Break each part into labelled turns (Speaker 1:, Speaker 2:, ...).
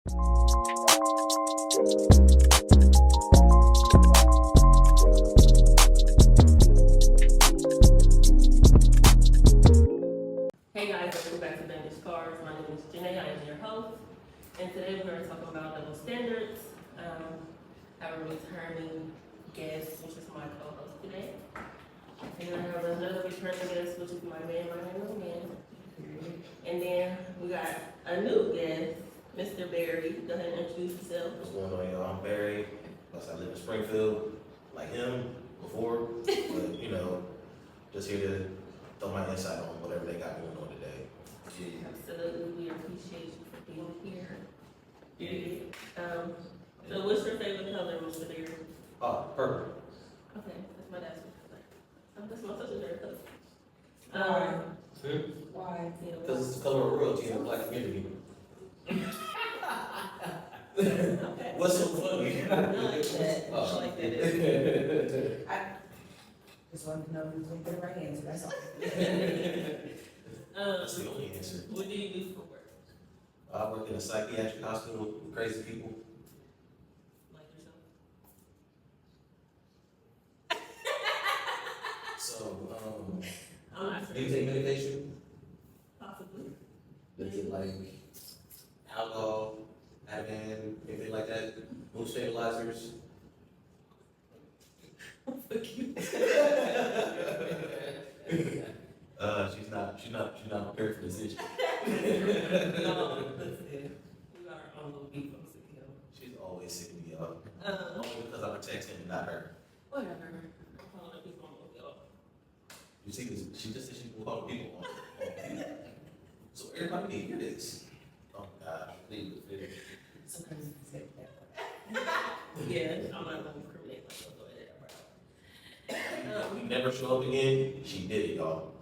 Speaker 1: Hey guys, welcome back to Vantage Cars. My name is Janae, I am your host. And today we're going to talk about double standards. Have a returning guest, which is my co-host today. And I have another returning guest, which is my man, And then we got a new guest, Mr. Barry. Go ahead and introduce yourself.
Speaker 2: What's going on, y'all? I'm Barry. I live in Springfield, like him before, but just here to throw my insight on whatever they got going on today. Yeah.
Speaker 1: Absolutely, we appreciate you for being here. Yeah. So what's your favorite color, Mr. Barry?
Speaker 2: Oh, purple.
Speaker 1: Okay, that's my dad's favorite color. That's my sister's favorite color. Why?
Speaker 2: Because it's the color of royalty in the black community.
Speaker 1: Okay.
Speaker 2: What's so funny?
Speaker 1: I like that. I like that.
Speaker 3: I just wanted to know who's going to get the right answer, that's all.
Speaker 2: That's the only answer.
Speaker 1: What do you do for work?
Speaker 2: I work in a psychiatric hospital with crazy people.
Speaker 1: Like yourself?
Speaker 2: So,
Speaker 1: I'm
Speaker 2: do you take medication?
Speaker 1: possibly.
Speaker 2: Is it like alcohol, Ativan, anything like that? Mood stabilizers?
Speaker 1: Fuck you.
Speaker 2: She's not prepared for this issue.
Speaker 1: No, listen. We got our own little beef on sick hill.
Speaker 2: She's always sick of me, y'all. Only because I protect him, not her.
Speaker 1: Whatever. I'm calling up people on the hill.
Speaker 2: You see, she just said she can call people on people. So everybody need to hear this. Oh God, please.
Speaker 3: Sometimes it's get that.
Speaker 1: Yeah, I'm not gonna incriminate myself over there,
Speaker 2: If we never show up again, she did it, y'all.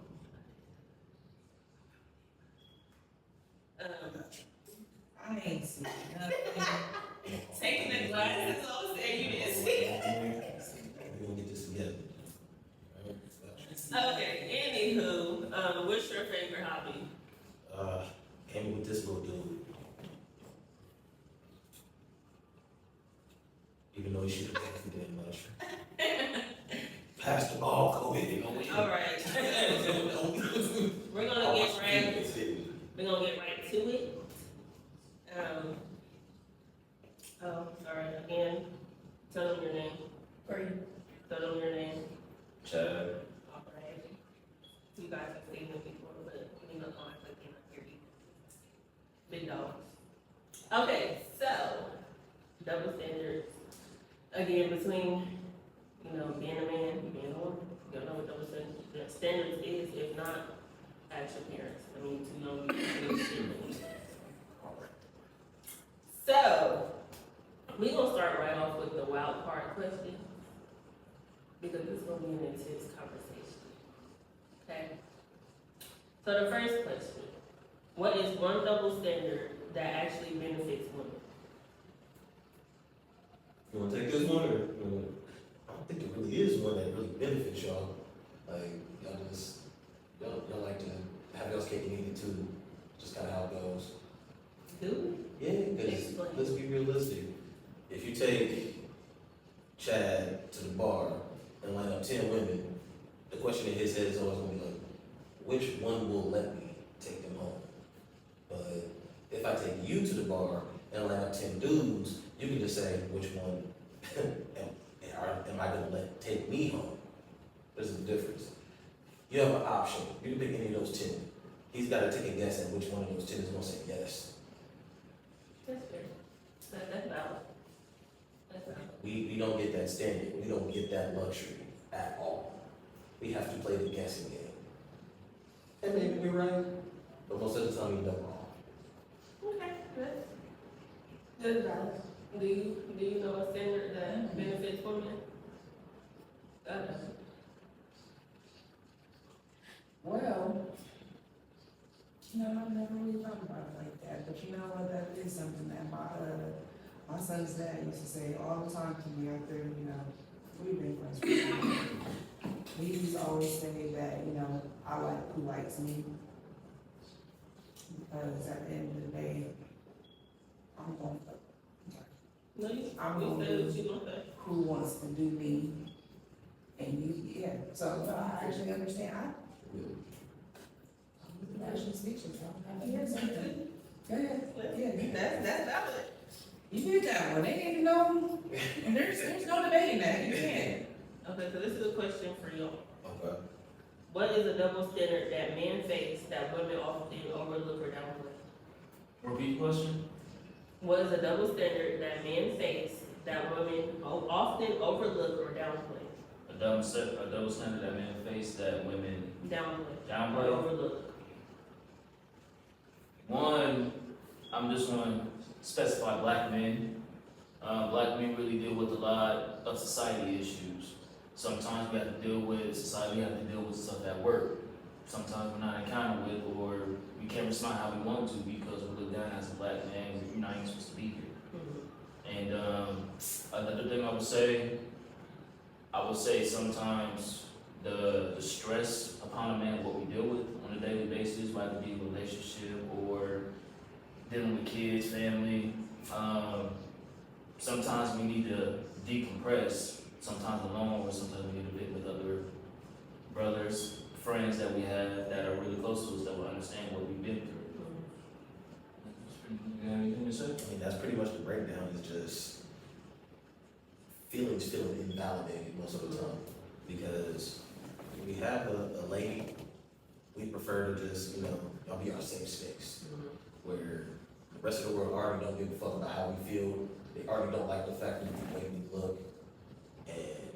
Speaker 3: I ain't seen nothing.
Speaker 1: Taking the glasses off, saying you didn't see it.
Speaker 2: We're gonna get this together.
Speaker 1: Okay, anywho, what's your favorite hobby?
Speaker 2: Came with this little dude. Even though he should have definitely did much. Pass the ball, go ahead.
Speaker 1: All right. We're gonna get right to it. Sorry, again, tell them your name. Tell them your name.
Speaker 2: Chad.
Speaker 1: All right. You guys have seen them before, but you know, I can't hear you. Big dogs. Okay, so, double standards. Again, between, being a man and being a woman. You don't know what double standards is, if not, ask your parents. I mean, to know you do shit. So, we're gonna start right off with the wild card question, because this is gonna be an intense conversation. Okay? So the first question, what is one double standard that actually benefits women?
Speaker 2: You wanna take this one or? I don't think there really is one that really benefits y'all. Like, y'all like to have y'all's cake and eat it too. Just kinda how it goes.
Speaker 1: Do
Speaker 2: Yeah, because
Speaker 1: Explain.
Speaker 2: let's be realistic. If you take Chad to the bar and line up 10 women, the question in his head is always gonna be like, which one will let me take them home? But if I take you to the bar and line up 10 dudes, you can just say, which one am I gonna let take me home? There's a difference. You have an option. You can pick any of those 10. He's gotta take a guess at which one of those 10 is gonna say yes.
Speaker 1: That's fair. That's valid. That's valid.
Speaker 2: We don't get that standard. We don't get that luxury at all. We have to play the guessing game. And maybe we're right, but most of the time we don't wrong.
Speaker 1: Okay, that's valid. Do you know a standard that benefits women?
Speaker 3: Well, I've never really thought about it like that, but you know what, that is something that my son's dad used to say all the time to me after, we've been friends for a while. He used to always say that, I like who likes me. Because at the end of the day, I'm going for
Speaker 1: No, you,
Speaker 3: I'm
Speaker 1: you
Speaker 3: gonna
Speaker 1: said
Speaker 3: do-
Speaker 1: what you gonna say.
Speaker 3: who wants to do me, and you, yeah, so I actually understand, I'm actually speechless, I'm hearing something. Go ahead, yeah,
Speaker 1: That's valid.
Speaker 3: you did that one, they didn't know, and there's no debating that, you can.
Speaker 1: Okay, so this is a question for y'all.
Speaker 2: Okay.
Speaker 1: What is a double standard that men face that women often overlook or downplay?
Speaker 4: Repeat question?
Speaker 1: What is a double standard that men face that women often overlook or downplay?
Speaker 4: A double standard that men face that women
Speaker 1: Downplay. Or
Speaker 4: downplay.
Speaker 1: overlook.
Speaker 4: One, I'm just gonna specify black men. Black men really deal with a lot of society issues. Sometimes we have to deal with society, we have to deal with stuff at work. Sometimes we're not encountered with, or we can't respond how we want to because we're looked down as a black man, you're not even supposed to be here.
Speaker 1: Mhm.
Speaker 4: And another thing I would say sometimes the stress upon a man, what we deal with on a daily basis, whether it be a relationship or dealing with kids, family, sometimes we need to decompress, sometimes alone, or sometimes we need to be with other brothers, friends that we have that are really close to us that will understand what we've been through. You have anything to say?
Speaker 2: I mean, that's pretty much the breakdown, is just feelings feeling invalidated most of the time. Because when we have a lady, we prefer to just, y'all be our safe space. Where the rest of the world already don't give a fuck about how we feel. They already don't like the fact that the way we look. And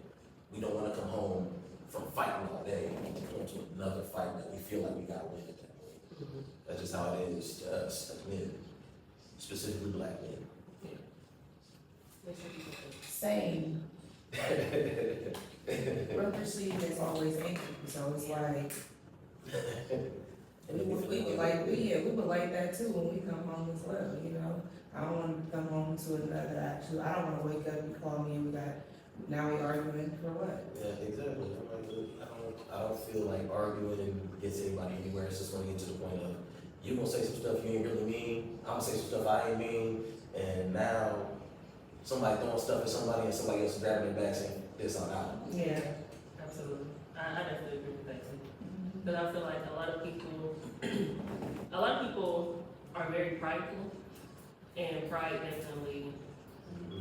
Speaker 2: we don't wanna come home from fighting all day and go into another fight that we feel like we gotta win at that point. That's just how it is to us as men, specifically black men.
Speaker 3: Same. Brother Steve is always angry, so it's like, we would like that too when we come home as well, you know? I don't want to come home to another actual, I don't wanna wake up and call me and now we arguing for what?
Speaker 2: Yeah, exactly. I'm like, look, I don't feel like arguing gets anybody anywhere. It's just gonna get to the point of, you gonna say some stuff you ain't really mean, I'm gonna say some stuff I ain't mean, and now somebody throwing stuff at somebody and somebody else grabbing their back saying, this on out.
Speaker 1: Yeah, absolutely. I definitely agree with that too. Because I feel like a lot of people are very prideful, and pride definitely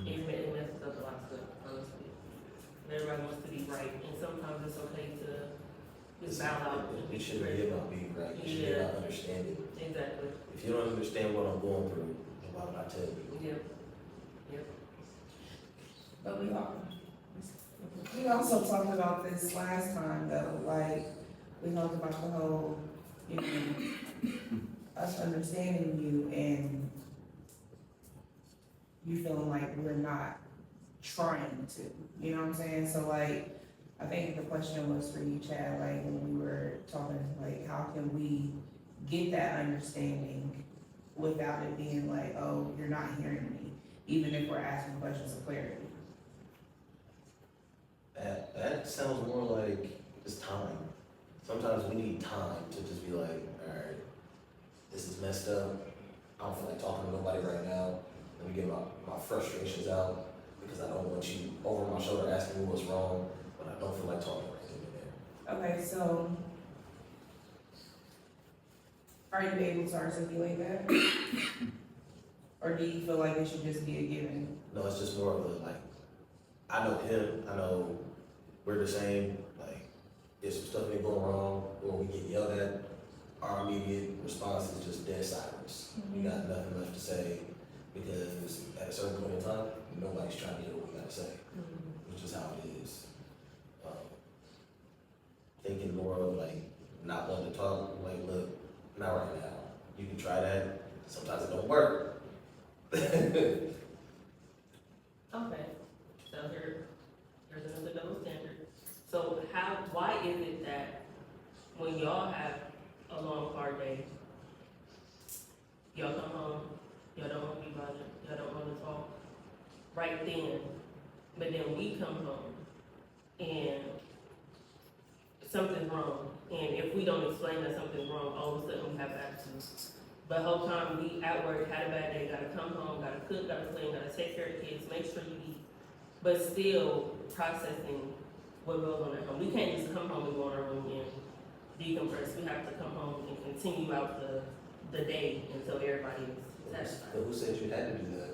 Speaker 1: it messes up a lot of stuff, honestly. Everybody wants to be right, and sometimes it's okay to just bow out.
Speaker 2: It shouldn't be about being right, it should be about understanding.
Speaker 1: Exactly.
Speaker 2: If you don't understand what I'm going through, then why would I tell you?
Speaker 1: Yep. Yep.
Speaker 3: But we also talked about this last time though, like, we talked about the whole, us understanding you and you feeling like we're not trying to, you know what I'm saying? So like, I think the question was for you, Chad, like, when we were talking, like, how can we get that understanding without it being like, oh, you're not hearing me, even if we're asking questions of clarity?
Speaker 2: That sounds more like it's time. Sometimes we need time to just be like, alright, this is messed up. I don't feel like talking to nobody right now. Let me get my frustrations out because I don't want you over my shoulder asking me what's wrong, but I don't feel like talking right then and there.
Speaker 3: Okay, so, are you able to articulate that? Or do you feel like it should just be a given?
Speaker 2: No, it's just more of a like, I know him, I know we're the same, like, if some stuff ain't going wrong, or we get yelled at, our immediate response is just dead silence. We got nothing left to say, because at a certain point in time, nobody's trying to hear what we gotta say, which is how it is. Thinking more of like, not wanting to talk, like, look, not right now, you can try that, sometimes it don't work.
Speaker 1: Okay, so here's another double standard. So why is it that when y'all have a long, hard day, y'all come home, y'all don't want to be bothered, y'all don't want to talk right then, but then we come home and something's wrong, and if we don't explain that something's wrong, all of a sudden we have attitude. But whole time we at work, had a bad day, gotta come home, gotta cook, gotta clean, gotta take care of the kids, make sure you eat. But still processing what goes on at home. We can't just come home and go in our room and decompress. We have to come home and continue out the day until everybody is satisfied.
Speaker 2: But who said you had to do that?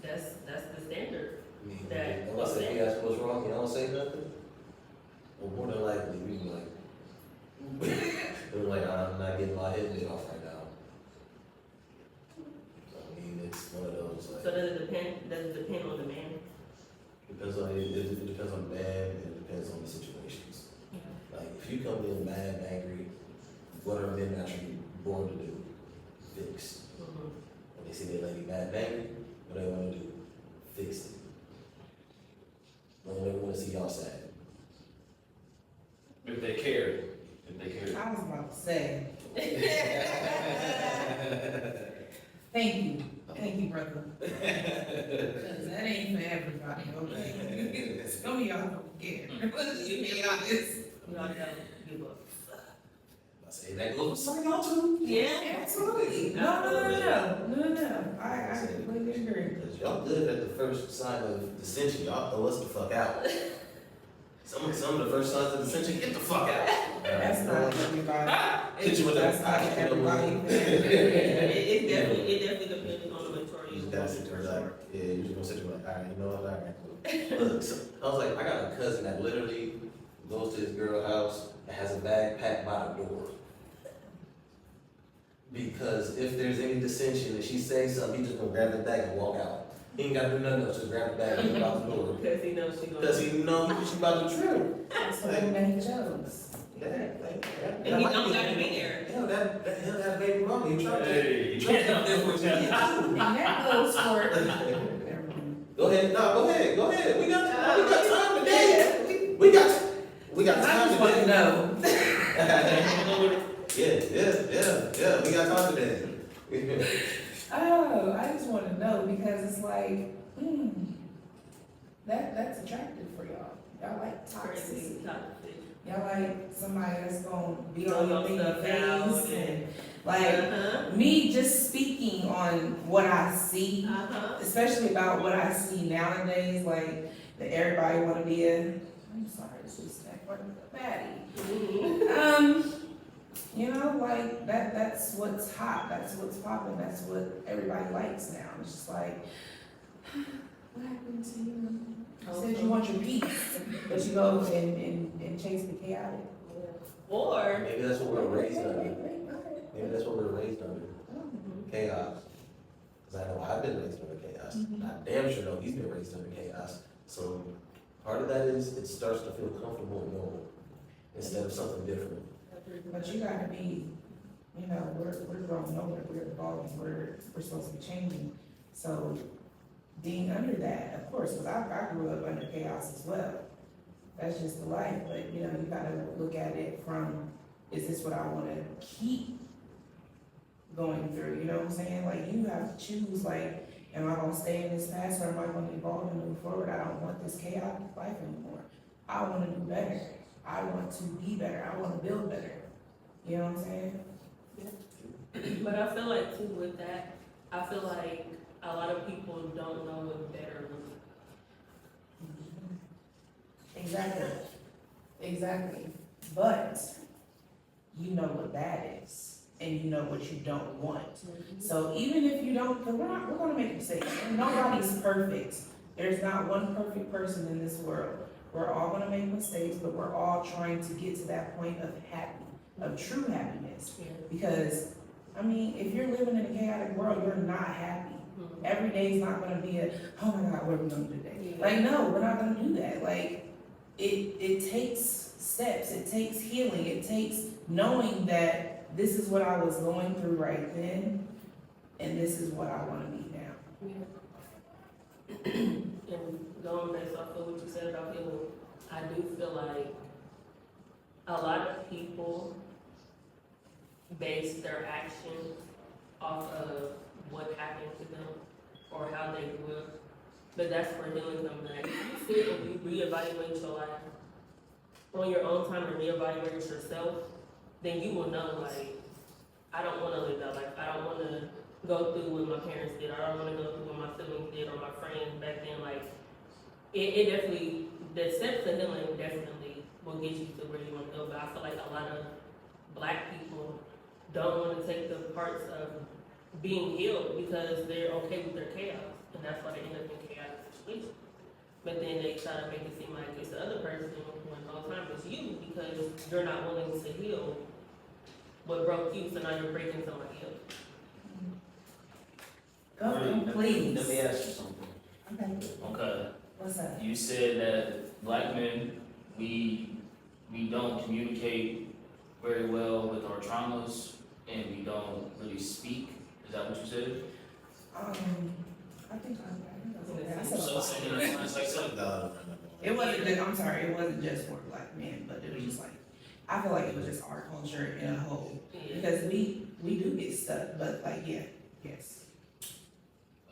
Speaker 1: That's the standard.
Speaker 2: I mean,
Speaker 1: That-
Speaker 2: unless if you ask what's wrong, you don't say nothing? Or more than likely, we be like, we're like, I'm not getting my head bit off right now. So, I mean, it's one of those, like.
Speaker 1: So does it depend on the man?
Speaker 2: Depends on, it depends on the man, and it depends on the situations. Like, if you come in mad, angry, what are men naturally born to do? Fix.
Speaker 1: Mhm.
Speaker 2: When they see their lady mad, angry, what they wanna do? Fix it. When they wanna see y'all sad.
Speaker 4: If they care,
Speaker 3: I was about to say, thank you, brother. 'Cause that ain't for everybody, okay? Some of y'all don't care, let's just be honest.
Speaker 1: Y'all don't give up.
Speaker 2: I say, that goes for some of y'all too.
Speaker 1: Yeah.
Speaker 3: Absolutely, no, I completely agree.
Speaker 2: Cause y'all good at the first sign of dissension, y'all throw us the fuck out. Some of the first signs of dissension, get the fuck out.
Speaker 3: That's not everybody.
Speaker 2: Hit you with
Speaker 3: That's not
Speaker 2: that.
Speaker 3: everybody.
Speaker 1: It definitely depends on the maturity.
Speaker 2: You just gotta sit there like, yeah, you just gonna sit there like, alright, you know what, alright. Look, so, I was like, I got a cousin that literally goes to his girl house and has a bag packed by the door. Because if there's any dissension and she says something, he just gonna grab the bag and walk out. He ain't gotta do nothing else, just grab the bag and go out the door.
Speaker 1: Because he knows she gonna.
Speaker 2: Because he know she about to trip.
Speaker 3: That's what they make jokes.
Speaker 1: And he don't gotta be there.
Speaker 2: Hell, that baby mama, he tried to.
Speaker 4: Hey.
Speaker 2: He tried to come there for his kids.
Speaker 3: And that goes for.
Speaker 2: Go ahead, no, go ahead. We got time today. We got
Speaker 3: I
Speaker 2: time
Speaker 3: just want to
Speaker 2: today.
Speaker 3: know.
Speaker 2: Yeah, we got time today.
Speaker 3: Oh, I just want to know because it's like, that's attractive for y'all. Y'all like
Speaker 1: Crazy
Speaker 3: toxicity.
Speaker 1: toxic.
Speaker 3: Y'all like somebody that's gonna be
Speaker 1: Throw
Speaker 3: on your
Speaker 1: your
Speaker 3: thing
Speaker 1: stuff out
Speaker 3: face
Speaker 1: and-
Speaker 3: and like me just speaking on what I see, especially about what I see nowadays, like that everybody wanna be I'm sorry, this is a baddie. You know, like that's what's hot, that's what's popping, that's what everybody likes now. It's just like, what happened to you? You said you want your peace, but you go and chase the chaotic.
Speaker 1: Or.
Speaker 2: Maybe that's what we're raised under. Maybe that's what we're raised under. Chaos. Cause I know I've been raised under chaos. I damn sure know he's been raised under chaos. So part of that is it starts to feel comfortable and normal instead of something different.
Speaker 3: But you gotta be, you know, we're growing older, we're evolving, we're supposed to be changing. So being under that, of course, because I grew up under chaos as well. That's just the life, but you know, you gotta look at it from, is this what I wanna keep going through, you know what I'm saying? Like, you have to choose, like, am I gonna stay in this past or am I gonna evolve and move forward? I don't want this chaotic life anymore. I wanna do better. I want to be better. I wanna build better. You know what I'm saying?
Speaker 1: But I feel like too with that, I feel like a lot of people don't know what better looks
Speaker 3: Exactly. But you know what that is, and you know what you don't want. So even if you don't, because we're gonna make mistakes. Nobody's perfect. There's not one perfect person in this world. We're all gonna make mistakes, but we're all trying to get to that point of true happiness. Because, I mean, if you're living in a chaotic world, you're not happy. Every day is not gonna be oh my God, what are we gonna do today? Like, no, we're not gonna do that. Like, it takes steps, it takes healing, it takes knowing that this is what I was going through right then, and this is what I wanna be now.
Speaker 1: And going based off of what you said about healing, I do feel like a lot of people base their actions off of what happened to them or how they grew up. But that's where healing comes in. If you sit and you reevaluate your life on your own time and reevaluate yourself, then you will know, like, I don't wanna live that life. I don't wanna go through what my parents did. I don't wanna go through what my siblings did or my friends back then. Like, it definitely, the steps to healing definitely will get you to where you wanna go. But I feel like a lot of Black people don't wanna take the parts of being healed because they're okay with their chaos. And that's why they end up in chaotic situations. But then they try to make it seem like it's the other person when the whole time it's you because you're not willing to heal what broke you, so now you're breaking somebody else.
Speaker 3: Please.
Speaker 4: Let me ask you something.
Speaker 3: Okay,
Speaker 4: Okay,
Speaker 3: what's that?
Speaker 4: you said that Black men, we don't communicate very well with our traumas, and we don't really speak. Is that what you said?
Speaker 3: I think I said a
Speaker 4: So,
Speaker 3: lot.
Speaker 4: it's like something.
Speaker 3: It wasn't just, I'm sorry, it wasn't just for Black men, but it was just like, I feel like it was just our culture in a whole.
Speaker 1: Yeah.
Speaker 3: Because we do get stuck, but like, yeah, yes.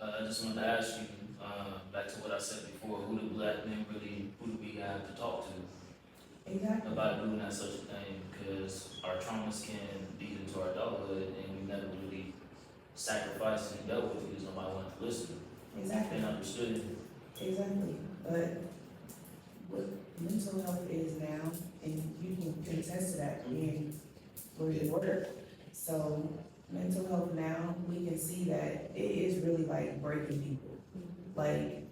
Speaker 4: I just wanted to ask you, back to what I said before, who do Black men really, who do we have to talk to
Speaker 3: Exactly.
Speaker 4: about doing that such a thing? Because our traumas can lead into our adulthood, and we never really sacrificed and dealt with it because nobody wanted to listen
Speaker 3: Exactly.
Speaker 4: and understood.
Speaker 3: Exactly. But what mental health is now, and you can contest to that being where you work. So mental health now, we can see that it is really like breaking people. Like,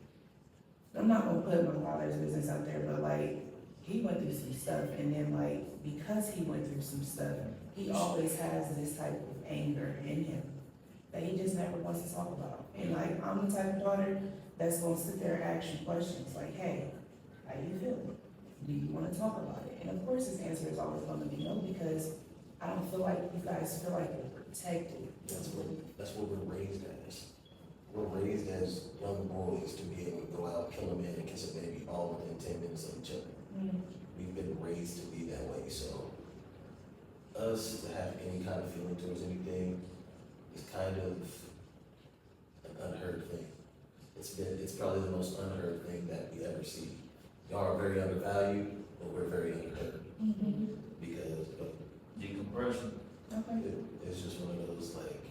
Speaker 3: I'm not gonna put my father's business out there, but like, he went through some stuff, and then like, because he went through some stuff, he always has this type of anger in him that he just never wants to talk about. And like, I'm the type of daughter that's gonna sit there and ask you questions like, hey, how you feeling? Do you wanna talk about it? And of course, his answer is always gonna be no, because I don't feel like you guys feel like you're protected.
Speaker 2: That's what we're raised as. We're raised as young boys to be able to go out, kill a man, and kiss a baby all within 10 minutes of each other. We've been raised to be that way, so us to have any kind of feeling towards anything is kind of an unheard thing. It's probably the most unheard thing that we ever see. Y'all are very undervalued, but we're very unheard because
Speaker 4: Decompression.
Speaker 3: Okay.
Speaker 2: it's just one of those like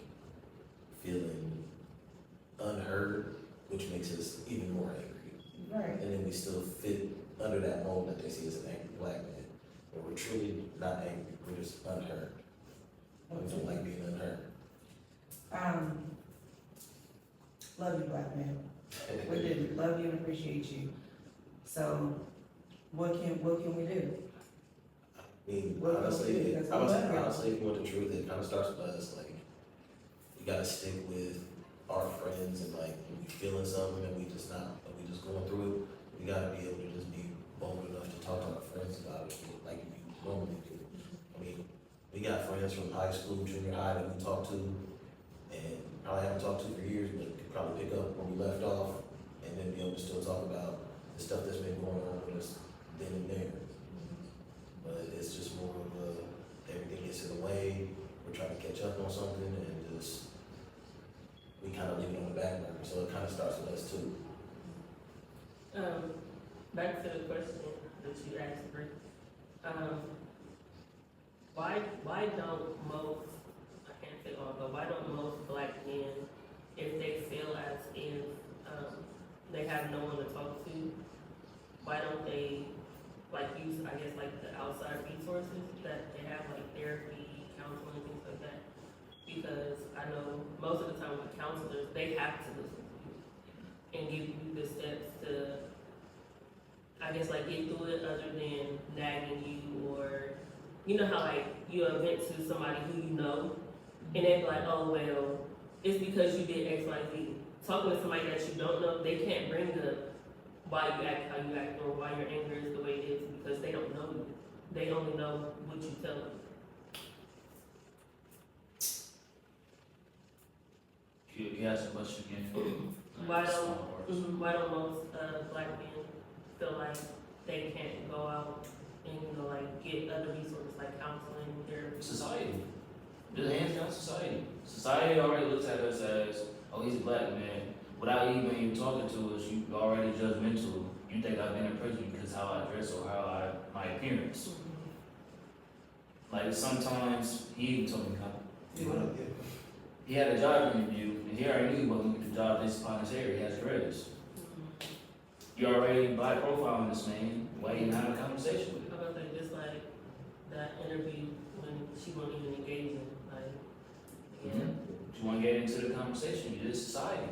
Speaker 2: feeling unheard, which makes us even more angry.
Speaker 3: Right.
Speaker 2: And then we still fit under that mold that they see as an angry Black man, but we're truly not angry. We're just unheard. We don't like being unheard.
Speaker 3: Love you, Black man. We do, love you and appreciate you. So, what can we do?
Speaker 2: I mean,
Speaker 3: Well,
Speaker 2: honestly,
Speaker 3: that's
Speaker 2: I
Speaker 3: what
Speaker 2: was
Speaker 3: I'm saying.
Speaker 2: honestly, if you want the truth, it kind of starts with us. Like, we gotta stick with our friends, and like, when we feeling something and we just going through it, we gotta be able to just be bold enough to talk to our friends about it, like we normally do. I mean, we got friends from high school, junior high that we talk to, and probably haven't talked to for years, but could probably pick up where we left off, and then be able to still talk about the stuff that's been going on with us then and there. But it's just more of everything gets in the way, we're trying to catch up on something, and just, we kind of leave it on the back burner, so it kind of starts with us too.
Speaker 1: Back to the question that you asked, Rick. Why don't most, I can't say all, but why don't most Black men, if they feel as if, they have no one to talk to, why don't they, like, use, I guess, like, the outside resources that they have, like therapy, counseling, things like that? Because I know most of the time with counselors, they have to listen to you and give you the steps to, I guess, like, get through it, other than nagging you, or, you know how, like, you vent to somebody who you know, and they be like, oh, well, it's because you did X, Y, Z. Talking to somebody that you don't know, they can't bring up why you act how you act, or why your anger is the way it is, because they don't know you. They only know what you tell them.
Speaker 4: Can you ask the question again?
Speaker 1: Why don't most Black men feel like they can't go out and, you know, like, get other resources like counseling, therapy?
Speaker 4: Society. Just hands down society. Society already looks at us as, oh, he's a Black man. Without even talking to us, you already judgmental. You think I've been in prison because how I dress or my appearance. Like sometimes he even told me, He had a job interview, and he already knew he wasn't gonna get the job based upon his hair. He has dreads. You already by profiling this man. Why you even have a conversation with him?
Speaker 1: I was like, just like that interview when she wasn't even engaging, like, yeah,
Speaker 4: You want to get into the conversation? It is society.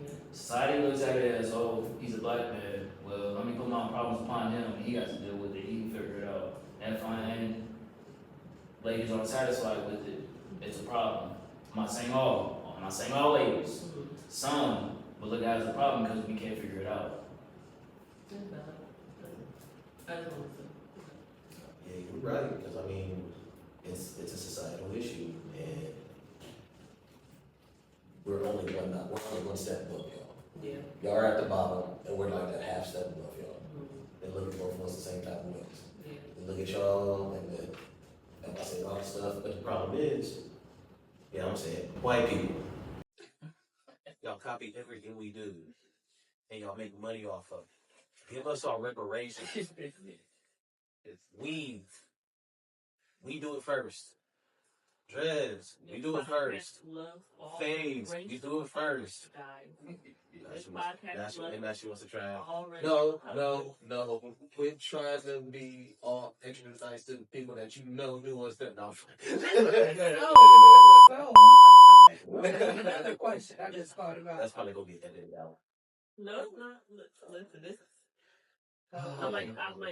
Speaker 1: yeah.
Speaker 4: Society looks at it as, oh, he's a black man. Well, let me put my problems upon him, and he has to deal with it. He can figure it out. And if ladies aren't satisfied with it, it's a problem. I'm not saying all. I'm not saying all ladies. Some will look at it as a problem because we can't figure it out.
Speaker 1: That's valid. I just wanted to.
Speaker 2: Yeah, you're right, because I mean, it's a societal issue, and we're only one step above y'all.
Speaker 1: Yeah.
Speaker 2: Y'all are at the bottom, and we're like that half step above y'all.
Speaker 1: Mhm.
Speaker 2: They look at both of us the same type of ways.
Speaker 1: Yeah.
Speaker 2: They look at y'all and I say all this stuff, but the problem is, yeah, I'm saying, white people, y'all copy everything we do, and y'all make money off of it. Give us our reparations. We do it first. Dreads, we do it first.
Speaker 1: Love all
Speaker 2: Fades,
Speaker 1: race
Speaker 2: we do it first.
Speaker 1: guys. This
Speaker 2: And
Speaker 1: podcast love
Speaker 2: now she wants to try out.
Speaker 1: all race.
Speaker 5: No. Quit trying to be all extra nice to the people that you know do us that. No.
Speaker 3: So, another question I just thought about.
Speaker 2: That's probably gonna be edited out.
Speaker 1: No, it's not. Listen, this. I might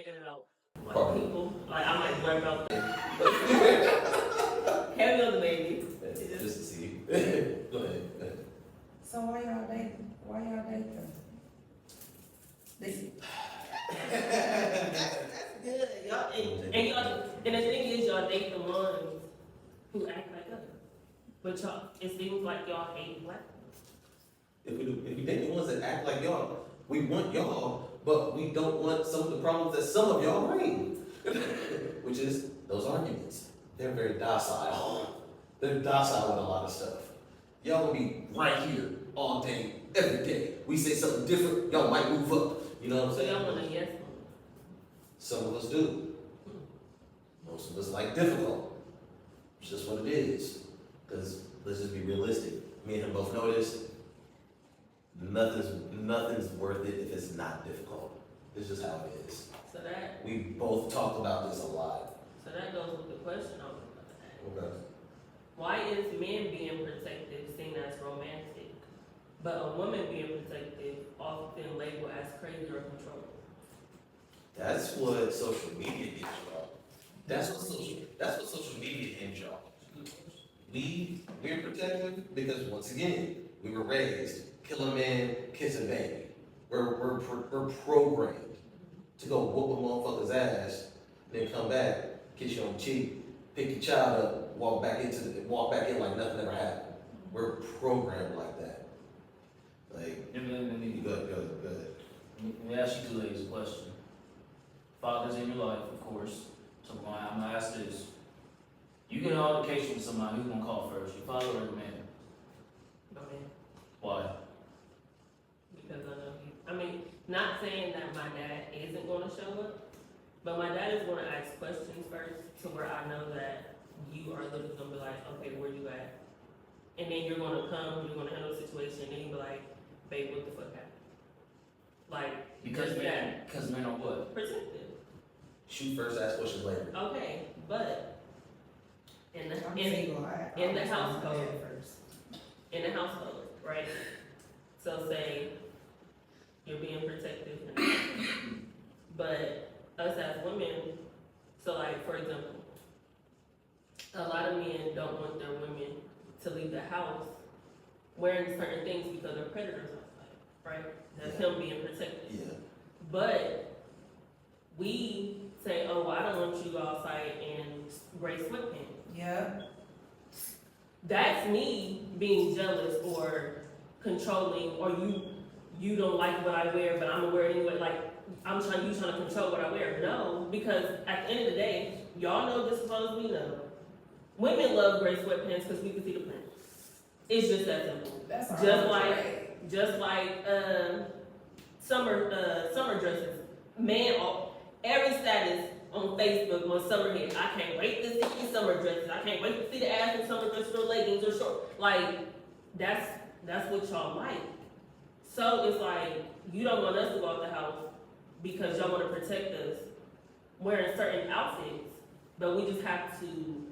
Speaker 1: edit out. Like
Speaker 2: Probably.
Speaker 1: people, like I might blur out. Heavy on the baby.
Speaker 2: Just to see. Go ahead.
Speaker 3: So why y'all dating? Why y'all dating?
Speaker 1: That's good. Y'all and y'all and the thing is y'all date the ones who act like us. But y'all, it seems like y'all hate black people.
Speaker 2: If we date the ones that act like y'all, we want y'all, but we don't want some of the problems that some of y'all bring. Which is those arguments. They're very docile. They're docile with a lot of stuff. Y'all gonna be right here all day, every day. We say something different, y'all might move up. You know what I'm
Speaker 1: So
Speaker 2: saying?
Speaker 1: y'all want a yes man.
Speaker 2: Some of us do. Most of us like difficult. It's just what it is. Because let's just be realistic. Me and him both know this. Nothing's worth it if it's not difficult. It's just how it is.
Speaker 1: So that
Speaker 2: We both talked about this a lot.
Speaker 1: goes with the question I was about to ask.
Speaker 2: Okay.
Speaker 1: Why is men being protective seen as romantic, but a woman being protective often labeled as crazy or controlling?
Speaker 2: That's what social media gives y'all. That's what social media gives y'all. We're protective because once again, we were raised kill a man, kiss a baby. We're programmed to go whoop a motherfucker's ass, then come back, kiss you on the cheek, pick your child up, walk back in like nothing ever happened. We're programmed like that. Like,
Speaker 4: Let me
Speaker 2: go ahead.
Speaker 4: Let me ask you two ladies a question. Fathers in your life, of course. So I'm gonna ask this. You get an altercation with somebody, who's gonna call first, your father or your man?
Speaker 1: My man.
Speaker 4: Why?
Speaker 1: Because I mean, not saying that my dad isn't gonna show up, but my dad is gonna ask questions first to where I know that you are literally gonna be like, okay, where you at? And then you're gonna handle the situation, and then you be like, babe, what the fuck happened? Like,
Speaker 4: Because
Speaker 1: just
Speaker 4: men are what?
Speaker 1: protective.
Speaker 2: Shoot first, ask questions later.
Speaker 1: Okay, but in the
Speaker 3: I'm
Speaker 1: in,
Speaker 3: single.
Speaker 1: in the
Speaker 3: I'm
Speaker 1: household.
Speaker 3: dead first.
Speaker 1: in the household, right? So say you're being protective, but us as women, so like for example, a lot of men don't want their women to leave the house wearing certain things because they're predators outside, right? That's him being protected.
Speaker 2: Yeah.
Speaker 1: But we say, oh, I don't want you outside in gray sweatpants.
Speaker 3: Yeah.
Speaker 1: That's me being jealous or controlling, or you don't like what I wear, but I'm gonna wear it anyway. Like you trying to control what I wear. No, because at the end of the day, y'all know this as well as we know. Women love gray sweatpants because we can see the print. It's just that simple.
Speaker 3: That's
Speaker 1: Just like summer dresses. Man, every status on Facebook when summer hit. I can't wait to see these summer dresses. I can't wait to see the ass in summer dresses or leggings or short. Like, that's what y'all like. So it's like, you don't want us to go out the house because y'all want to protect us wearing certain outfits, but we just have to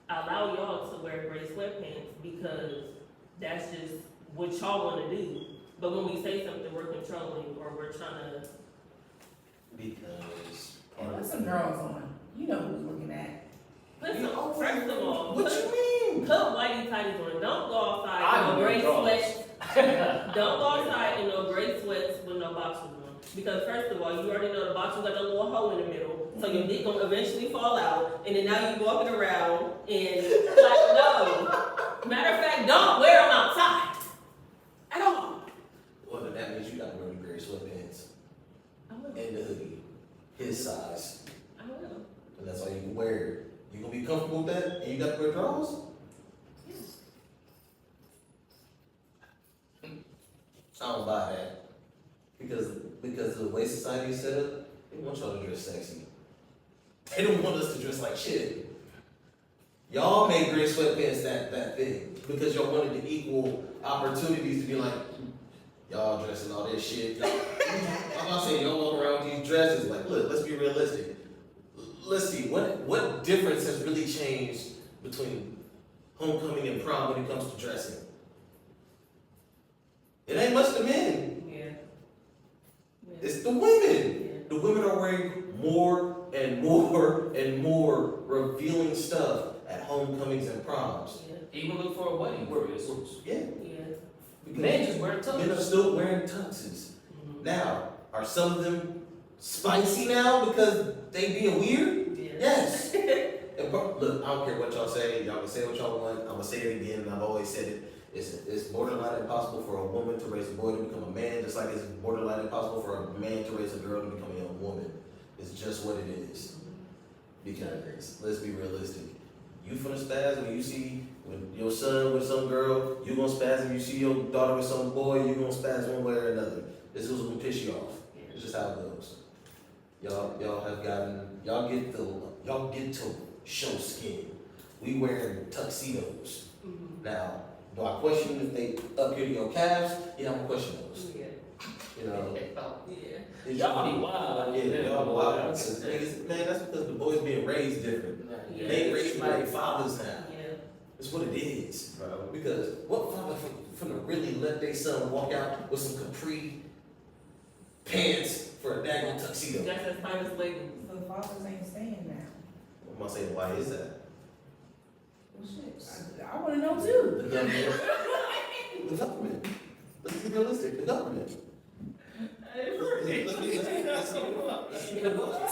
Speaker 1: allow y'all to wear gray sweatpants because that's just what y'all want to do. But when we say something, we're controlling or we're trying to.
Speaker 2: Because
Speaker 3: And
Speaker 2: part
Speaker 3: put
Speaker 2: of
Speaker 3: some drawers on. You know who's looking at.
Speaker 1: Put some, first of all,
Speaker 2: what you mean?
Speaker 1: put whitey tighties on. Don't go outside
Speaker 4: I
Speaker 1: in no
Speaker 4: wear
Speaker 1: gray
Speaker 4: drawers.
Speaker 1: sweats. Don't go outside in no gray sweats with no boxers on. Because first of all, you already know the boxers got that little hole in the middle, so your dick gonna eventually fall out, and then now you walking around and like no. Matter of fact, don't wear them outside at all.
Speaker 2: Well, then that means you gotta wear the gray sweatpants
Speaker 1: I will.
Speaker 2: and the hoodie, his size,
Speaker 1: I will.
Speaker 2: and that's all you can wear. You gonna be comfortable with that? And you got to wear drawers? I don't buy that. Because of the way society is set up, they want y'all to dress sexy. They don't want us to dress like shit. Y'all made gray sweatpants that thing because y'all wanted the equal opportunities to be like, y'all dressing all this shit. I'm not saying y'all walk around with these dresses. Like, look, let's be realistic. Let's see, what difference has really changed between homecoming and prom when it comes to dressing? It ain't much the men.
Speaker 1: Yeah.
Speaker 2: It's the women.
Speaker 1: Yeah.
Speaker 2: The women are wearing more and more and more revealing stuff at homecomings and proms.
Speaker 1: Yeah.
Speaker 4: Even look for a wedding dress.
Speaker 2: Yeah.
Speaker 1: Yeah.
Speaker 4: Men just wear
Speaker 2: Men are
Speaker 4: tuxes.
Speaker 2: still wearing tuxes.
Speaker 1: Mhm.
Speaker 2: Now, are some of them spicy now because they being weird?
Speaker 1: Yeah.
Speaker 2: Yes. And look, I don't care what y'all say. Y'all can say what y'all want. I'm gonna say it again, and I've always said it. It's borderline impossible for a woman to raise a boy to become a man, just like it's borderline impossible for a man to raise a girl to become a young woman. It's just what it is. Because let's be realistic. You finna spaz when you see when your son with some girl, you gonna spaz. If you see your daughter with some boy, you gonna spaz one way or another. This is gonna piss you off. It's just how it goes. Y'all get to show skin. We wearing tuxedos.
Speaker 1: Mhm.
Speaker 2: Now, do I question if they up here to your calves? Yeah, I'm gonna question those.
Speaker 1: Yeah.
Speaker 2: You know,
Speaker 1: Yeah.
Speaker 2: it's-
Speaker 4: Y'all be wild.
Speaker 2: Yeah, y'all wild. Because niggas, man, that's because the boys being raised different.
Speaker 1: Yeah.
Speaker 2: They ain't raised by their fathers now.
Speaker 1: Yeah.
Speaker 2: That's what it is, bro. Because what father finna really let their son walk out with some capri pants for a daggone tuxedo?
Speaker 1: That's as fine as leggings.
Speaker 3: So fathers ain't staying now.
Speaker 2: I'm gonna say, why is that?
Speaker 3: Well, shit, I wanna know too.
Speaker 2: The government. The government. Let's be realistic. The government.
Speaker 3: I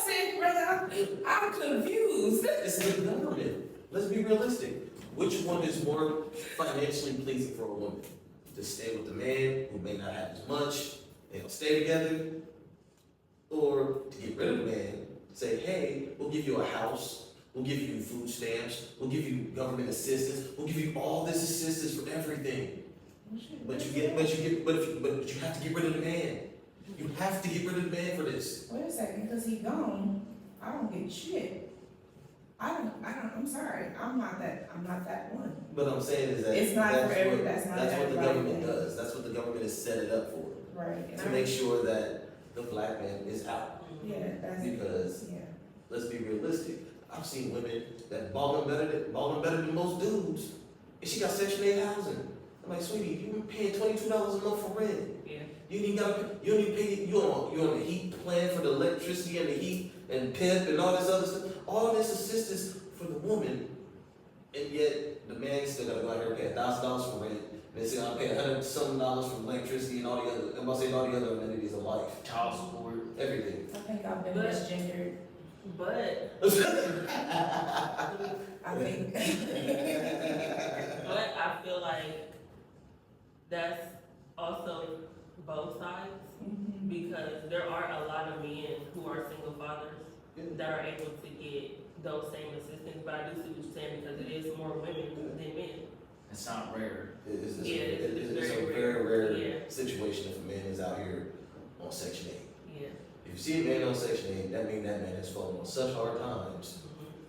Speaker 3: said, brother, I'm confused.
Speaker 2: It's the government. Let's be realistic. Which one is more financially pleasing for a woman? To stay with the man who may not have as much, they don't stay together, or to get rid of the man, say, hey, we'll give you a house, we'll give you food stamps, we'll give you government assistance, we'll give you all this assistance for everything. But you have to get rid of the man. You have to get rid of the man for this.
Speaker 3: Wait a second, because he gone, I don't get shit. I'm sorry, I'm not that one.
Speaker 2: But I'm saying is that
Speaker 3: It's not for every- that's not
Speaker 2: what the
Speaker 3: everybody
Speaker 2: government
Speaker 3: thing.
Speaker 2: does. That's what the government is set it up for.
Speaker 3: Right. And
Speaker 2: To make sure that the black man is out.
Speaker 3: Yeah, that's,
Speaker 2: Because
Speaker 3: yeah.
Speaker 2: let's be realistic. I've seen women that ballin' better than most dudes. And she got Section 8 housing. I'm like, sweetie, you been paying $22 a month for rent.
Speaker 1: Yeah.
Speaker 2: You don't even pay, you on the heat plan for the electricity and the heat and PIP and all this other stuff. All this assistance for the woman, and yet the man still gotta go out here and pay $1,000 for rent. They still gotta pay $100-something for electricity and all the other, I'm about to say all the other amenities of life.
Speaker 4: Child support.
Speaker 2: Everything.
Speaker 3: I think I've been
Speaker 1: But-
Speaker 3: misgendered.
Speaker 1: But
Speaker 3: I think.
Speaker 1: But I feel like that's also both sides
Speaker 3: Mhm.
Speaker 1: because there are a lot of men who are single fathers that are able to get those same assistance. But I do see what you're saying because it is more women than men.
Speaker 4: It's not rare.
Speaker 2: It's
Speaker 1: Yeah, it's
Speaker 2: a
Speaker 1: very
Speaker 2: very
Speaker 1: rare.
Speaker 2: rare
Speaker 1: Yeah.
Speaker 2: situation if a man is out here on Section 8.
Speaker 1: Yeah.
Speaker 2: If you see a man on Section 8, that means that man has fallen on such hard times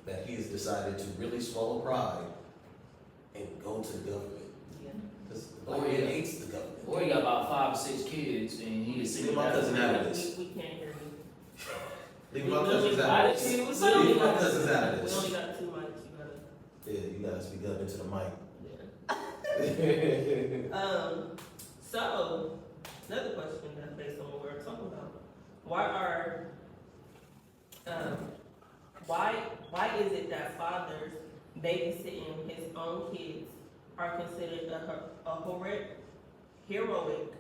Speaker 2: that he has decided to really swallow pride and go to the government.
Speaker 1: Yeah.
Speaker 2: Because the black man hates the government.
Speaker 4: Or he got about 5 or 6 kids and he is
Speaker 2: Leave
Speaker 4: sitting
Speaker 2: my
Speaker 4: down.
Speaker 2: cousin out of this.
Speaker 1: We can't hear you.
Speaker 2: Leave my cousins out of this. Leave my cousins out of
Speaker 1: We
Speaker 2: this.
Speaker 1: only got 2 mics, you gotta.
Speaker 2: Yeah, you gotta speak up into the mic.
Speaker 1: So, another question that's based on what we're talking about. Why is it that fathers babysitting his own kids are considered a heroic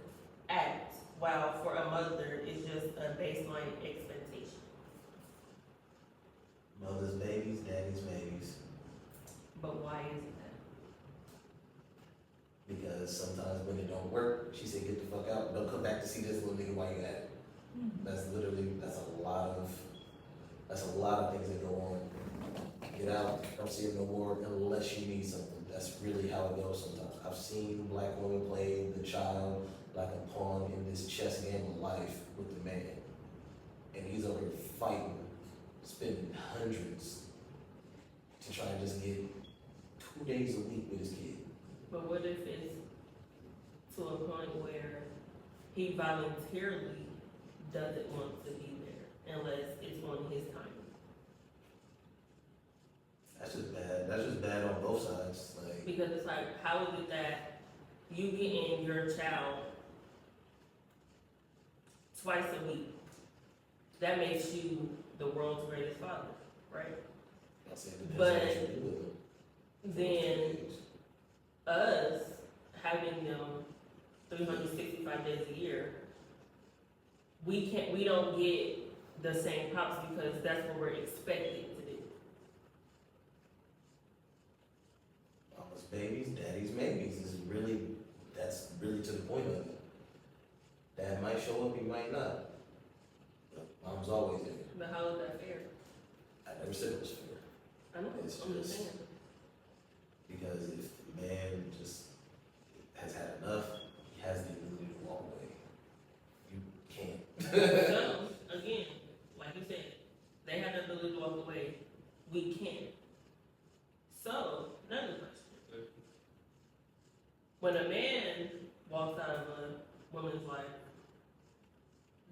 Speaker 1: act, while for a mother it's just a baseline expectation?
Speaker 2: Mother's babies, daddy's babies.
Speaker 1: But why is it that?
Speaker 2: Because sometimes when it don't work, she said, get the fuck out, don't come back to see this little nigga while you at it. That's a lot of things that go on. Get out, don't see him no more unless you need something. That's really how it goes sometimes. I've seen black women play the child like a pawn in this chess game of life with the man. And he's over here fighting, spending hundreds to try and just get 2 days a week with his kid.
Speaker 1: But what if it's to a point where he voluntarily doesn't want to be there unless it's on his time?
Speaker 2: That's just bad. That's just bad on both sides. Like,
Speaker 1: Because it's like, how is it that you get in your child twice a week? That makes you the world's greatest father, right?
Speaker 2: I said it depends
Speaker 1: But
Speaker 2: on what you do with them.
Speaker 1: Then us having them 365 days a year, we don't get the same props because that's what we're expected to do.
Speaker 2: Mama's babies, daddy's babies that's really to the point of it. Dad might show up, he might not. But mom's always there.
Speaker 1: But how is that fair?
Speaker 2: I never said it was fair.
Speaker 1: I know,
Speaker 2: It's
Speaker 1: I'm just
Speaker 2: just-
Speaker 1: saying.
Speaker 2: Because if the man just has had enough, he has the ability to walk away. You can't.
Speaker 1: So, again, like you said, they have the ability to walk away, we can't. So, another question. When a man walks out of a woman's life,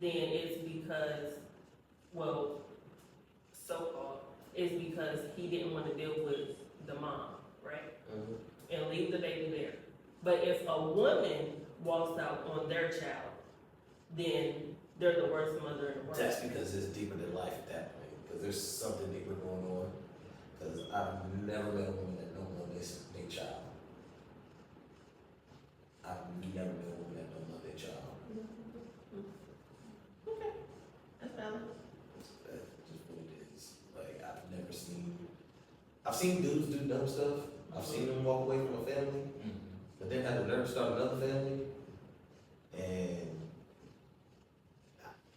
Speaker 1: then it's because, well, so-called, it's because he didn't want to deal with the mom, right? And leave the baby there. But if a woman walks out on their child, then they're the worst mother in the world.
Speaker 2: That's because it's deeper than life at that point. Because there's something deeper going on. Because I've never met a woman that don't love their child. I've never met a woman that don't love their child.
Speaker 1: Okay, that's valid.
Speaker 2: That's just what it is. Like, I've seen dudes do dumb stuff. I've seen them walk away from a family, but then have the nerve to start another family. And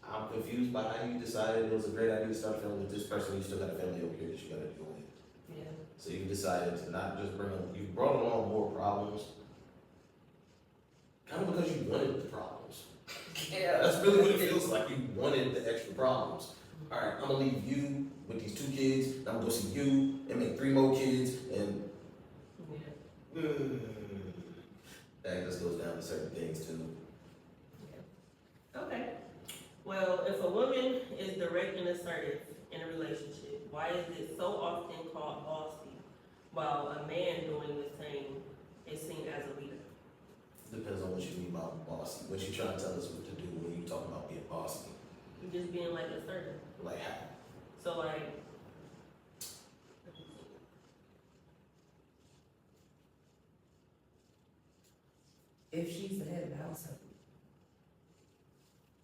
Speaker 2: I'm confused by how you decided it was a great idea to start a family with this person. You still got a family over here that you gotta deal with.
Speaker 1: Yeah.
Speaker 2: So you decided to not just you brought along more problems, kind of because you wanted the problems. Yeah, that's really what it feels like. You wanted the extra problems. All right, I'm gonna leave you with these 2 kids. And I'm gonna go see you and make 3 more kids, and
Speaker 1: Yeah.
Speaker 2: that just goes down to certain things too.
Speaker 1: Okay. Well, if a woman is direct and assertive in a relationship, why is it so often called bossy, while a man doing the same is seen as a leader?
Speaker 2: Depends on what you mean by bossy. What you trying to tell us what to do when you talking about being bossy?
Speaker 1: Just being like assertive.
Speaker 2: Like how?
Speaker 1: So like,
Speaker 3: If she's the head of the household.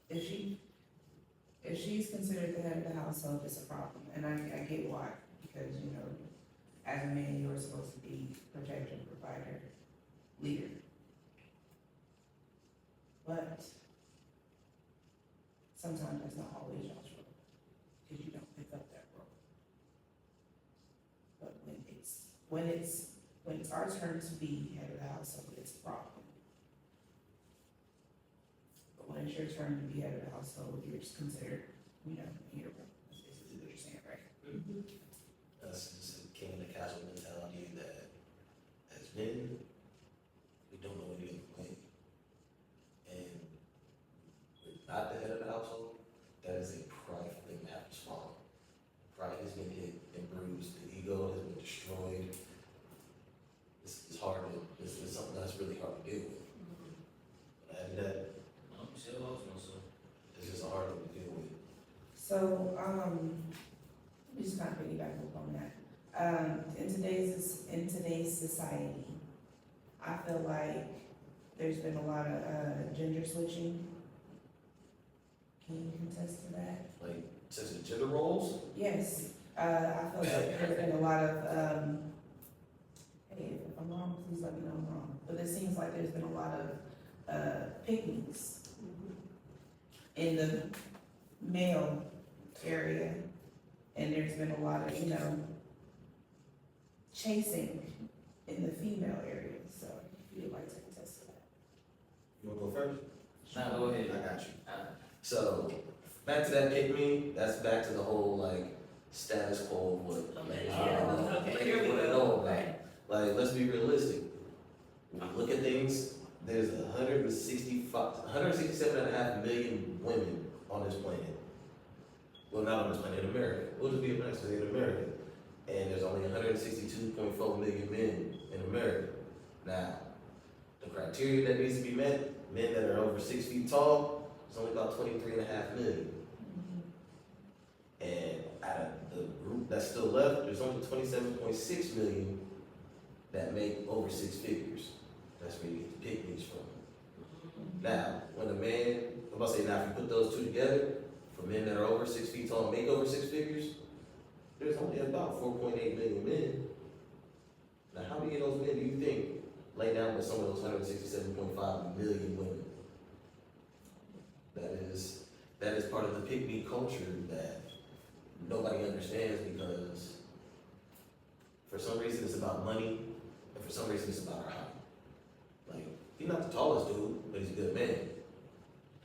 Speaker 3: If she's considered the head of the household, it's a problem, and I get why, because, you know, as a man, you're supposed to be protector, provider, leader. But sometimes that's not always y'all's role, because you don't pick up that role. But when it's our turn to be head of the household, it's a problem. But when and it's your turn to be head of the household, you're just considered, you know, a hero. That's basically what you're saying, right?
Speaker 2: That's just a king of the castle mentality that as men, we don't know any other way. And we're not the head of the household, that is a prideful thing to have to swallow. Pride has been hit and bruised, the ego has been destroyed. It's hard to, it's something that's really hard to deal with. But after that, it's just a hard thing to deal with.
Speaker 3: So, we just kind of piggyback up on that. In today's society, I feel like there's been a lot of gender switching. Can you contest to that?
Speaker 2: Like, since the gender roles,
Speaker 3: Yes, I feel like there's been a lot of, hey, if I'm wrong, please let me know I'm wrong. But it seems like there's been a lot of picnics in the male area, and there's been a lot of, you know, chasing in the female area, so if you'd like to contest to that.
Speaker 2: you wanna go first?
Speaker 4: Nah, go ahead.
Speaker 2: I got you. So, back to that pick me, that's back to the whole like status quo of what
Speaker 1: Okay,
Speaker 2: ladies
Speaker 1: yeah,
Speaker 2: wanna-
Speaker 1: okay,
Speaker 2: ladies
Speaker 1: here we
Speaker 2: wanna
Speaker 1: go.
Speaker 2: know about. Like, let's be realistic. When you look at things, there's 167.5 million women on this planet. Well, not on this planet, in America. We'll just be honest, in America. And there's only 162.4 million men in America. Now, the criteria that needs to be met, men that are over 6 feet tall, is only about 23.5 million. And out of the group that's still left, there's only 27.6 million that make over 6 figures. That's where you get the pick-me's from. Now, when a man, I'm about to say now, if you put those two together, for men that are over 6 feet tall and make over 6 figures, there's only about 4.8 million men. Now, how many of those men do you think lay down with some of those 167.5 million women? That is part of the pick-me culture that nobody understands, because for some reason it's about money, and for some reason it's about our height. Like, he's not the tallest dude, but he's a good man.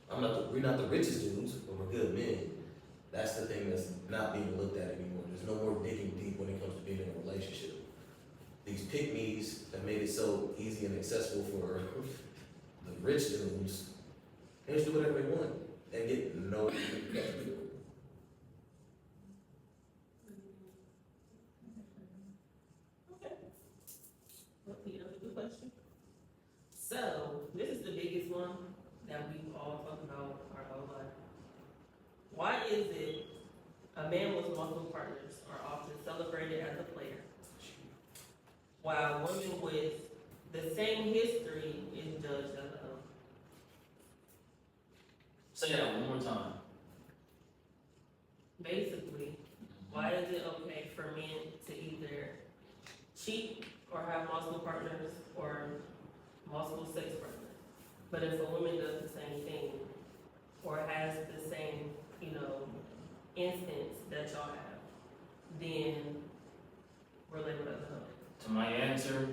Speaker 2: We're not the richest dudes, but we're good men. That's the thing that's not being looked at anymore. There's no more digging deep when it comes to being in a relationship. These pick-me's have made it so easy and accessible for the rich dudes. They just do whatever they want and get no.
Speaker 1: Well, you know, good question. So, this is the biggest one that we've all talked about our whole life. Why is it a man with multiple partners are often celebrated as a player, while women with the same history is judged as a hoe?
Speaker 4: Say that one more time.
Speaker 1: Basically, why is it okay for men to either cheat or have multiple partners or multiple sex partners? But if a woman does the same thing or has the same, you know, instance that y'all have, then we're labeled as a hoe.
Speaker 4: To my answer,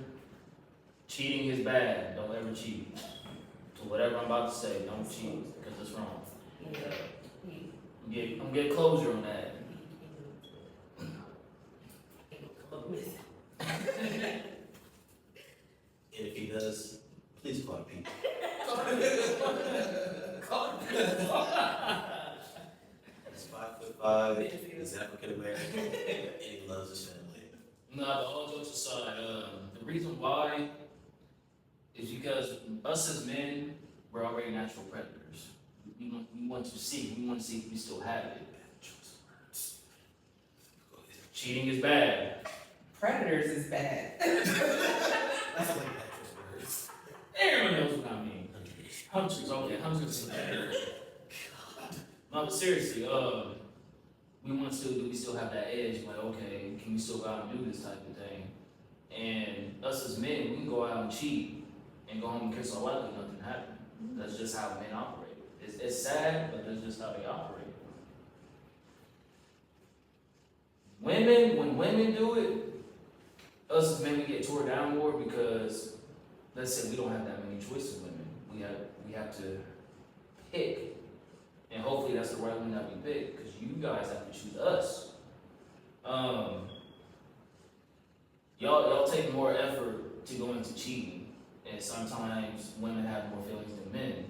Speaker 4: cheating is bad. Don't ever cheat. To whatever I'm about to say, don't cheat, because it's wrong. I'm getting closure on that.
Speaker 1: Come up missing.
Speaker 2: And if he does, please call Pete. He's 5'5", he's African American, and he loves his family.
Speaker 4: No, but all jokes aside, the reason why is because us as men, we're already natural predators. We want to see if we still have it. Cheating is bad.
Speaker 3: Predators is bad.
Speaker 2: That's like actress words.
Speaker 4: Everyone knows what I mean. Hunters, okay, hunters is bad. No, but seriously, we still have that edge, like, okay, can we still go out and do this type of thing? And us as men, we can go out and cheat and go home and kiss our wife like nothing happened. That's just how men operate. It's sad, but that's just how they operate. When women do it, us as men, we get tore down more because, let's say we don't have that many choices of women. We have to pick. And hopefully that's the right one that we pick, because you guys have to choose us. Y'all take more effort to go into cheating, and sometimes women have more feelings than men.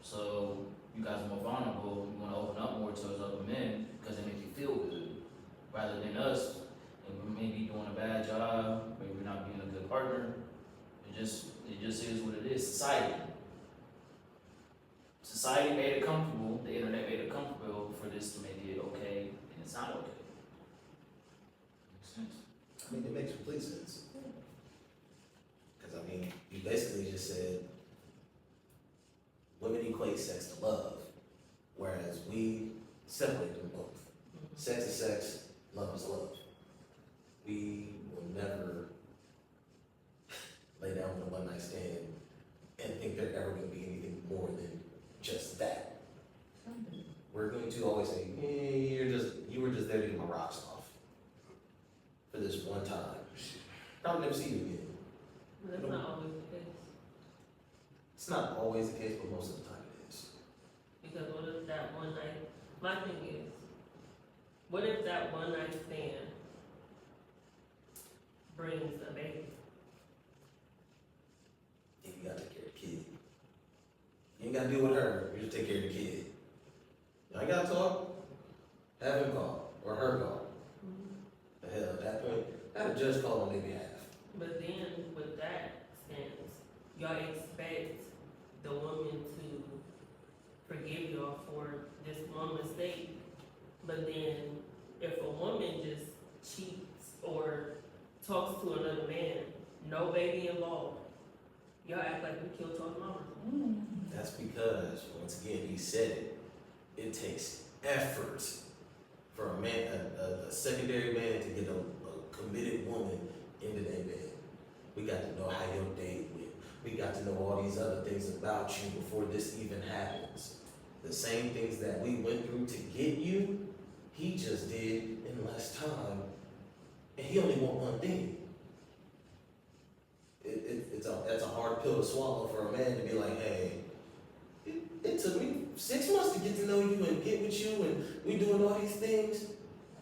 Speaker 4: So you guys are more vulnerable. You want to open up more towards other men because they make you feel good, rather than us. And we may be doing a bad job, maybe we're not being a good partner. It just is what it is. Society made it comfortable. The internet made it comfortable for this to make it okay, and it's not okay. Makes sense.
Speaker 2: I mean, it makes complete sense. Cause I mean, you basically just said, women equate sex to love, whereas we separate them both. Sex is sex, love is love. We will never lay down with a one night stand and think they're ever gonna be anything more than just that. We're going to always say, you were just there to get my rocks off. For this one time. Probably never see you again.
Speaker 1: But that's not always the case.
Speaker 2: It's not always the case, but most of the time it is.
Speaker 1: Because what if that one night, my thing is, what if that one night stand brings a baby?
Speaker 2: And you gotta take care of the kid. You ain't gotta deal with her, you just take care of the kid. You ain't gotta talk, have him call, or her call. The hell, at that point, have a judge call on their behalf.
Speaker 1: But then with that stance, y'all expect the woman to forgive y'all for this one mistake. But then if a woman just cheats or talks to another man, no baby involved, y'all act like we killed y'all's mama.
Speaker 2: That's because, once again, he said it, it takes effort for a man, a secondary man to get a committed woman into their bed. We got to know how your date went. We got to know all these other things about you before this even happens. The same things that we went through to get you, he just did in less time. And he only want one thing. That's a hard pill to swallow for a man to be like, hey, it took me 6 months to get to know you and get with you and we doing all these things.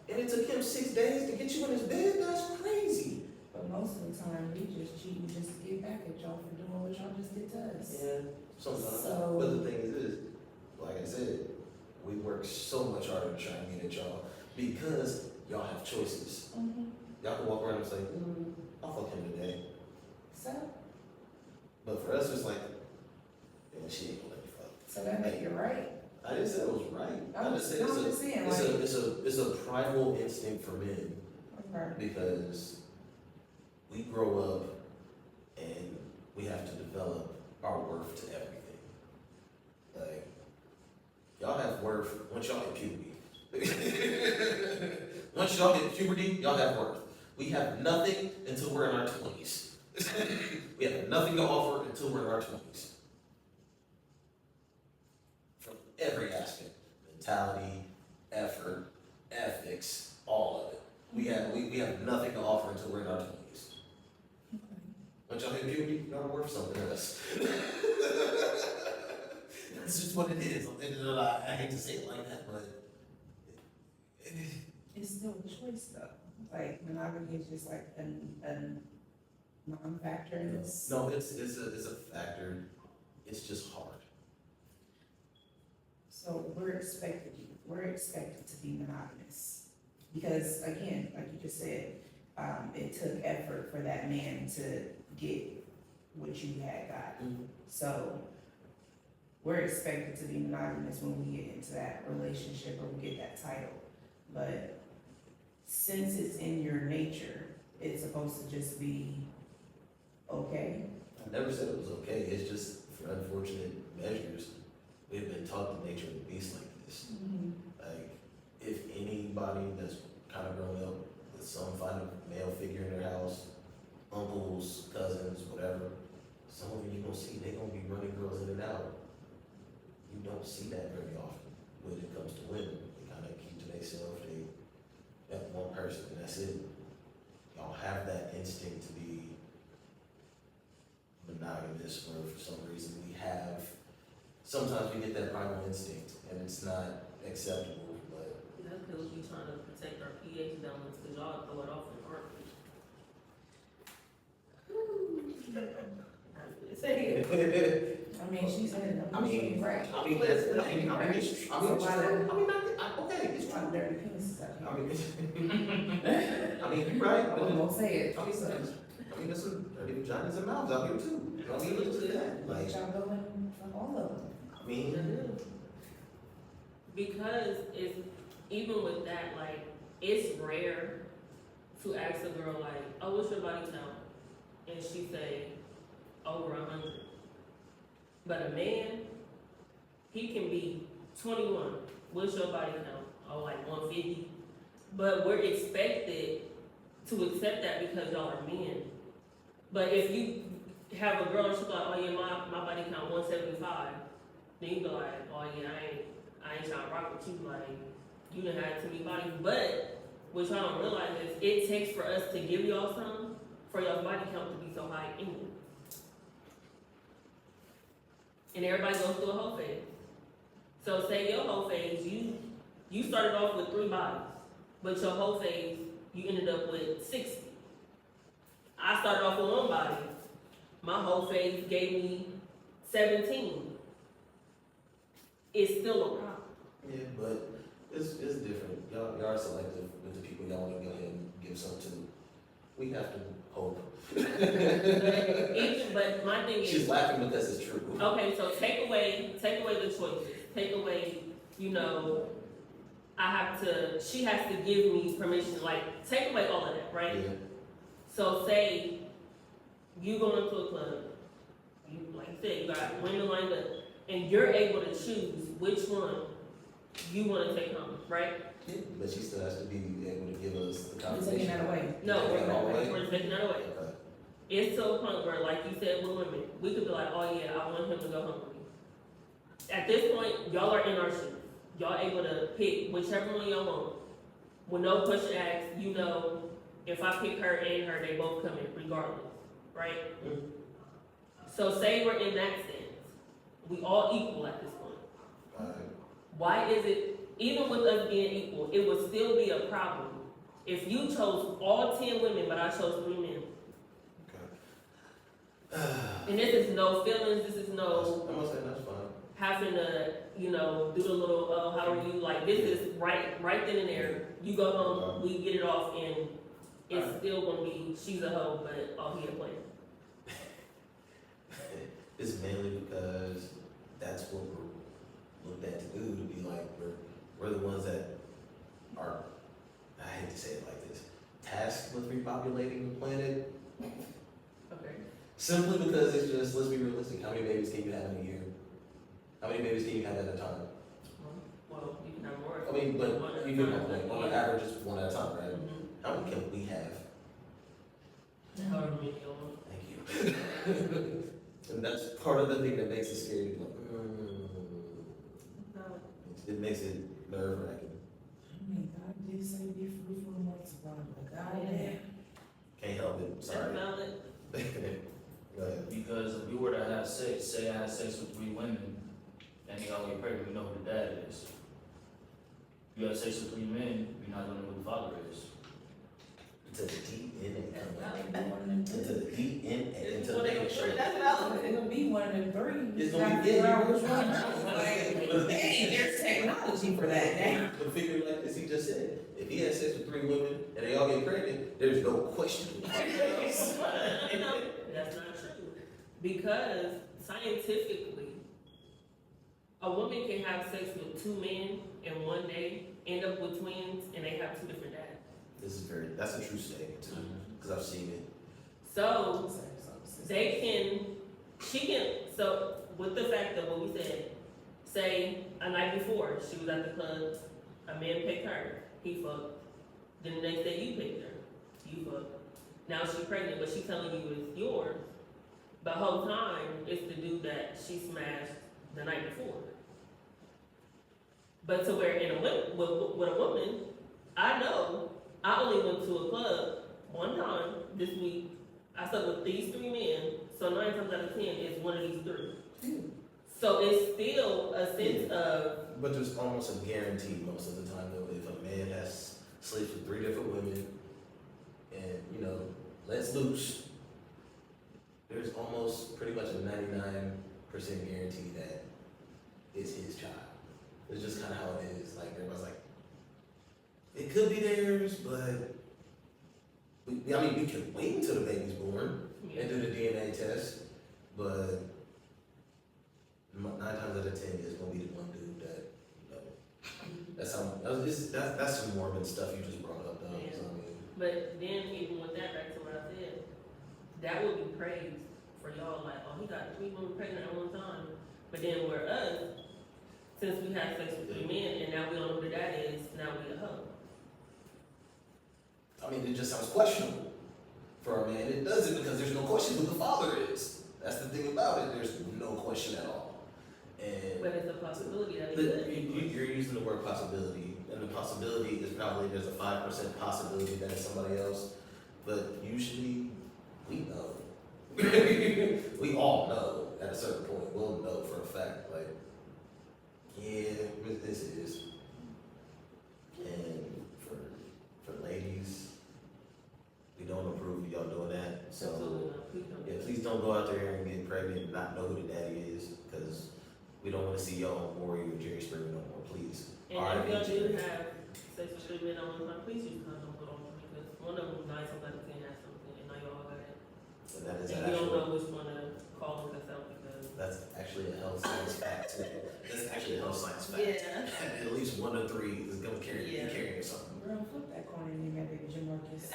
Speaker 2: And it took him 6 days to get you in his bed? That's crazy.
Speaker 3: But most of the time, we just cheating just to get back at y'all for doing what y'all just did to us.
Speaker 2: Yeah. Sometimes.
Speaker 3: So-
Speaker 2: But the thing is, like I said, we work so much harder to try and get at y'all because y'all have choices. Y'all can walk around and say, I'll fuck him today.
Speaker 3: So,
Speaker 2: But for us, it's like, yeah, she ain't gonna let me fuck.
Speaker 3: so that make it right.
Speaker 2: I didn't say it was right. I just said
Speaker 3: I'm just saying,
Speaker 2: it's a primal instinct for men
Speaker 3: okay.
Speaker 2: because we grow up and we have to develop our worth to everything. Like, y'all have worth once y'all hit puberty. Once y'all hit puberty, y'all have worth. We have nothing until we're in our 20s. We have nothing to offer until we're in our 20s. From every aspect, mentality, effort, ethics, all of it. We have nothing to offer until we're in our 20s. Once y'all hit puberty, y'all are worth something else. That's just what it is. I hate to say it like that, but
Speaker 3: It's still a choice though. Like monogamy is just like a non-factor in this.
Speaker 2: no, it's a factor. It's just hard.
Speaker 3: So we're expected to be monogamous. Because again, like you just said, it took effort for that man to get what you had gotten. So we're expected to be monogamous when we get into that relationship or we get that title. But since it's in your nature, it's supposed to just be okay.
Speaker 2: I never said it was okay. It's just for unfortunate measures, we've been taught the nature of the beast like this. Like, if anybody that's kind of grown up with some kind of male figure in their house, uncles, cousins, whatever, some of you gonna see they gonna be running girls in and out. You don't see that very often when it comes to women. They kind of keep to themselves. They have one person and that's it. Y'all have that instinct to be monogamous, or for some reason we have sometimes we get that primal instinct, and it's not acceptable, but.
Speaker 1: That's because we trying to protect our pH balance, because y'all throw it off in heartbeat. Say it.
Speaker 3: I mean, she said,
Speaker 2: I mean,
Speaker 3: she's right.
Speaker 2: I mean, it's true. Okay, it's
Speaker 3: I'm
Speaker 2: true.
Speaker 3: dirty penises out
Speaker 2: I
Speaker 3: here.
Speaker 2: mean, I mean, you're right.
Speaker 3: I'm gonna say it.
Speaker 2: I mean, there's some dirty vaginas and mouths out here too. I mean, look at that. Like,
Speaker 3: Y'all go and fuck all of them.
Speaker 2: I mean,
Speaker 1: Because it's, even with that, like, it's rare to ask a girl like, oh, what's your body count? And she say, over 100. But a man, he can be 21. What's your body count? Oh, like 150. But we're expected to accept that because y'all are men. But if you have a girl and she's like, oh yeah, my body count 175, then you be like, oh yeah, I ain't trying to rock with you, like, you done had too many bodies. But what y'all don't realize is it takes for us to give y'all some for y'all's body count to be so high anyway. And everybody goes through a whole phase. So say your whole phase, you started off with 3 bodies, but your whole phase, you ended up with 60. I started off with 1 body. My whole phase gave me 17. It's still a problem.
Speaker 2: yeah, but it's different. Y'all are selective with the people y'all want to go ahead and give some to. We have to hope.
Speaker 1: But my thing is,
Speaker 2: She's laughing because it's true.
Speaker 1: okay, so take away the choices. Take away, you know, she has to give me permission, like, take away all of that, right?
Speaker 2: Yeah.
Speaker 1: So say you go into a club, you, like you said, you got women lined up, and you're able to choose which one you want to take home, right?
Speaker 2: Yeah, but she still has to be able to give us the
Speaker 3: You're
Speaker 2: conversation.
Speaker 3: taking that away.
Speaker 1: No,
Speaker 2: Take that all away?
Speaker 1: we're just taking that away.
Speaker 2: Okay.
Speaker 1: It's to a point where, like you said with women, we could be like, oh yeah, I want him to go home with me. At this point, y'all are in our shoes. Y'all able to pick whichever one y'all want. With no question asked, you know, if I pick her and her, they both come in regardless, right?
Speaker 2: Mhm.
Speaker 1: So say we're in that sense. We all equal at this point.
Speaker 2: Alright.
Speaker 1: Why is it, even with us being equal, it would still be a problem if you chose all 10 women, but I chose 3 men?
Speaker 2: Okay.
Speaker 1: And this is no feelings, this is no
Speaker 2: I'm gonna say that's fine.
Speaker 1: having to, you know, do the little, oh, how are you? Like, this is right then and there. You go home, we get it off, and it's still gonna be, she's a hoe, but oh, he a player.
Speaker 2: It's mainly because that's what we're looked at to do, to be like, we're the ones that are, I hate to say it like this, tasked with repopulating the planet.
Speaker 1: Okay.
Speaker 2: Simply because it's just, let's be realistic, how many babies can you have in a year? How many babies can you have at a time?
Speaker 1: Well, you can have more.
Speaker 2: I mean, but
Speaker 1: One at a
Speaker 2: you can
Speaker 1: time,
Speaker 2: have, like, on
Speaker 1: yeah.
Speaker 2: average, it's 1 at a time, right?
Speaker 1: Mhm.
Speaker 2: How many can we have?
Speaker 1: However many you want.
Speaker 2: Thank you. And that's part of the thing that makes it scary, like, it makes it nerve wracking.
Speaker 3: I mean, God did say be fruitful and multiply, but God,
Speaker 1: Yeah.
Speaker 2: Can't help it,
Speaker 1: That's
Speaker 2: sorry.
Speaker 1: valid.
Speaker 2: Go ahead.
Speaker 4: Because if we were to have sex, say I had sex with 3 women, and they all get pregnant, we know who the dad is. You have sex with 3 men, you're not gonna know who the father is.
Speaker 2: To the DNA.
Speaker 1: That's
Speaker 3: it'll
Speaker 1: valid.
Speaker 3: be one of them
Speaker 2: Into
Speaker 3: three.
Speaker 2: the DNA,
Speaker 1: It's
Speaker 2: into
Speaker 1: one
Speaker 2: the
Speaker 1: of them
Speaker 2: nation.
Speaker 1: three, that's valid.
Speaker 3: It'll be one of them 3.
Speaker 2: It's
Speaker 3: You
Speaker 2: gonna
Speaker 3: gotta
Speaker 2: be,
Speaker 3: figure out
Speaker 2: yeah,
Speaker 3: which one. Like, hey, there's technology for that now.
Speaker 2: The figure like this, he just said, if he has sex with 3 women and they all get pregnant, there's no question.
Speaker 1: No, that's not true. Because scientifically, a woman can have sex with 2 men in one day, end up with twins, and they have 2 different dads.
Speaker 2: That's a true statement too, because I've seen it.
Speaker 1: So so with the fact that what we said, say a night before, she was at the club, a man picked her, he fucked. Then the next day you picked her, you fucked. Now she's pregnant, but she's telling you it's yours. But the whole time, it's the dude that she smashed the night before. But to where with a woman, I know, I only went to a club 1 time this week. I slept with these 3 men, so 9 times out of 10 it's one of these 3. So it's still a sense of,
Speaker 2: But there's almost a guarantee most of the time though, if a man has sleeps with 3 different women and, you know, lets loose, there's almost pretty much a 99% guarantee that it's his child. It's just kind of how it is. Like, everybody's like, it could be theirs, but we can wait until the baby's born and do the DNA test, but 9 times out of 10 it's gonna be the one dude that, you know, that's some morbid stuff you just brought up though.
Speaker 1: Yeah.
Speaker 2: So, I mean,
Speaker 1: but then even with that, back to what I said, that would be praised for y'all, like, oh, he got 3 women pregnant at one time. But then we're us, since we had sex with 3 men and now we don't know who the dad is, now we a hoe.
Speaker 2: I mean, it just sounds questionable for a man. It doesn't, because there's no question who the father is. That's the thing about it. There's no question at all. And
Speaker 1: But it's a possibility that it could.
Speaker 2: you're using the word possibility, and the possibility is probably there's a 5% possibility that it's somebody else. But usually, we know. We all know at a certain point. We'll know for a fact, like, yeah, this is. And for ladies, we don't approve of y'all doing that. So
Speaker 1: Absolutely not. Please don't.
Speaker 2: yeah, please don't go out there and get pregnant and not know who the daddy is, because we don't want to see y'all on Warrior with Jerry Springer no more, please.
Speaker 1: And
Speaker 2: All right,
Speaker 1: if y'all
Speaker 2: Jerry.
Speaker 1: do have sex with 3 men on one time, please use condoms with all of them, because one of them 9 times out of 10 has something, and now y'all got it.
Speaker 2: And that is
Speaker 1: And you don't
Speaker 2: actually,
Speaker 1: know which one to call and cuss out because.
Speaker 2: that's actually a health science fact too. That's actually a health science fact.
Speaker 1: Yeah.
Speaker 2: At least 1 of 3 is gonna carry
Speaker 1: Yeah.
Speaker 2: carrying something.
Speaker 3: Girl, flip that corner and name that baby Jim Marcus.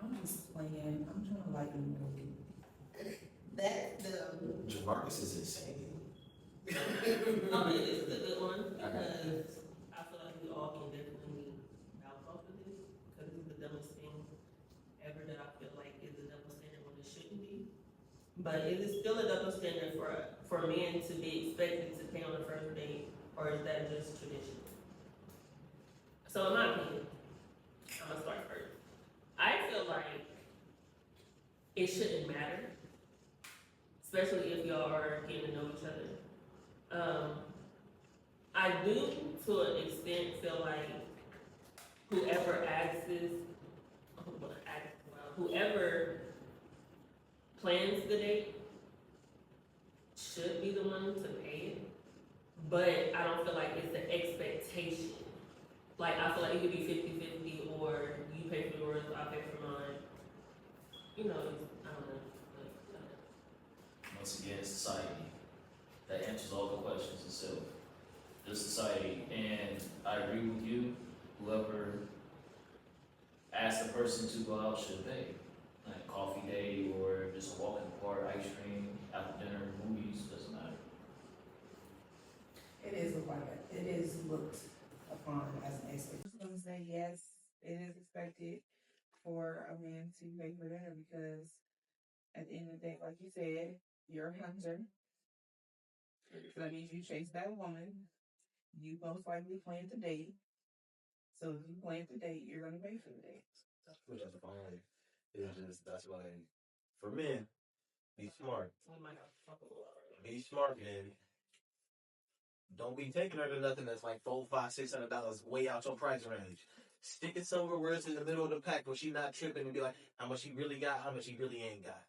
Speaker 3: I'm just playing. I'm trying to lighten the mood.
Speaker 2: Jamarcus is insane.
Speaker 1: No, it is a good one, because I feel like we all can definitely bounce off of this, because it's the dumbest thing ever that I feel like is a double standard when it shouldn't be. But is it still a double standard for men to be expected to pay on the first date, or is that just tradition? So in my opinion, I'm gonna start first. I feel like it shouldn't matter, especially if y'all are getting to know each other. I do, to an extent, feel like whoever whoever plans the date should be the one to pay it, but I don't feel like it's an expectation. Like, I feel like it could be 50-50, or you pay for yours, I pay for mine. You know, I don't know.
Speaker 4: Once again, society. That answers all the questions itself. The society, and I agree with you. Whoever asked the person to go out should pay. Like coffee day, or just a walk in the park, ice cream, after dinner, movies, doesn't matter.
Speaker 3: It is looked upon as an expectation. I'm gonna say yes, it is expected for a man to pay for dinner, because at the end of the day, like you said, you're a hunter. So that means you chase that woman. You most likely plan to date. So if you plan to date, you're gonna pay for the date.
Speaker 5: Which is fine. It's just, that's why, for men, be smart.
Speaker 1: We might have to talk a little already.
Speaker 5: Be smart, man. Don't be taking her to nothing that's like $400, $500, $600 way out your price range. Stick it somewhere where it's in the middle of the pack, where she not tripping and be like, how much she really got, how much she really ain't got.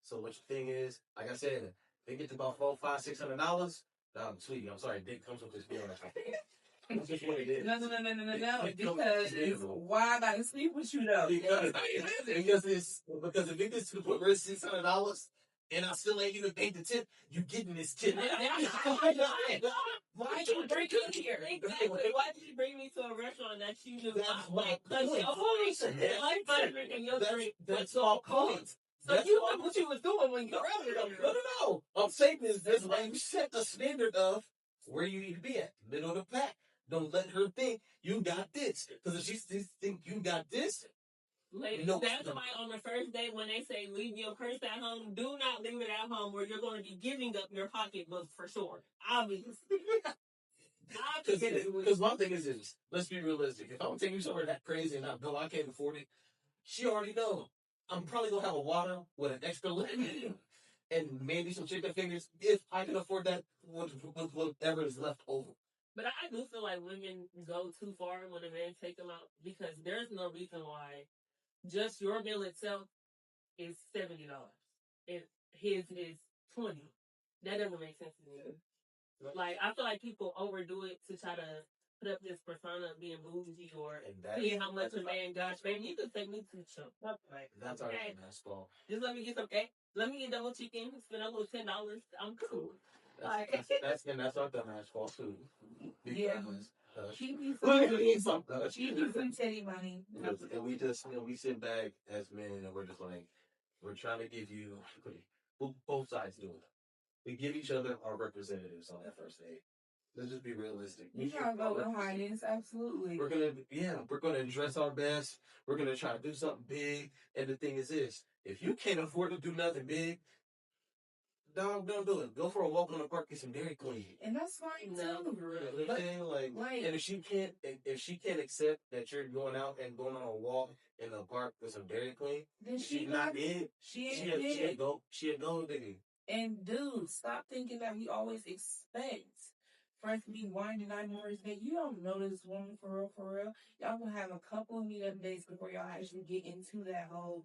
Speaker 5: So what your thing is, like I said, if they get to about $400, $500, $600, sweetie, I'm sorry, dick comes with this feeling. That's just what it is.
Speaker 3: No. Because why I gotta sleep with you though?
Speaker 5: Because if it gets to the point where it's $600 and I still ain't even paid the tip, you getting this tip.
Speaker 1: Why did you bring me here? Exactly. Why did you bring me to a restaurant that you knew?
Speaker 5: That's my
Speaker 1: point.
Speaker 5: That's all point.
Speaker 1: So you know what you was doing when you were earlier.
Speaker 5: No. I'm saying is this like you set the standard of where you need to be at, middle of the pack. Don't let her think you got this, because if she think you got this,
Speaker 1: Ladies,
Speaker 5: no,
Speaker 1: that's why on the first day when they say leave your purse at home, do not leave it at home where you're going to be giving up your pocketbook for sure. Obviously.
Speaker 5: Because my thing is this, let's be realistic. If I'm taking you somewhere that crazy and I can't afford it, she already know. I'm probably gonna have a water with an extra lemon and maybe some chicken fingers if I can afford that with whatever is left over.
Speaker 1: But I do feel like women go too far when a man take them out because there's no reason why just your meal itself is $70. If his is 20, that doesn't make sense to me. Like I feel like people overdo it to try to put up this persona of being bougie or
Speaker 5: And that's
Speaker 1: seeing how much a man got. Baby, you can take me to chump. Like,
Speaker 5: that's our
Speaker 1: okay,
Speaker 5: man's fault.
Speaker 1: just let me get some egg. Let me get double chicken. Spend a little $10. I'm cool. Like,
Speaker 5: That's our dumbass fault too.
Speaker 3: Yeah.
Speaker 5: Because
Speaker 3: She needs
Speaker 5: some
Speaker 3: titty money.
Speaker 5: and we sit back as men and we're just like we're trying to give you both sides do it. We give each other our representatives on that first date. Let's just be realistic.
Speaker 3: You gotta go with highness, absolutely.
Speaker 5: We're gonna dress our best. We're gonna try to do something big. And the thing is this: if you can't afford to do nothing big, don't do it. Go for a walk on the park, get some Dairy Queen.
Speaker 3: And that's fine
Speaker 1: no,
Speaker 3: too.
Speaker 1: for real.
Speaker 5: You know what I'm saying? Like, and if she can't accept that you're going out and going on a walk in the park with some Dairy Queen,
Speaker 3: Then
Speaker 5: she's not it.
Speaker 3: She
Speaker 5: She
Speaker 3: ain't
Speaker 5: a
Speaker 3: it.
Speaker 5: gold digger.
Speaker 3: And dude, stop thinking that we always expect for us to be winding on more day. You don't know this woman for real, for real. Y'all gonna have a couple of meetup days before y'all actually get into that whole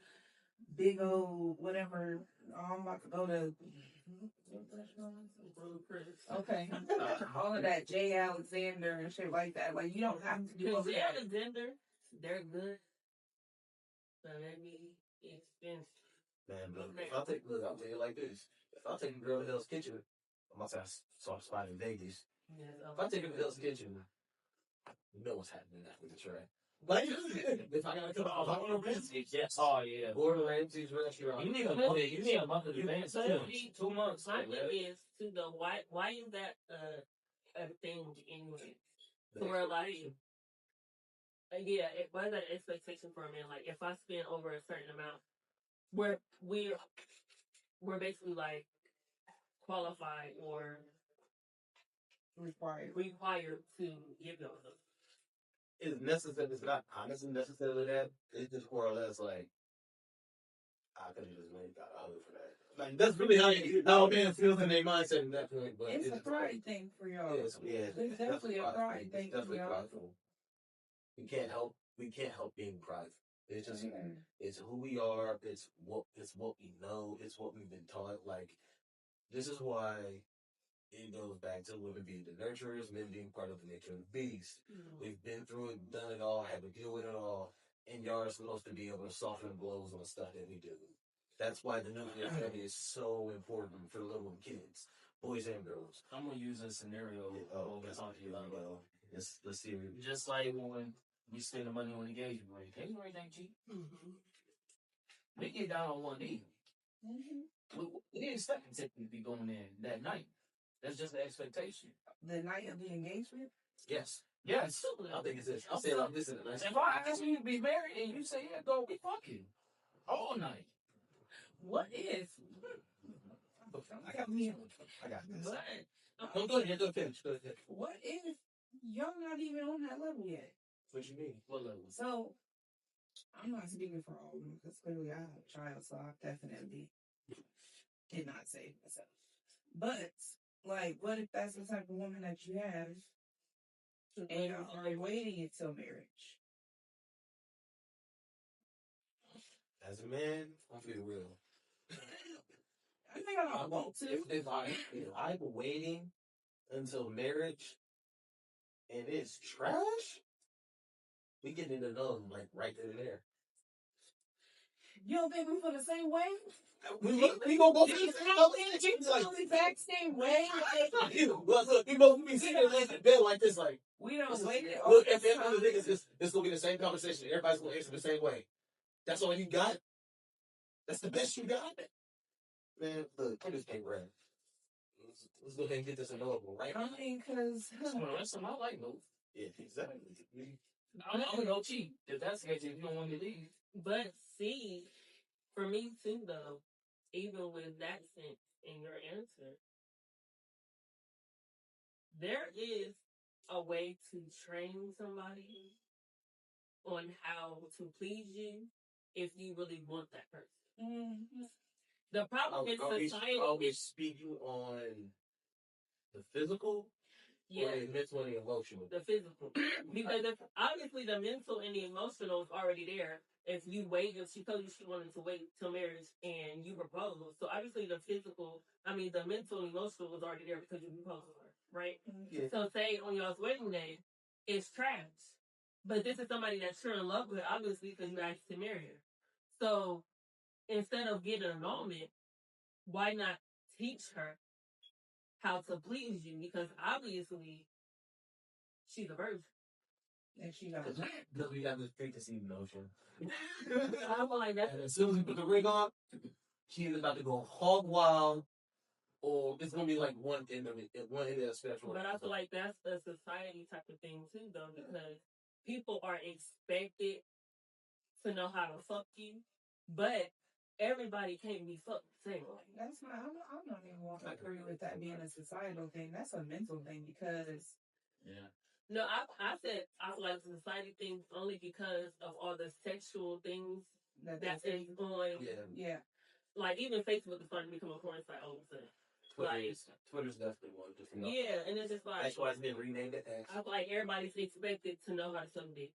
Speaker 3: big old whatever. I'm about to go to. Okay, all of that Jay Alexander and shit like that. Like you don't have to do all
Speaker 1: Because
Speaker 3: that.
Speaker 1: Alexander, they're good. But let me expensive.
Speaker 5: Man, but I'll tell you like this. If I take a girl to Hell's Kitchen, I'm about to have some spot in Vegas.
Speaker 1: Yes,
Speaker 5: If I take her to Hell's Kitchen, you know what's happening after the track. Like, if I gotta come out, Gordon Ramsay,
Speaker 4: Yes. Oh yeah.
Speaker 5: Gordon Ramsay's restaurant.
Speaker 4: You need a month. You need a month of advance.
Speaker 1: So,
Speaker 4: 2 months.
Speaker 1: my thing is to the why is that a thing anyway? So where like yeah, why is that an expectation for a man? Like if I spend over a certain amount, we're basically like qualified or
Speaker 3: Required.
Speaker 1: required to give them them.
Speaker 5: It's necessary. It's not honestly necessarily that. It's just more or less like I could have just made got a hug for that. Like that's really how a man feels in their mindset at that point. But
Speaker 3: It's a pride thing for y'all.
Speaker 5: It's
Speaker 3: definitely a pride thing
Speaker 5: It's definitely
Speaker 3: for y'all.
Speaker 5: prideful. We can't help being prideful. It's just it's who we are. It's what we know. It's what we've been taught. Like this is why it goes back to women being the nurturers, men being part of the nature of the beast. We've been through it, done it all, had to deal with it all, and y'all are supposed to be able to soften blows on the stuff that we do. That's why the nuclear family is so important for little kids, boys and girls.
Speaker 4: I'm gonna use a scenario. Let's talk to you about.
Speaker 5: Let's see.
Speaker 4: Just like when we spend the money on engagement ring. Engagement ring ain't cheap. We get down on one knee. We didn't expect to typically be going in that night. That's just the expectation.
Speaker 3: The night of the engagement?
Speaker 5: Yes.
Speaker 4: Yes.
Speaker 5: I think it's this. I'll say it like this in a nice.
Speaker 4: If I ask you to be married and you say, yeah, go, we fucking all night.
Speaker 3: What if?
Speaker 5: I got this.
Speaker 1: But
Speaker 5: No, go ahead. Go ahead.
Speaker 3: What if y'all not even on that level yet?
Speaker 5: What you mean?
Speaker 4: What level?
Speaker 3: So, I'm not speaking for all of them because clearly I have a child, so I definitely did not save myself. But, like, what if that's the type of woman that you have and are waiting until marriage?
Speaker 5: As a man, I'll be real.
Speaker 3: I think I want to.
Speaker 5: If I'm waiting until marriage and it's trash, we get into those like right there.
Speaker 3: You don't think we feel the same way?
Speaker 5: We gonna go through
Speaker 3: The exact same way?
Speaker 5: Look, we both be sitting there in bed like this, like
Speaker 3: We don't wait it.
Speaker 5: look. At the end of the day, it's gonna be the same conversation. Everybody's gonna answer the same way. That's all you got. That's the best you got. Man, look, put this paper in. Let's go ahead and get this available right now.
Speaker 3: I mean, because
Speaker 4: That's something I like, though.
Speaker 5: Yeah, exactly.
Speaker 4: I'm gonna go cheap. If that's the case, if you don't want me to leave.
Speaker 1: But see, for me too though, even with that sense in your answer, there is a way to train somebody on how to please you if you really want that person. The problem is society.
Speaker 5: Are we speaking on the physical
Speaker 1: Yeah,
Speaker 5: or the mental and the emotional?
Speaker 1: the physical. Because obviously the mental and the emotional is already there. If you wait, if she told you she wanted to wait till marriage and you proposed, so obviously the the mental and emotional was already there because you proposed to her, right?
Speaker 5: Yeah.
Speaker 1: So say on y'all's wedding day, it's trash. But this is somebody that you're in love with, obviously, because you asked to marry her. So instead of getting an annulment, why not teach her how to please you? Because obviously she's a virgin.
Speaker 3: And she knows.
Speaker 5: Because we have this preconceived notion.
Speaker 1: I feel like that's
Speaker 5: And as soon as we put the ring on, she's about to go hog wild, or it's gonna be like one end of the spectrum.
Speaker 1: But I feel like that's a society type of thing too, though, because people are expected to know how to fuck you, but everybody can't be fucked the same way.
Speaker 3: That's not. I don't even want to agree with that being a societal thing. That's a mental thing because
Speaker 4: Yeah.
Speaker 1: No, I said I feel like it's a society thing only because of all the sexual things that is going.
Speaker 3: Yeah.
Speaker 1: Like even Facebook is starting to become a porn site all of a sudden.
Speaker 5: Twitter's definitely one. Just
Speaker 1: Yeah, and it's just like
Speaker 5: that's why it's been renamed to X.
Speaker 1: I feel like everybody's expected to know how to suck dick,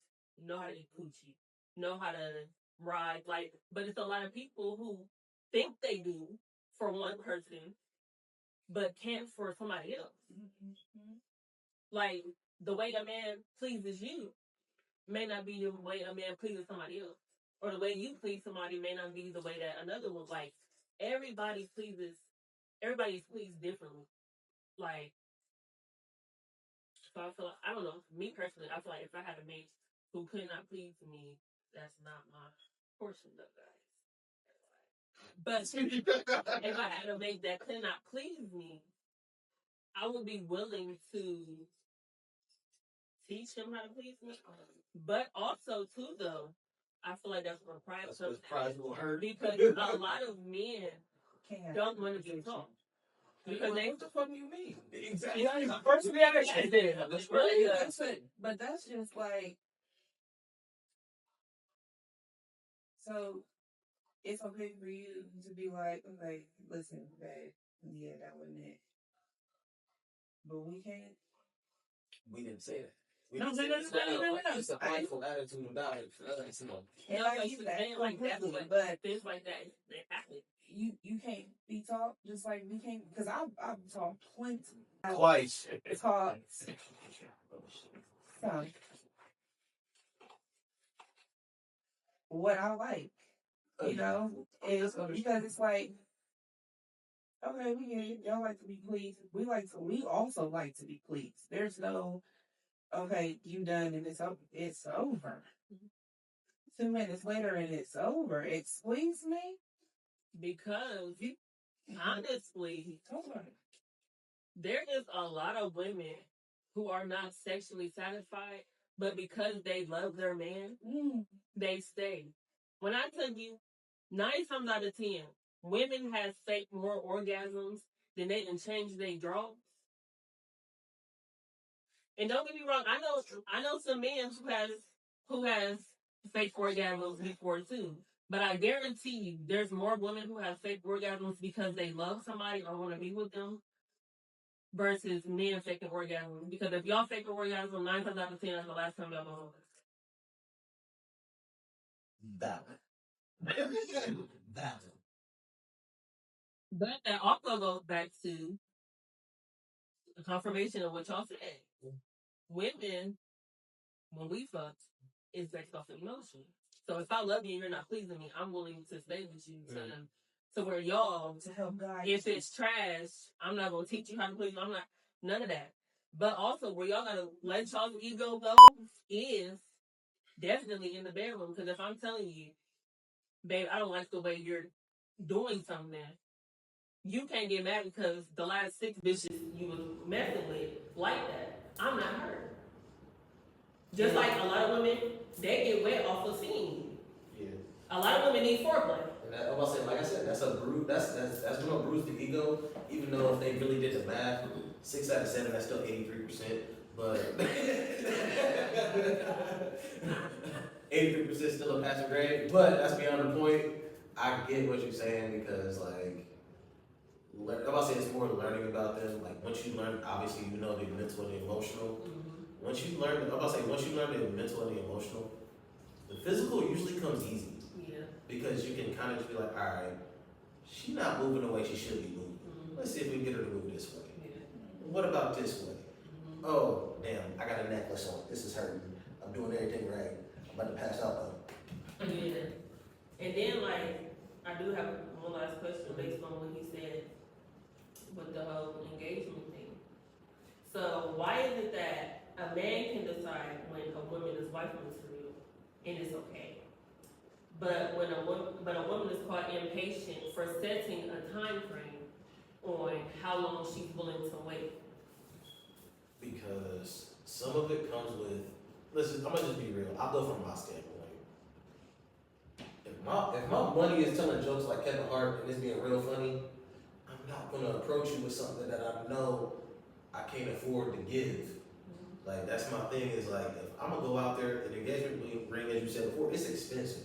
Speaker 1: know how to eat coochie, know how to ride. Like, but it's a lot of people who think they do for one person, but can't for somebody else.
Speaker 3: Mm-hmm.
Speaker 1: Like the way a man pleases you may not be the way a man pleases somebody else, or the way you please somebody may not be the way that another one. Like everybody's pleased differently. Like. So I feel like, I don't know, me personally, I feel like if I had a mate who could not please me, that's not my portion of guys. But if I had a mate that could not please me, I would be willing to teach him how to please me. But also, too, though, I feel like that's where pride comes
Speaker 5: Pride will hurt.
Speaker 1: because a lot of men don't want to be taught. Because
Speaker 5: what the fuck do you mean? Exactly.
Speaker 1: Yeah, first reaction there.
Speaker 3: That's really that's it. But that's just like so. It's okay for you to be like, okay, listen, babe, yeah, that wasn't it. But we can't.
Speaker 5: We didn't say that.
Speaker 1: No.
Speaker 5: It's a prideful attitude about it.
Speaker 3: And
Speaker 1: No,
Speaker 3: I
Speaker 1: but
Speaker 3: get
Speaker 1: you
Speaker 3: that
Speaker 1: saying like that,
Speaker 3: completely,
Speaker 1: but things like that, they happen.
Speaker 3: you can't be taught just like we can't because I've taught plenty.
Speaker 5: Twice.
Speaker 3: Taught some what I like, is because it's like okay, we get it. Y'all like to be pleased. We also like to be pleased. There's no okay, you done and it's over. 2 minutes later and it's over. It squeezed me
Speaker 1: Because honestly, there is a lot of women who are not sexually satisfied, but because they love their man, they stay. When I tell you, 9 times out of 10, women have fake more orgasms than they can change their draws. And don't get me wrong, I know some men who has fake orgasms before too. But I guarantee you, there's more women who have fake orgasms because they love somebody or want to be with them versus men faking orgasms. Because if y'all fake an orgasm 9 times out of 10, that's the last time y'all go.
Speaker 5: That.
Speaker 1: But that also goes back to the confirmation of what y'all said. Women, when we fuck, is based off of emotion. So if I love you and you're not pleasing me, I'm willing to stay with you to where y'all,
Speaker 3: to help guide.
Speaker 1: if it's trash, I'm not gonna teach you how to please you. I'm not none of that. But also where y'all gotta let y'all's ego go is definitely in the bedroom. Because if I'm telling you, babe, I don't like the way you're doing something, you can't get mad because the last 6 bitches you was messing with like that. I'm not her. Just like a lot of women, they get wet off of seeing.
Speaker 2: Yeah.
Speaker 1: A lot of women need foreplay.
Speaker 2: And that, I'm about to say, like I said, that's gonna bruise the ego. Even though if they really did the math, 6 out of 7, that's still 83%. But 83% still a passing grade. But that's beyond the point. I get what you're saying because like, I'm about to say it's more learning about them. Like once you learn, obviously you know the mental and the emotional. Once you learn, I'm about to say once you learn the mental and the emotional, the physical usually comes easy
Speaker 1: Yeah.
Speaker 2: because you can kind of just be like, all right, she's not moving the way she should be moving. Let's see if we can get her to move this way.
Speaker 1: Yeah.
Speaker 2: What about this way? Oh, damn, I got a necklace on. This is hurting. I'm doing everything right. I'm about to pass out though.
Speaker 1: Yeah. And then like, I do have one last question based on what he said with the whole engagement thing. So why is it that a man can decide when a woman is wife material and it's okay? But when a woman is caught impatient for setting a time frame on how long she's willing to wait.
Speaker 2: Because some of it comes with, listen, I'm gonna just be real. I'll go from my standpoint. If my money is telling jokes like Kevin Hart and it's being real funny, I'm not gonna approach you with something that I know I can't afford to give. Like that's my thing is like if I'm gonna go out there, an engagement ring, as you said before, it's expensive.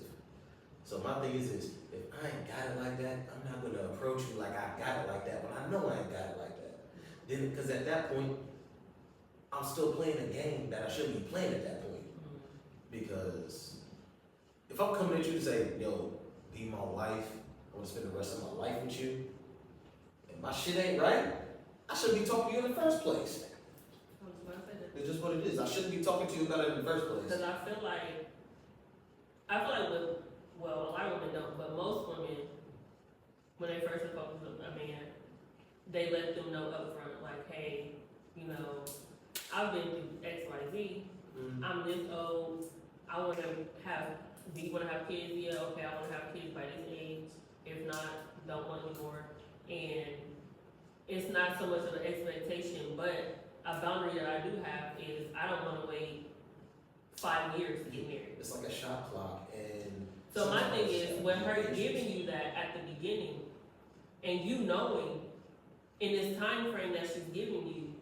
Speaker 2: So my thing is if I ain't got it like that, I'm not gonna approach you like I got it like that when I know I ain't got it like that. Then, because at that point, I'm still playing a game that I shouldn't be playing at that point. Because if I'm coming at you to say, yo, be my wife, I wanna spend the rest of my life with you, and my shit ain't right, I shouldn't be talking to you in the first place.
Speaker 1: I was about to say that.
Speaker 2: It's just what it is. I shouldn't be talking to you about it in the first place.
Speaker 1: Because I feel like well, a lot of women don't, but most women, when they first propose to a man, they let them know upfront, like, hey, you know, I've been through X, Y, Z. I'm this old. I want to have. Do you want to have kids? Yeah, okay. I want to have kids by this age. If not, don't want anymore. And it's not so much of an expectation, but a boundary that I do have is I don't want to wait 5 years to get married.
Speaker 2: It's like a shot clock, and
Speaker 1: So my thing is, with her giving you that at the beginning, and you knowing in this time frame that she's giving you,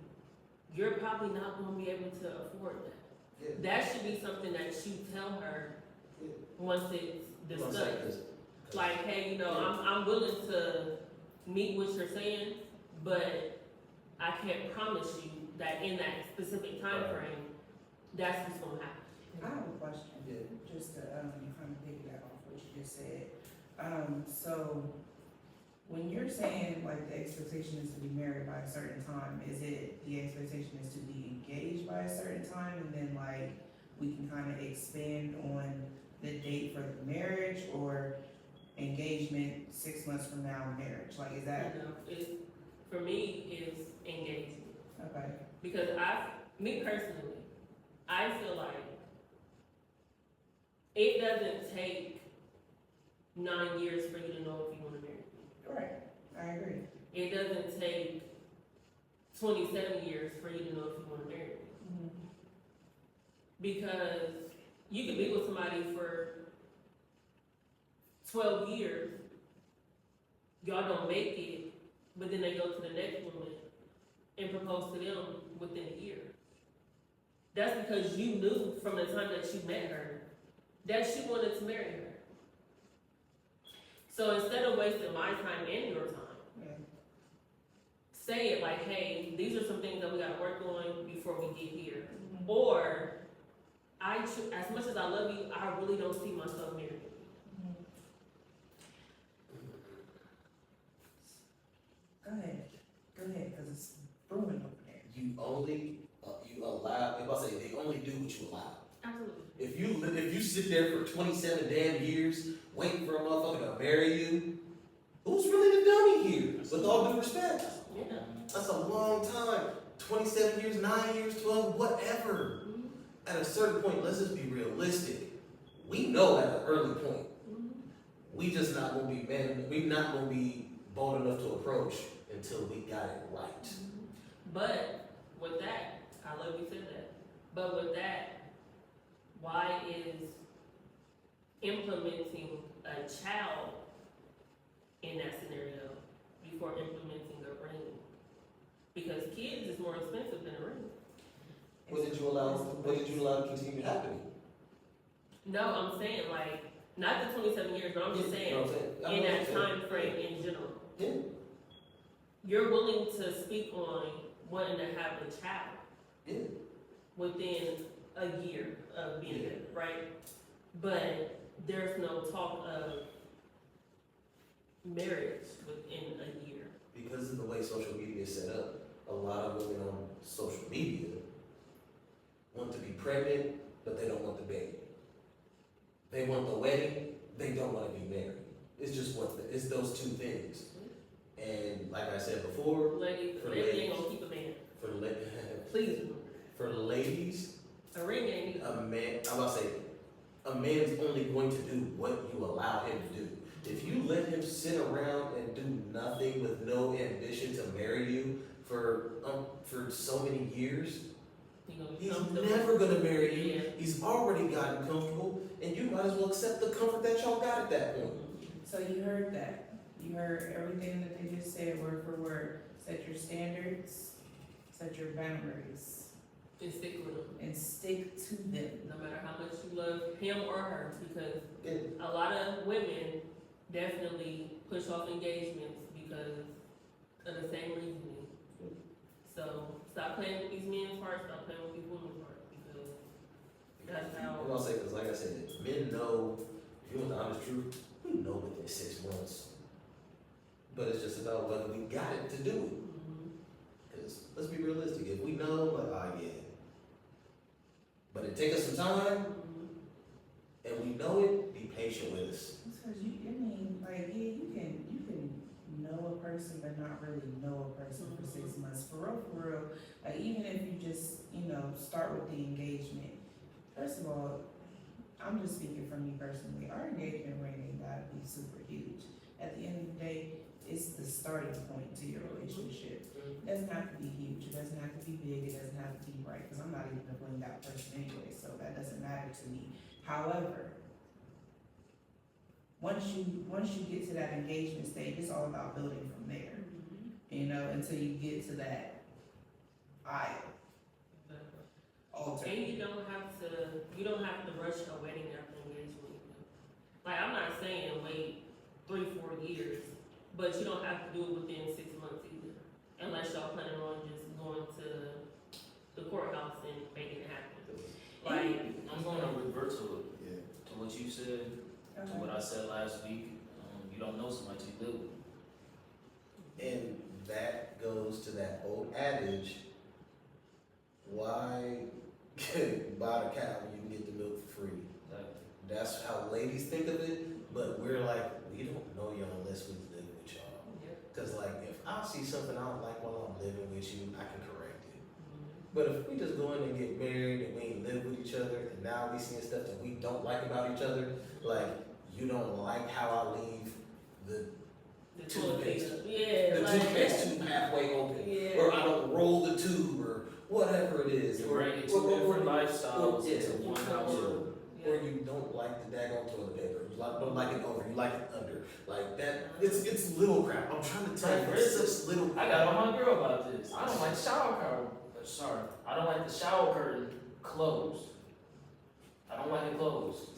Speaker 1: you're probably not going to be able to afford that.
Speaker 2: yeah.
Speaker 1: That should be something that you tell her
Speaker 2: Yeah.
Speaker 1: once it's
Speaker 2: You know what I'm saying?
Speaker 1: discussed. Like, hey, you know, I'm willing to meet what you're saying, but I can't promise you that in that specific time
Speaker 2: Right.
Speaker 1: frame, that's what's going to happen.
Speaker 3: I have a question,
Speaker 2: Yeah.
Speaker 3: just to, kind of piggyback off what you just said. So, when you're saying like the expectation is to be married by a certain time, is it the expectation is to be engaged by a certain time and then like we can kind of expand on the date for the marriage, or engagement 6 months from now, marriage? Like, is that,
Speaker 1: You know, it's, for me, it's engagement.
Speaker 3: okay,
Speaker 1: Because me personally, I feel like it doesn't take 9 years for you to know if you want to marry.
Speaker 3: right, I agree.
Speaker 1: It doesn't take 27 years for you to know if you want to marry. Because you can be with somebody for 12 years, y'all don't make it, but then they go to the next woman and propose to them within a year. That's because you knew from the time that you met her that you wanted to marry her. So instead of wasting my time and your time,
Speaker 3: Yeah.
Speaker 1: say it like, hey, these are some things that we gotta work on before we get here. Or, as much as I love you, I really don't see myself marrying you.
Speaker 3: Go ahead, cause it's brewing over there.
Speaker 2: You only, you allow, if I say, they only do what you allow.
Speaker 1: Absolutely.
Speaker 2: If you sit there for 27 damn years waiting for a motherfucker to marry you, who's really the dummy here? With all due respect,
Speaker 1: Yeah.
Speaker 2: that's a long time. 27 years, 9 years, 12, whatever. At a certain point, let's just be realistic. We know at an early point, we just not gonna be we not gonna be bold enough to approach until we got it right.
Speaker 1: But with that, I love you said that. But with that, why is implementing a child in that scenario before implementing a ring? Because kids is more expensive than a ring.
Speaker 2: What did you allow to continue happening?
Speaker 1: No, I'm saying like Not the 27 years, but I'm just
Speaker 2: You
Speaker 1: saying,
Speaker 2: know what I'm saying? I
Speaker 1: in
Speaker 2: know
Speaker 1: that
Speaker 2: what you're
Speaker 1: time frame in general.
Speaker 2: Yeah.
Speaker 1: You're willing to speak on wanting to have a child
Speaker 2: Yeah.
Speaker 1: within a year of being
Speaker 2: Yeah.
Speaker 1: together, right? But there's no talk of marriage within a year.
Speaker 2: Because of the way social media is set up, a lot of women on social media want to be pregnant, but they don't want the baby. They want the wedding, they don't want to be married. It's just it's those two things. And like I said before,
Speaker 1: Ladies,
Speaker 2: For
Speaker 1: a lady
Speaker 2: ladies.
Speaker 1: ain't gonna keep a man.
Speaker 2: for the
Speaker 1: Please remember
Speaker 2: for the ladies,
Speaker 1: that. A ring ain't either.
Speaker 2: a man, I'm about to say, a man's only going to do what you allow him to do. If you let him sit around and do nothing with no ambition to marry you for so many years,
Speaker 1: You know,
Speaker 2: he's
Speaker 1: comfortable.
Speaker 2: never gonna marry you.
Speaker 1: Yeah.
Speaker 2: He's already gotten comfortable, and you might as well accept the comfort that y'all got at that point.
Speaker 3: So you heard that. You heard everything that they just said, word for word. Set your standards, set your boundaries,
Speaker 1: And stick with them.
Speaker 3: and stick to them.
Speaker 1: No matter how much you love him or her, because
Speaker 2: And
Speaker 1: a lot of women definitely push off engagements because of the same reasoning. So stop playing with these men's hearts, stop playing with these women's hearts, because that's how.
Speaker 2: I'm gonna say, because like I said, men know, if you want the honest truth, we know within 6 months. But it's just about whether we got it to do it.
Speaker 1: Mhm.
Speaker 2: Because let's be realistic, if we know, like, yeah. But it take us some time,
Speaker 1: Mhm.
Speaker 2: and we know it, be patient with us.
Speaker 3: Because I mean, like, yeah, you can know a person but not really know a person for 6 months. For real, like, even if you just, start with the engagement. First of all, I'm just speaking for me personally, our engagement ring ain't gotta be super huge. At the end of the day, it's the starting point to your relationship. It doesn't have to be huge, it doesn't have to be big, it doesn't have to be bright, because I'm not even a blinged out person anyway, so that doesn't matter to me. However, once you get to that engagement stage, it's all about building from there, until you get to that aisle, altar.
Speaker 1: And you don't have to rush a wedding after engagement. Like, I'm not saying wait 3-4 years, but you don't have to do it within 6 months either. Unless y'all planning on just going to the courthouse and making it happen. Like,
Speaker 4: I'm going to revert to
Speaker 2: Yeah.
Speaker 4: what you said, to
Speaker 3: Okay.
Speaker 4: what I said last week. You don't know somebody till you live with them.
Speaker 2: And that goes to that old adage, why buy the cow when you can get the milk for free?
Speaker 4: Like,
Speaker 2: That's how ladies think of it, but we're like, we don't know y'all unless we live with y'all.
Speaker 1: yeah.
Speaker 2: Cause like, if I see something I don't like while I'm living with you, I can correct it.
Speaker 1: Mhm.
Speaker 2: But if we just go in and get married and we ain't live with each other, and now we seeing stuff that we don't like about each other, like, you don't like how I leave the
Speaker 1: The
Speaker 2: Toothpaste.
Speaker 1: toilet paper. Yeah, like,
Speaker 2: toothpaste tube halfway open,
Speaker 1: yeah.
Speaker 2: or I don't roll the tube, or whatever it is.
Speaker 4: you
Speaker 2: or-
Speaker 4: bring two
Speaker 2: or-
Speaker 4: different
Speaker 2: or-
Speaker 4: lifestyles
Speaker 2: yeah,
Speaker 4: into one household.
Speaker 2: Or you don't like the daggone toilet paper, you don't like it over, you like it under, like that, it's little crap, I'm trying to tell you, it's such little crap.
Speaker 4: I got on my girl about this. I don't like the shower curtain. Sorry, I don't like the shower curtain closed. I don't like it closed.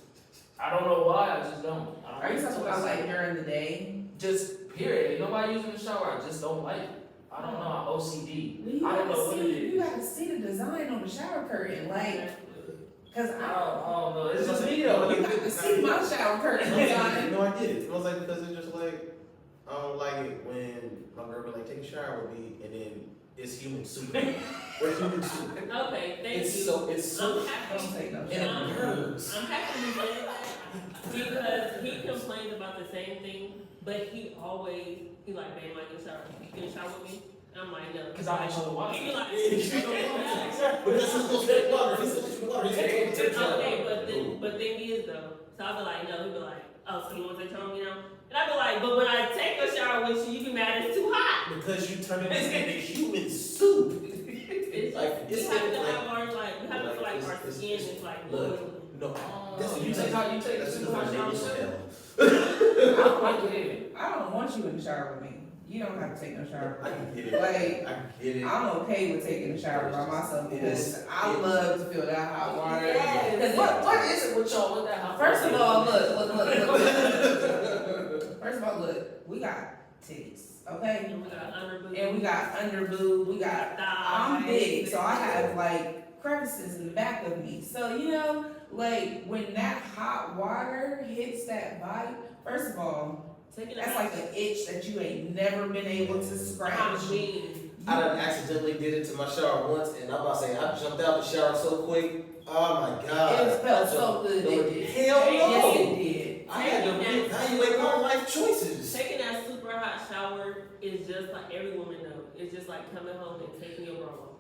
Speaker 4: I don't know why. I just don't. I don't
Speaker 3: Are you
Speaker 4: like
Speaker 3: talking
Speaker 4: it
Speaker 3: about
Speaker 4: closed.
Speaker 3: like during the day?
Speaker 4: Just period? Ain't nobody using the shower. I just don't like it. I don't know. I'm OCD.
Speaker 3: You
Speaker 4: I don't know
Speaker 3: gotta
Speaker 4: what it
Speaker 3: you
Speaker 4: is.
Speaker 3: gotta see the design on the shower curtain, like, cause
Speaker 4: I don't know. It's
Speaker 2: It's
Speaker 4: just
Speaker 2: like-
Speaker 4: me though.
Speaker 3: you gotta see my shower curtain design.
Speaker 2: No, I get it. I was like, because it's just like, I don't like it when my girl be like, take a shower with me, and then it's human soup. Or human soup.
Speaker 1: Okay, thank you.
Speaker 2: It's so,
Speaker 3: Don't
Speaker 1: happy.
Speaker 3: take no
Speaker 2: and
Speaker 3: shower.
Speaker 2: it burns.
Speaker 1: I'm happy you said that because he complains about the same thing, but he like, babe, I can shower. You can shower with me? I'm like, no.
Speaker 4: Because I ain't sure the water.
Speaker 1: He be like,
Speaker 2: But this is supposed to take water, he's supposed to water, he's supposed to take water.
Speaker 1: okay, but thing is though, so I be like, no, he be like, oh, so you want to take shower with me now? And I be like, but when I take a shower with you, you be mad it's too hot.
Speaker 2: Because you turn it into human soup.
Speaker 1: It's
Speaker 2: Like,
Speaker 1: we
Speaker 2: it's
Speaker 1: have to
Speaker 2: like-
Speaker 1: have our like, we have to feel like our
Speaker 2: it's-
Speaker 1: skin is like
Speaker 2: look,
Speaker 1: boiling.
Speaker 2: No,
Speaker 4: That's
Speaker 2: that's
Speaker 4: you take how you take
Speaker 2: that's
Speaker 4: the
Speaker 2: the
Speaker 4: hot shower.
Speaker 2: neighbors
Speaker 4: shit.
Speaker 2: hell.
Speaker 4: I don't like it.
Speaker 3: I don't want you in the shower with me. You don't have to take no shower.
Speaker 2: I can get it.
Speaker 3: Like,
Speaker 2: I get it.
Speaker 3: I'm okay with taking a shower by myself because I love to feel that hot water.
Speaker 1: Yes.
Speaker 3: Because what is it with y'all?
Speaker 4: with that hot
Speaker 3: First of
Speaker 4: water?
Speaker 3: all, look. First of all, look, we got titties, okay?
Speaker 1: And we got underboob.
Speaker 3: And we got underboob, we got, I'm big, so I have like crevices in the back of me. So, you know, like when that hot water hits that body, first of all,
Speaker 1: Taking
Speaker 3: that's like an itch that you ain't never been able to scratch.
Speaker 2: I done accidentally did it to my shower once, and I'm about to say, I jumped out the shower so quick. Oh my God.
Speaker 3: It felt so good,
Speaker 2: No,
Speaker 3: didn't it?
Speaker 2: hell no.
Speaker 3: Yes, it did.
Speaker 2: I had to reevaluate my life choices.
Speaker 1: Taking that super hot shower is just like every woman knows. It's just like coming home and taking your bra off.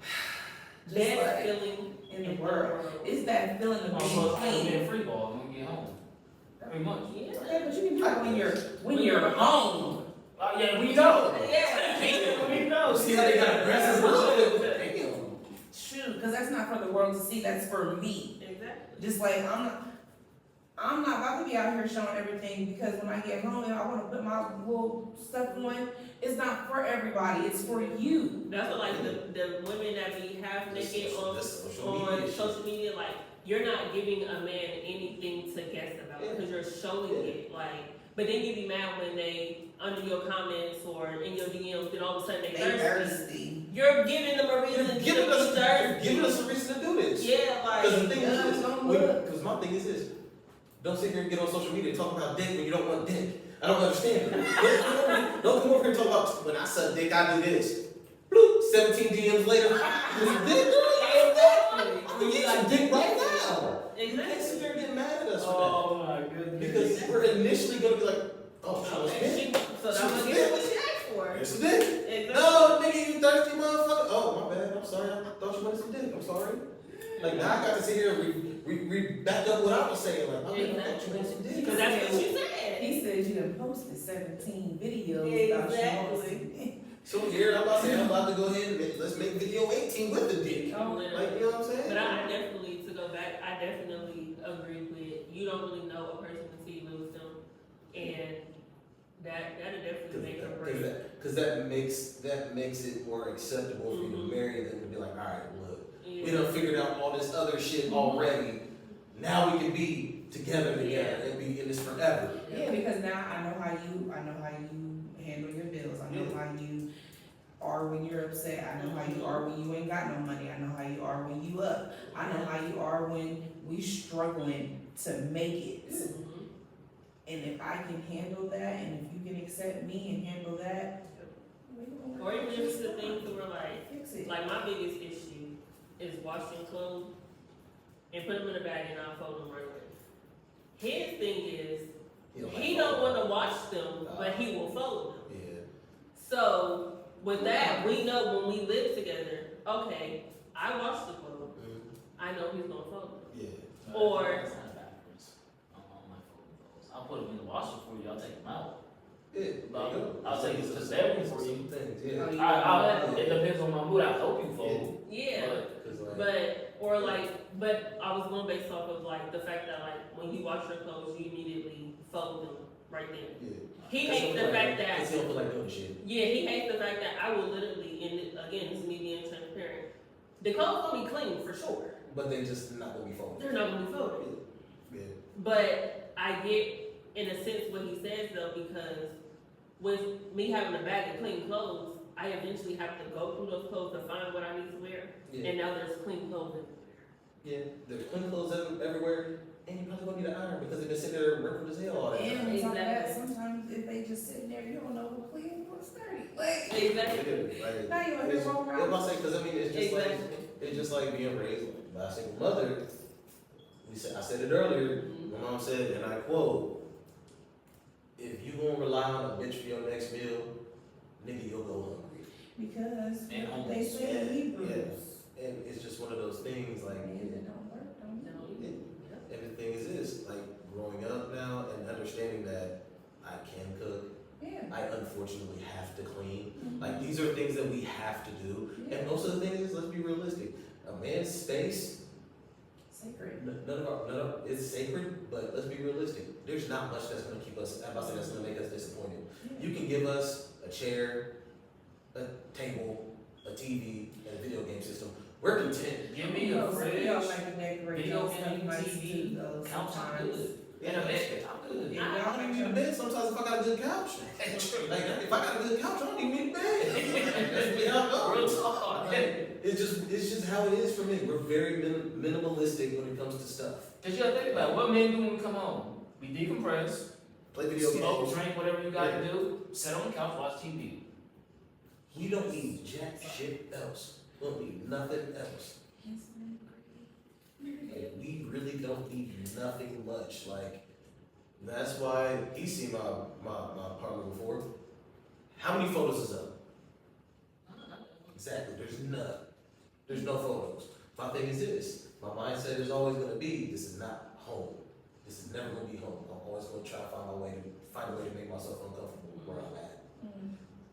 Speaker 3: Just
Speaker 1: Best
Speaker 3: like
Speaker 1: feeling
Speaker 3: in the world. It's that feeling of
Speaker 4: I'm
Speaker 3: being
Speaker 4: supposed to be
Speaker 3: clean.
Speaker 4: in free ball when we get home. Pretty much.
Speaker 1: Yeah.
Speaker 3: Okay, but you can do it when you're home.
Speaker 4: Yeah, we know.
Speaker 1: Yeah.
Speaker 4: We know.
Speaker 2: See how they got aggressive? Damn.
Speaker 3: True, because that's not for the world to see, that's for me.
Speaker 1: Exactly.
Speaker 3: Just like I'm not about to be out here showing everything because when I get home and I want to put my little stuff on, it's not for everybody, it's for you.
Speaker 1: That's what like the women that be half naked on
Speaker 2: That's social media shit.
Speaker 1: social media, like you're not giving a man anything to guess about because you're showing it. Like, but then you be mad when they under your comments or in your DMs, then all of a sudden they
Speaker 3: They
Speaker 1: thirsty.
Speaker 3: thirsty.
Speaker 1: You're giving them a
Speaker 2: You're
Speaker 1: reason to be
Speaker 2: giving us
Speaker 1: thirsty.
Speaker 2: a reason to do this.
Speaker 1: Yeah,
Speaker 2: Because the
Speaker 1: like
Speaker 2: thing is this,
Speaker 3: don't look.
Speaker 2: because my thing is this, don't sit here and get on social media and talk about dick when you don't want dick. I don't understand it. Don't come over here and talk about when I suck dick, I do this. Bloop, 17 DMs later, this dick,
Speaker 1: exactly.
Speaker 2: we get some dick right now. You can't
Speaker 1: Exactly.
Speaker 2: sit there and get mad at us for
Speaker 4: Oh my goodness.
Speaker 2: that. Because we're initially gonna be like, oh, she was dick.
Speaker 1: So that was what she asked for.
Speaker 2: Here's some dick.
Speaker 1: Exactly.
Speaker 2: No, nigga, you thirsty motherfucker. Oh, my bad. I'm sorry. I thought you wanted some dick. I'm sorry. Like, now I got to sit here and back up what I was saying. Like, my bad, I thought you wanted some dick.
Speaker 1: Because that's what she said.
Speaker 3: He said you done posted 17 videos about
Speaker 1: Exactly.
Speaker 2: So here, I'm about to say, I'm about to go ahead and let's make video 18 with the dick.
Speaker 1: Oh,
Speaker 2: Like, you know what I'm saying?
Speaker 1: But I definitely, to go back, I definitely agree with, you don't really know a person until you lose them. And that'll definitely make or break.
Speaker 2: Because that makes it more acceptable for you to marry them and be like, all right, look, we
Speaker 1: Yeah.
Speaker 2: done figured out all this other shit already. Now we can be together
Speaker 1: Yeah.
Speaker 2: and be in this forever.
Speaker 3: Yeah, because now I know how you handle your bills. I know how you are when you're upset. I know how you are when you ain't got no money. I know how you are when you up. I know how you are when we struggling to make it.
Speaker 1: Mhm.
Speaker 3: And if I can handle that, and if you can accept me and handle that,
Speaker 1: Or even if it's the things that were like,
Speaker 3: fix it.
Speaker 1: like my biggest issue is washing clothes and put them in a bag and I'll fold them right away. His thing is, he don't want to wash them, but he will fold them.
Speaker 2: Yeah.
Speaker 1: So with that, we know when we live together, okay, I wash the clothes, I know he's gonna fold them.
Speaker 2: Yeah.
Speaker 1: Or-
Speaker 4: It's not backwards. I'm my folding clothes. I'll put them in the washer for you. I'll take them out.
Speaker 2: Yeah.
Speaker 4: I'll take it to the bedroom for you.
Speaker 2: Things,
Speaker 3: Oh,
Speaker 2: yeah.
Speaker 3: yeah.
Speaker 4: It depends on my mood. I'll help you fold.
Speaker 1: Yeah.
Speaker 4: But
Speaker 2: 'Cause, like,
Speaker 1: But I was going based off of like the fact that like when you wash your clothes, you immediately fold them right there.
Speaker 2: yeah.
Speaker 1: He hates the fact that
Speaker 2: Cause he don't feel like doing shit.
Speaker 1: yeah, he hates the fact that I will literally, and again, this is me being transparent. The clothes gonna be clean for sure.
Speaker 2: But they just not gonna be folded.
Speaker 1: They're not gonna be folded.
Speaker 2: Yeah.
Speaker 1: But I get in a sense what he says though, because with me having a bag of clean clothes, I eventually have to go through those clothes to find what I need to wear.
Speaker 2: Yeah.
Speaker 1: And now there's clean clothes everywhere.
Speaker 2: Yeah. There's clean clothes everywhere, and you probably gonna need an iron because they've been sitting there wrinkled as hell all that
Speaker 3: And
Speaker 2: time.
Speaker 3: on top of that,
Speaker 1: Exactly.
Speaker 3: sometimes if they just sitting there, you don't know who clean, who's dirty. Like,
Speaker 1: Exactly.
Speaker 2: Like,
Speaker 3: now you want to
Speaker 2: it's,
Speaker 3: go
Speaker 2: I'm
Speaker 3: around.
Speaker 2: about to say, cause I mean, it's just
Speaker 1: Exactly.
Speaker 2: like, it's just like being raised by a single mother. I said it earlier,
Speaker 1: Mhm.
Speaker 2: my mom said, and I quote, if you gonna rely on a bitch for your next meal, nigga, you'll go hungry.
Speaker 3: Because
Speaker 4: And
Speaker 3: they
Speaker 4: homeless.
Speaker 3: say in Hebrews.
Speaker 2: Yeah. And it's just one of those things, like,
Speaker 3: Man, it don't work, don't it?
Speaker 1: No, yeah.
Speaker 2: everything is this, like, growing up now and understanding that I can cook,
Speaker 3: Yeah.
Speaker 2: I unfortunately have to clean.
Speaker 3: Mhm.
Speaker 2: Like, these are things that we have to do.
Speaker 3: Yeah.
Speaker 2: And most of the things is, let's be realistic, a man's space,
Speaker 3: Sacred.
Speaker 2: none of it's sacred, but let's be realistic. There's not much that's gonna keep us, I'm about to say that's gonna make us disappointed. You can give us a chair, a table, a TV, and a video game system. We're content.
Speaker 4: Give me a fridge,
Speaker 3: We all like to decorate
Speaker 4: video
Speaker 3: those stuff
Speaker 4: game,
Speaker 3: nice
Speaker 4: TV,
Speaker 3: too, though,
Speaker 4: couch, I'm
Speaker 3: sometimes.
Speaker 4: good. And a bed, I'm good.
Speaker 3: Yeah,
Speaker 2: I
Speaker 3: y'all
Speaker 2: don't
Speaker 3: make
Speaker 2: need a
Speaker 3: sure.
Speaker 2: bed sometimes if I got a good couch. Like, if I got a good couch, I don't even need a bed. That's me how it
Speaker 4: Real
Speaker 2: goes.
Speaker 4: talk.
Speaker 2: It's just how it is for me. We're very minimalistic when it comes to stuff.
Speaker 4: Cause you gotta think about it, what men do when we come home? We decompress,
Speaker 2: Play video
Speaker 4: smoke,
Speaker 2: games.
Speaker 4: drink, whatever you gotta do, sit on the couch, watch TV.
Speaker 2: We don't need jack shit else. We don't need nothing else. Like, we really don't need nothing much. Like, that's why he's seen my apartment before. How many photos is up? Exactly. There's none. There's no photos. My thing is this. My mindset is always gonna be, this is not home. This is never gonna be home. I'm always gonna try to find a way to make myself uncomfortable where I'm at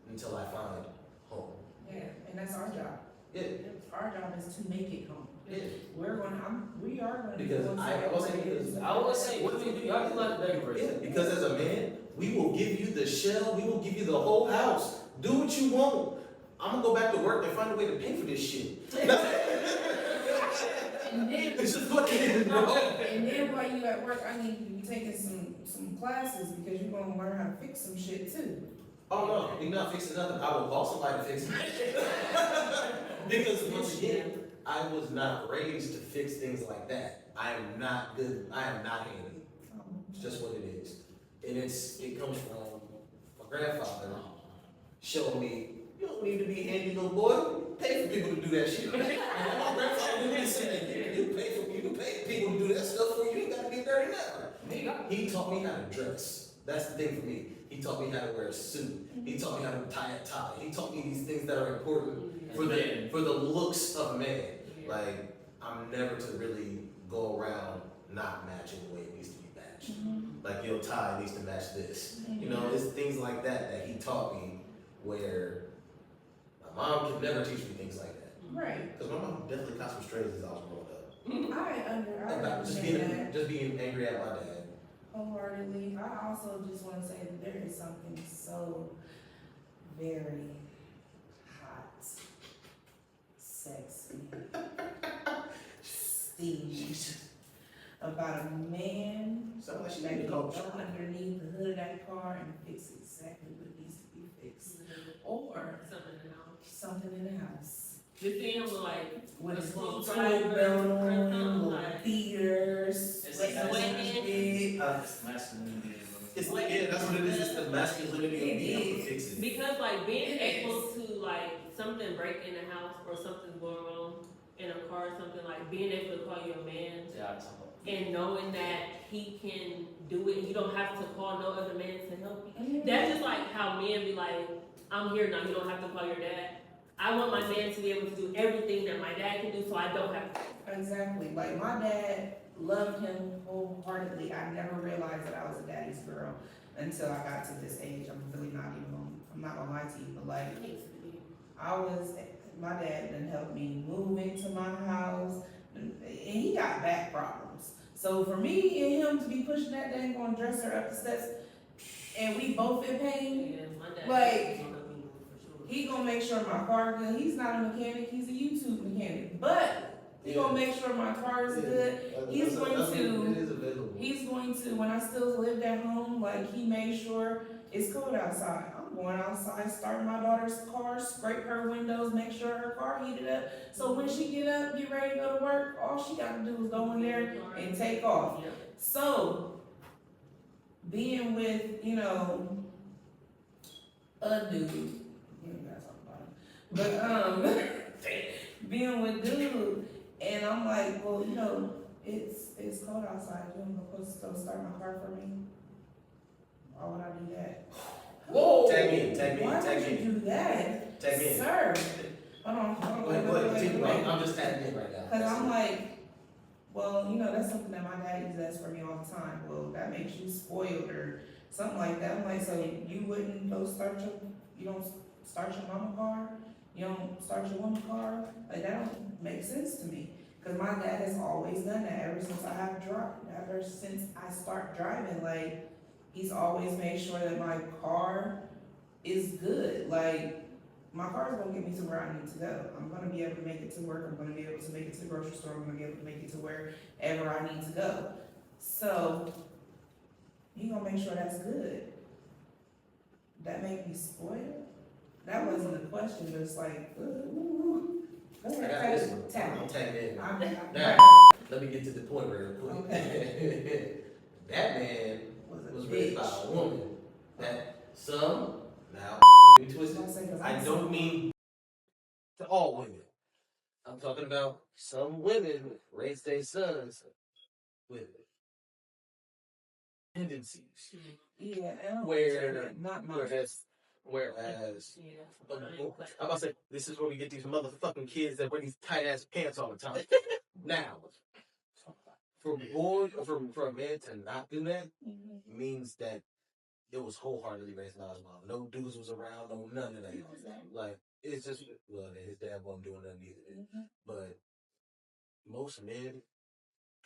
Speaker 2: until I find home.
Speaker 3: Yeah, and that's our job.
Speaker 2: Yeah,
Speaker 3: Our job is to make it home.
Speaker 2: yeah.
Speaker 3: We are gonna.
Speaker 2: Because
Speaker 3: go
Speaker 2: I
Speaker 3: inside
Speaker 2: was saying
Speaker 3: and
Speaker 2: because-
Speaker 4: I would say, what do we do? Y'all do like to decorate.
Speaker 2: Yeah, because as a man, we will give you the shell, we will give you the whole house. Do what you want. I'm gonna go back to work and find a way to pay for this shit.
Speaker 3: And then,
Speaker 2: It's just what it is, bro.
Speaker 3: and then while you at work, I need you to be taking some classes because you're gonna learn how to fix some shit too.
Speaker 2: Oh no, we're not fixing nothing. I will call somebody to fix it. Because once again, I was not raised to fix things like that. I am not good. I am not handy. It's just what it is. And it comes from my grandfather showing me, you don't need to be handy, little boy. Pay for people to do that shit. And my grandfather didn't say that. You can pay people to do that stuff for you. You ain't gotta get dirty now. He taught me how to dress. That's the thing for me. He taught me how to wear a suit. He taught me how to tie a tie. He taught me these things that are important for the looks of a man. Like, I'm never to really go around not matching the way it needs to be matched. Like, your tie needs to match this. You know, it's things like that he taught me where my mom could never teach me things like that.
Speaker 3: Right.
Speaker 2: Because my mom definitely caught some strays as I was growing up.
Speaker 3: I
Speaker 2: About
Speaker 3: understand that
Speaker 2: just being angry at my dad.
Speaker 3: wholeheartedly. I also just wanna say that there is something so very hot, sexy, steamy about a man
Speaker 2: Sound like she
Speaker 3: that
Speaker 2: need
Speaker 3: can
Speaker 2: to
Speaker 3: go
Speaker 2: go
Speaker 3: underneath the hood of that car and fix exactly what needs to be fixed. Or
Speaker 1: Something in the house.
Speaker 3: something in the house.
Speaker 1: Just seeing with like,
Speaker 3: With
Speaker 1: A
Speaker 3: his
Speaker 1: full
Speaker 3: little tool
Speaker 1: driver,
Speaker 3: belt
Speaker 1: or
Speaker 3: on,
Speaker 1: something
Speaker 3: little
Speaker 1: like-
Speaker 3: beaters,
Speaker 4: It's
Speaker 3: sweating
Speaker 4: like-
Speaker 3: on his bed.
Speaker 4: Masculinity.
Speaker 2: It's like, yeah, that's what it is. It's the masculinity of being able to fix it.
Speaker 1: because like being
Speaker 3: It
Speaker 1: able
Speaker 3: is.
Speaker 1: to like, something break in the house or something's going wrong in a car or something, like being able to call you a man
Speaker 4: Yeah, I talk about.
Speaker 1: and knowing that he can do it and you don't have to call no other man to help you.
Speaker 3: Mhm.
Speaker 1: That's just like how men be like, I'm here now, you don't have to call your dad. I want my man to be able to do everything that my dad can do, so I don't have to.
Speaker 3: Exactly. Like my dad loved him wholeheartedly. I never realized that I was a daddy's girl until I got to this age. I'm not gonna lie to you, but like my dad done helped me move into my house and he got back problems. So for me and him to be pushing that dang on dresser up the steps and we both in pain,
Speaker 1: Yeah, my dad.
Speaker 3: Like,
Speaker 1: don't let me move for sure.
Speaker 3: he gonna make sure my car good. He's not a mechanic, he's a YouTube mechanic. But he gonna make sure my car is good. He's going to-
Speaker 2: It is available.
Speaker 3: He's going to, when I still lived at home, like he made sure it's cold outside. I'm going outside, start my daughter's car, scrape her windows, make sure her car heated up. So when she get up, get ready to go to work, all she gotta do is go in there and take off.
Speaker 1: Yeah.
Speaker 3: So, being with, a dude, you know, that's all about him. But, being with dude, and I'm like, well, it's cold outside, you want to go start my car for me? Why would I do that?
Speaker 4: Whoa!
Speaker 2: Tag me in.
Speaker 3: Why would you do that?
Speaker 2: Tag me in.
Speaker 3: Sir, hold on,
Speaker 2: Go ahead, continue.
Speaker 3: wait.
Speaker 2: I'm just tagging in right now.
Speaker 3: Cause I'm like, well, that's something that my dad used to ask for me all the time. Well, that makes you spoiled or something like that. I'm like, so you wouldn't go you don't start your mama car? You don't start your woman car? Like, that don't make sense to me. Cause my dad has always done that ever since I start driving, like, he's always made sure that my car is good, like, my car is gonna get me to where I need to go. I'm gonna be able to make it to work, I'm gonna be able to make it to the grocery store, I'm gonna be able to make it to wherever I need to go. So, he gonna make sure that's good. That make me spoiled? That wasn't a question, but it's like, ooh. Go
Speaker 2: I got
Speaker 3: ahead,
Speaker 2: this one.
Speaker 3: tell
Speaker 2: I'm
Speaker 3: me.
Speaker 2: tagging in.
Speaker 3: I'm
Speaker 2: Now, let me get to the point real quick.
Speaker 3: Okay.
Speaker 2: That man
Speaker 3: was a
Speaker 2: was raised by
Speaker 3: bitch.
Speaker 2: a woman. That some, now, get me twisted. I don't mean to all women. I'm talking about some women raise their sons with tendencies.
Speaker 3: Yeah, and
Speaker 2: Where,
Speaker 3: not mine.
Speaker 2: whereas,
Speaker 1: Yeah.
Speaker 2: I'm about to say, this is where we get these motherfucking kids that wear these tight ass pants all the time. Now, for a man to not do that means that it was wholeheartedly raised by his mom. No dudes was around, no none of that. Like, it's just, well, his dad wasn't doing nothing either. But most men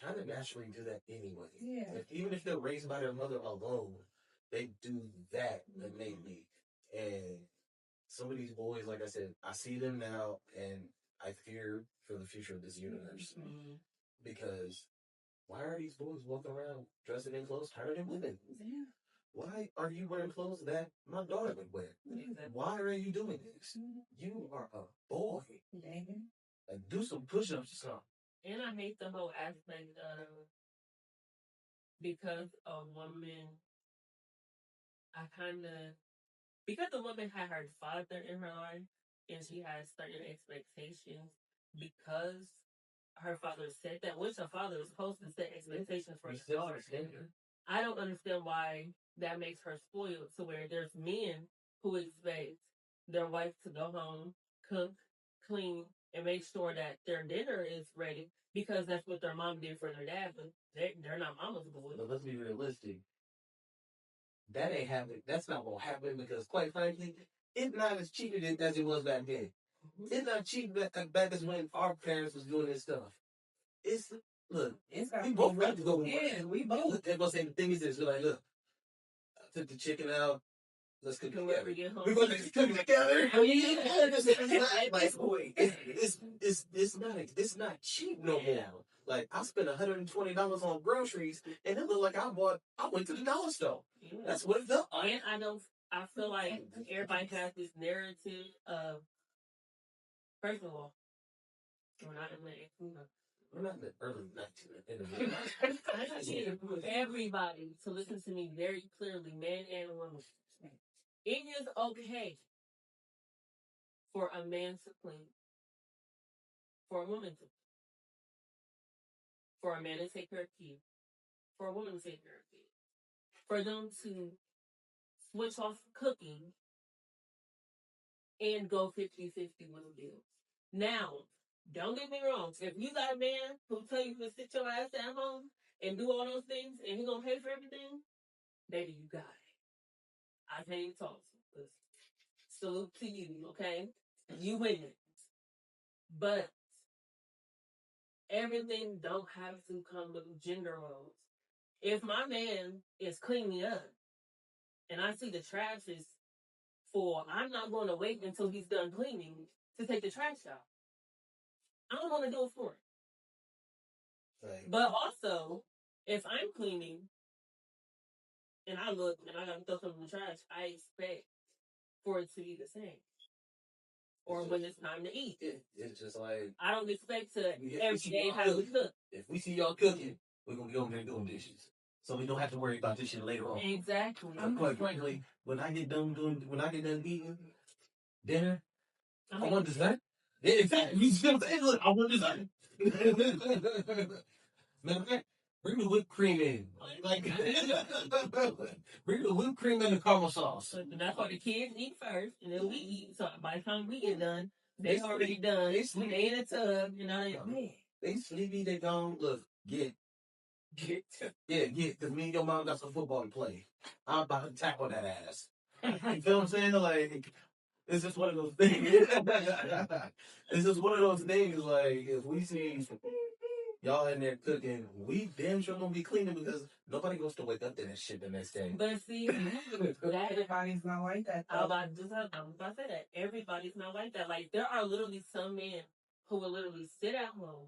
Speaker 2: kind of naturally do that anyway.
Speaker 3: Yeah.
Speaker 2: Even if they're raised by their mother alone, they do that innately. And some of these boys, like I said, I see them now, and I fear for the future of this universe. Because why are these boys walking around dressing in clothes tighter than women?
Speaker 3: Yeah.
Speaker 2: Why are you wearing clothes that my daughter would wear? Why are you doing this? You are a boy. Like, do some push-ups or something.
Speaker 1: And I hate the whole aspect of because a woman, because the woman had her father in her life and she has certain expectations because her father said that, which a father is supposed to set expectations for his daughter. I don't understand why that makes her spoiled to where there's men who expect their wife to go home, cook, clean, and make sure that their dinner is ready because that's what their mom did for their dad, but they're not mama's boys.
Speaker 2: But let's be realistic. That ain't happening. That's not gonna happen because, quite frankly, it's not as cheap as it was back then. It's not cheap back as when our parents was doing this stuff. Look, we both got to go to work.
Speaker 3: Yeah, we both.
Speaker 2: They're gonna say the thing is this, we're like, look, I took the chicken out. Let's cook together. We're gonna cook together. It's not cheap no more. Like, I spent $120 on groceries, and it looked like I went to the dollar store.
Speaker 1: Yeah.
Speaker 2: That's what it felt like.
Speaker 1: And I feel like everybody has this narrative of, first of all,
Speaker 2: We're not in the early 1900s.
Speaker 1: I need everybody to listen to me very clearly, man and woman. It is okay for a man to clean, for a woman to, for a man to take care of kids, for a woman to take care of kids, for them to switch off cooking and go 50-50 with the bills. Now, don't get me wrong. If you got a man who tell you to sit your ass at home and do all those things and he gonna pay for everything, baby, you got it. I can't even talk to you. Salute to you, okay? You win it. But everything don't have to come with gender roles. If my man is cleaning up and I see the trash is full, I'm not going to wait until he's done cleaning to take the trash out. I don't want to do it for him.
Speaker 2: Right.
Speaker 1: But also, if I'm cleaning and I look and I gotta throw something in the trash, I expect for it to be the same. Or when it's time to eat.
Speaker 2: It's just like,
Speaker 1: I don't expect to every day have to cook.
Speaker 2: if we see y'all cooking, we're gonna be over there doing dishes. So we don't have to worry about this shit later on.
Speaker 1: Exactly.
Speaker 2: Quite frankly, when I get done eating dinner, I want dessert. Yeah, exactly. You see what I'm saying? Look, I want dessert. Matter of fact, bring the whipped cream in. Like, bring the whipped cream and the caramel sauce.
Speaker 1: And that's why the kids eat first, and then we eat. So by the time we get done, they already done. They in the tub, you know.
Speaker 2: They sleepy. They gone. Look, get. Because me and your mom got some football to play. I'm about to tackle that ass. You feel what I'm saying? Like,
Speaker 5: It's just one of those things. It's just one of those things. Like if we see y'all in there cooking, we damn sure gonna be cleaning because nobody goes to wake up to that shit the next day.
Speaker 1: But see, that
Speaker 3: Everybody's not like that
Speaker 1: I'm
Speaker 3: though.
Speaker 1: about to say that everybody's not like that. Like there are literally some men who will literally sit at home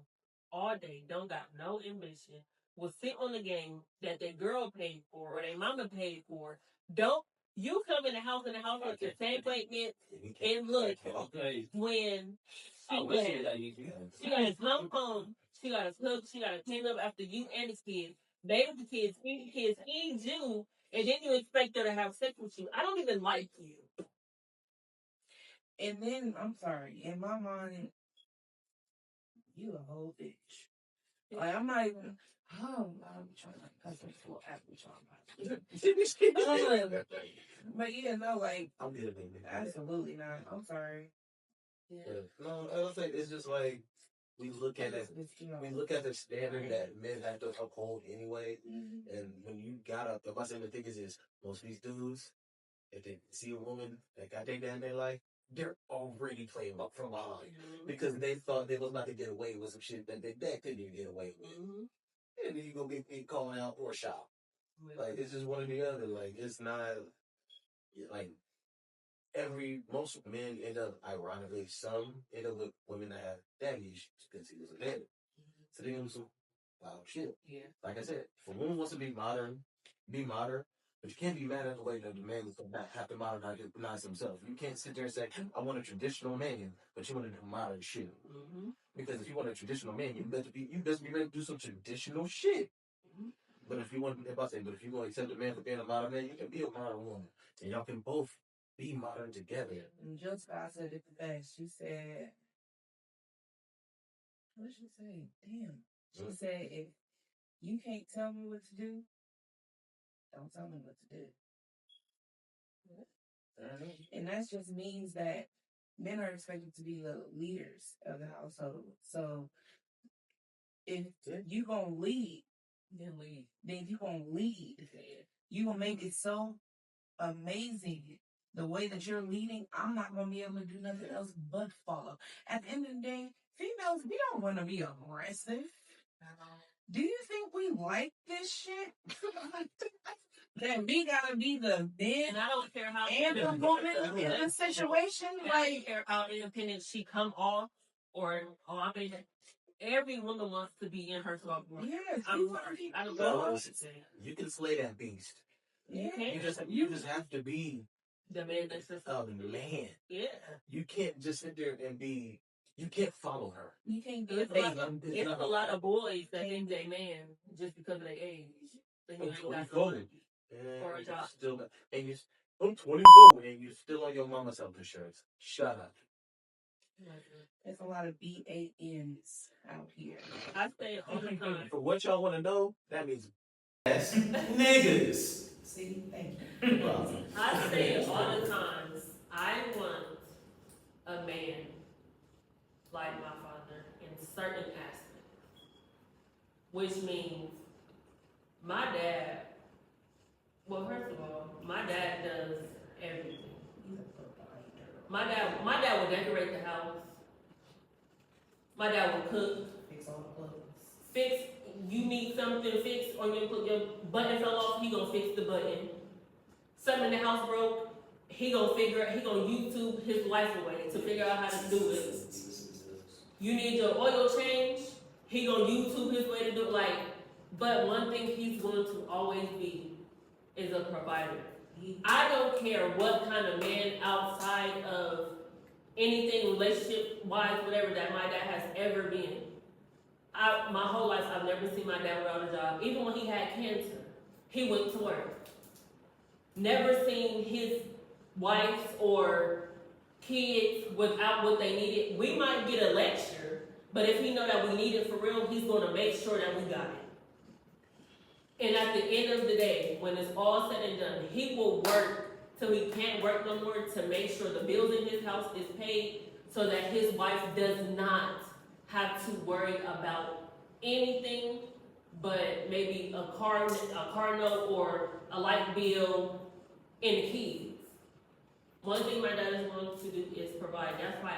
Speaker 1: all day, don't got no ambition, will sit on the game that their girl paid for or their mama paid for. Don't you come in the house with the same plate mint and look
Speaker 4: Okay.
Speaker 1: when
Speaker 4: I
Speaker 1: she
Speaker 4: wish
Speaker 1: got
Speaker 4: it that easy.
Speaker 1: she got to come home, she got to cook, she got to clean up after you and the kids, bathe the kids, feed the kids, feed you, and then you expect her to have sex with you. I don't even like you.
Speaker 3: And then I'm sorry, in my mind, you a whole bitch. Like I'm not even. Oh, I'm trying to cuss this for after talking. But yeah, no, like
Speaker 5: I'm good, baby.
Speaker 3: absolutely not. I'm sorry.
Speaker 1: Yeah.
Speaker 5: No, I was saying it's just like we look at it. We look at the standard that men have to uphold anyway. And when you got up, if I say the thing is most of these dudes, if they see a woman that got their damn their life, they're already playing up from behind because they thought they was about to get away with some shit that they couldn't even get away with. And then you gonna get calling out or shot. Like it's just one or the other. Like it's not like most men end up ironically some end up with women that have daddy issues because he was a daddy. So they do some wild shit.
Speaker 1: Yeah.
Speaker 5: Like I said, if a woman wants to be modern, but you can't be mad at the way that the man have to modernize himself. You can't sit there and say, I want a traditional man, but you want to do modern shit. Because if you want a traditional man, you better be ready to do some traditional shit. But if you want to accept a man for being a modern man, you can be a modern woman. And y'all can both be modern together.
Speaker 3: And Jessica said it the best. She said, what did she say? Damn. She said, if you can't tell me what to do, don't tell me what to do. And that just means that men are expected to be the leaders of the household. So if you gonna lead, then you gonna lead. You gonna make it so amazing. The way that you're leading, I'm not gonna be able to do nothing else but follow. At the end of the day, females, we don't want to be aggressive. Do you think we like this shit? That we gotta be the man
Speaker 1: And I don't care how
Speaker 3: and the woman in a situation.
Speaker 1: I don't care how independent she come off or I mean every woman wants to be in her soft voice.
Speaker 3: Yes,
Speaker 1: I'm sorry. I don't know what to say.
Speaker 5: You can slay that beast.
Speaker 1: You can't.
Speaker 5: You just have to be
Speaker 1: The man that's just
Speaker 5: a man.
Speaker 1: Yeah.
Speaker 5: You can't just sit there and be. You can't follow her.
Speaker 3: You can't do
Speaker 1: It's
Speaker 3: it.
Speaker 1: a lot of boys that think they man just because of their age. Then you ain't got no money for a job.
Speaker 5: I'm 24 and you still on your mama's health insurance. Shut up.
Speaker 3: There's a lot of BANs out here.
Speaker 1: I say all the time.
Speaker 5: For what y'all want to know, that means ass niggas.
Speaker 3: See, thank you.
Speaker 1: I say all the time. I want a man like my father in certain aspects, which means my dad. Well, first of all, my dad does everything. My dad will decorate the house. My dad will cook.
Speaker 3: Fix all the clothes.
Speaker 1: Fix. You need something fixed, or your button fell off. He gonna fix the button. Something in the house broke. He gonna YouTube his life away to figure out how to do it. You need your oil change. He gonna YouTube his way to do it. But one thing he's going to always be is a provider. I don't care what kind of man outside of anything relationship-wise, whatever that my dad has ever been. My whole life, I've never seen my dad without a job. Even when he had cancer, he went to work. Never seen his wife or kids without what they needed. We might get a lecture, but if he know that we need it for real, he's going to make sure that we got it. And at the end of the day, when it's all said and done, he will work till he can't work no more to make sure the bills in his house is paid so that his wife does not have to worry about anything but maybe a car note or a light bill and the kids. One thing my dad is willing to do is provide. That's why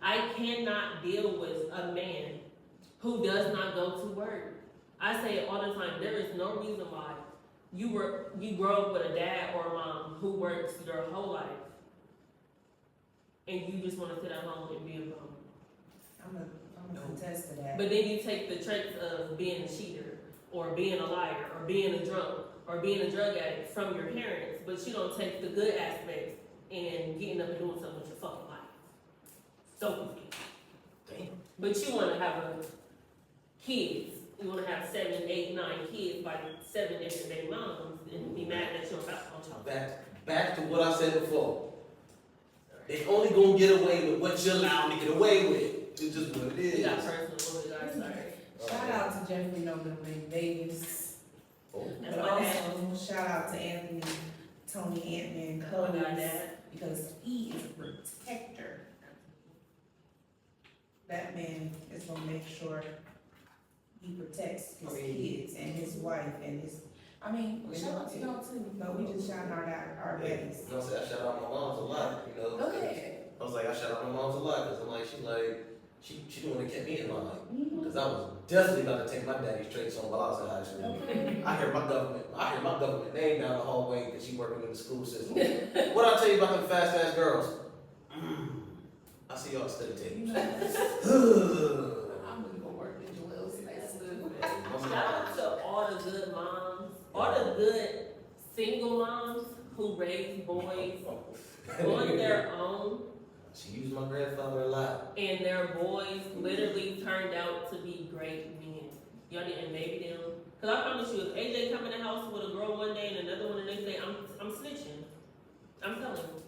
Speaker 1: I cannot deal with a man who does not go to work. I say it all the time. There is no reason why you grow up with a dad or a mom who works their whole life, and you just want to sit at home and be alone.
Speaker 3: I'm gonna contest to that.
Speaker 1: But then you take the traits of being a cheater, or being a liar, or being a drunk, or being a drug addict from your parents, but you don't take the good aspects and getting up and doing something with your fucking life. So confused.
Speaker 2: Damn.
Speaker 1: But you wanna have kids. You wanna have 7, 8, 9 kids by 7 different baby moms and be mad that you don't have a child.
Speaker 2: Back to what I said before. They only gonna get away with what you allow them to get away with. It's just what it is.
Speaker 1: We got personal, we got sorry.
Speaker 3: Shout out to Jeffrey Nolan in Vegas.
Speaker 2: Oh.
Speaker 1: That's
Speaker 3: But
Speaker 1: my dad.
Speaker 3: also, shout out to Anthony, Tony, Ant-Man,
Speaker 1: That's my
Speaker 3: Codes,
Speaker 1: dad.
Speaker 3: because he is a protector. That man is gonna make sure he protects his kids and his wife and his, shout out to y'all too, but we just shout out our daddies.
Speaker 2: You know what I'm saying? I shout out my moms a lot, you know.
Speaker 3: Go ahead.
Speaker 2: I was like, I shout out my moms a lot, because I'm like, she the one that kept me in line. Because I was definitely about to take my daddy's traits on while I was in high school.
Speaker 3: Okay.
Speaker 2: I hear my government name down the hallway because she working in the school system. What I tell you about them fast ass girls? I see y'all study
Speaker 3: You
Speaker 2: tape.
Speaker 3: know,
Speaker 6: I'm gonna go work in Joel's fast food.
Speaker 1: Shout out to all the good moms, all the good single moms who raise boys on their own,
Speaker 2: She used my grandfather a lot.
Speaker 1: and their boys literally turned out to be great men. Y'all didn't maybe them. Cause I promise you, if AJ come in the house with a girl one day and another one the next day, I'm snitching. I'm telling you.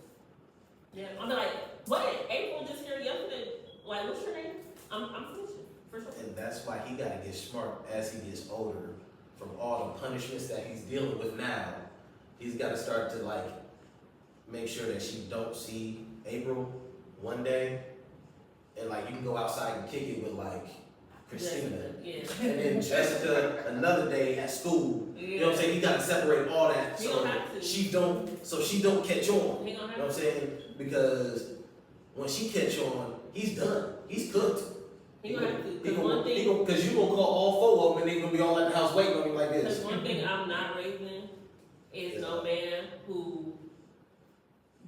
Speaker 1: Yeah, I'm like, what? April just here yesterday. Like, what's your name? I'm snitching for sure.
Speaker 2: And that's why he gotta get smart as he gets older. From all the punishments that he's dealing with now, he's gotta start to like make sure that she don't see April one day, and like you can go outside and kick it with like Christina,
Speaker 1: Yeah.
Speaker 2: and then Jessica another day at school. You know what I'm saying? He gotta separate all that
Speaker 1: He
Speaker 2: so
Speaker 1: don't have to.
Speaker 2: she don't catch on.
Speaker 1: He gonna
Speaker 2: You know
Speaker 1: have
Speaker 2: what I'm saying? Because when she catch on, he's done. He's cooked.
Speaker 1: He gonna have to.
Speaker 2: He
Speaker 1: Cause
Speaker 2: gonna,
Speaker 1: one thing.
Speaker 2: because you gonna call all four of them and they gonna be all at the house waiting on me like
Speaker 1: Because
Speaker 2: this.
Speaker 1: one thing I'm not raising is no man who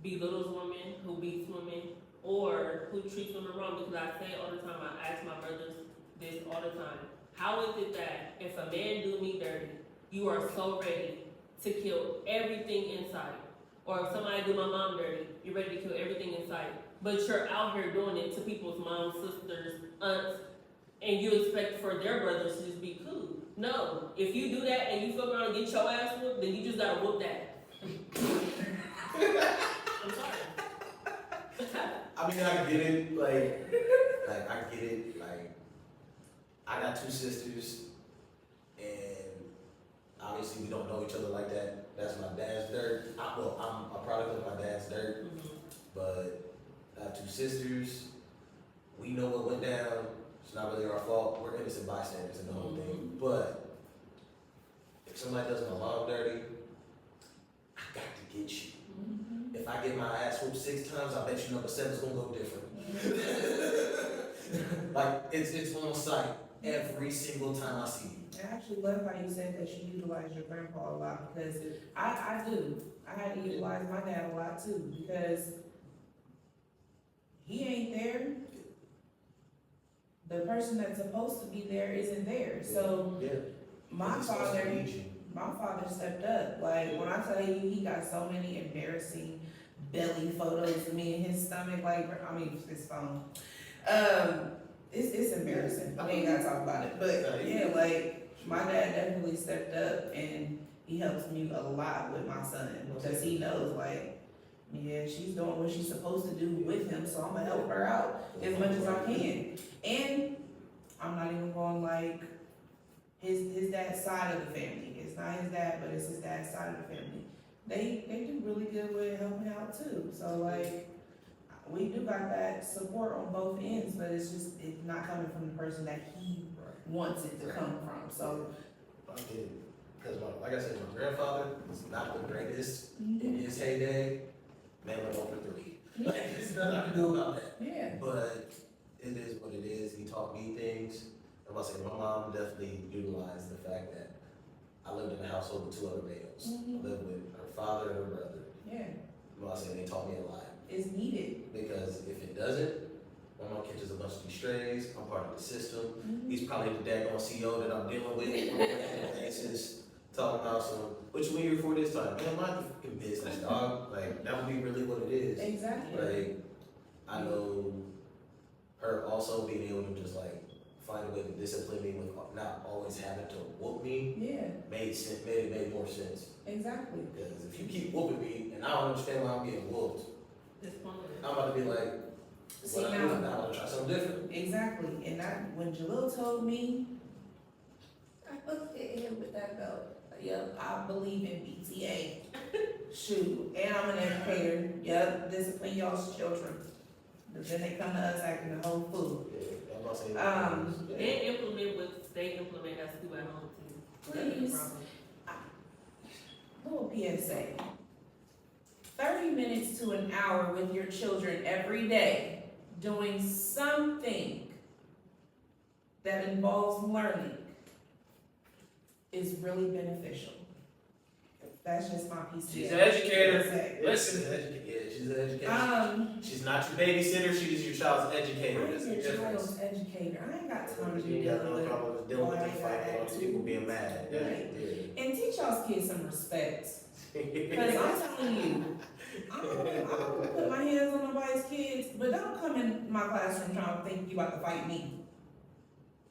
Speaker 1: belittles women, who beats women, or who treats women wrong. Because I say all the time, I ask my brothers this all the time. How is it that if a man do me dirty, you are so ready to kill everything inside? Or if somebody do my mom dirty, you're ready to kill everything inside. But you're out here doing it to people's moms, sisters, aunts, and you expect for their brothers to just be cool. No, if you do that and you fuck around and get your ass whooped, then you just gotta whoop that. I'm sorry.
Speaker 2: I mean, I get it. Like I get it. Like, I got two sisters, and obviously we don't know each other like that. That's my dad's dirt. I'm a product of my dad's dirt,
Speaker 1: Mhm.
Speaker 2: but I have two sisters. We know what went down. It's not really our fault. We're innocent bystanders in the whole thing. But if somebody does my mom dirty, I got to get you. If I get my ass whooped 6 times, I bet you number 7's gonna go different. Like it's on sight every single time I see you.
Speaker 3: I actually love how you said that you utilize your grandpa a lot, because I do. I had to utilize my dad a lot too, because he ain't there. The person that's supposed to be there isn't there. So
Speaker 2: Yeah.
Speaker 3: my
Speaker 2: He's supposed to
Speaker 3: father,
Speaker 2: lead you.
Speaker 3: my father stepped up. Like, when I tell you, he got so many embarrassing belly photos of me in his stomach, his phone. It's embarrassing. We ain't gotta talk about it. But yeah, like, my dad definitely stepped up and he helps me a lot with my son, because he knows, like, yeah, she's doing what she's supposed to do with him, so I'm gonna help her out as much as I can. And I'm not even going like his dad's side of the family. It's not his dad, but it's his dad's side of the family. They do really good with helping out too. So like, we do got that support on both ends, but it's not coming from the person that he wants it to come from. So
Speaker 2: I get it. Because like I said, my grandfather was not the greatest in his heyday, man went over 3.
Speaker 3: Yeah.
Speaker 2: There's nothing I can do about that.
Speaker 3: Yeah.
Speaker 2: But it is what it is. He taught me things. I'm about to say, my mom definitely utilized the fact that I lived in a household with 2 other males.
Speaker 3: Mhm.
Speaker 2: I lived with her father and her brother.
Speaker 3: Yeah,
Speaker 2: I'm about to say, they taught me a lot.
Speaker 3: it's needed.
Speaker 2: Because if it doesn't, my mom catches a bunch of these strays. I'm part of the system.
Speaker 3: Mhm.
Speaker 2: He's probably the daggone CEO that I'm dealing with on a regular basis. Talking about some, what you in here for this time? Man, mind your fucking business, dog. Like, that would be really what it is.
Speaker 3: Exactly.
Speaker 2: Like, I know her also being able to just like find a way to discipline me with not always having to whoop me
Speaker 3: Yeah,
Speaker 2: made sense, made more sense.
Speaker 3: exactly.
Speaker 2: Because if you keep whooping me and I don't understand why I'm getting whooped,
Speaker 1: Disappointed.
Speaker 2: I'm about to be like,
Speaker 3: See,
Speaker 2: what I do
Speaker 3: now-
Speaker 2: now, I'm gonna try something different.
Speaker 3: Exactly, and when Jalil told me, I looked at him with that belt. Yep, I believe in BTA. Shoot, and I'm an educator. Yep, discipline y'all's children. But then they come to us acting a whole fool.
Speaker 2: Yeah, I'm about to say.
Speaker 1: And implement what they implement as to at home too. That's the
Speaker 3: Please.
Speaker 1: problem.
Speaker 3: Little PSA. 30 minutes to an hour with your children every day doing something that involves learning is really beneficial. That's just my piece of
Speaker 4: She's an educator.
Speaker 3: PSA.
Speaker 4: Listen.
Speaker 2: Yeah, she's an educator. She's not your babysitter, she's your child's educator.
Speaker 3: I'm
Speaker 2: That's the
Speaker 3: your
Speaker 2: difference.
Speaker 3: child's educator. I ain't got time to
Speaker 2: You
Speaker 3: be
Speaker 2: ain't got
Speaker 3: dealing
Speaker 2: no
Speaker 3: with.
Speaker 2: problem with dealing with
Speaker 3: why
Speaker 2: the
Speaker 3: they
Speaker 2: fight,
Speaker 3: got
Speaker 2: all these people being mad. Yeah,
Speaker 3: Right.
Speaker 2: yeah.
Speaker 3: And teach y'all's kids some respect. Because I'm telling you, I don't wanna put my hands on nobody's kids, but don't come in my classroom trying to think you about to fight me.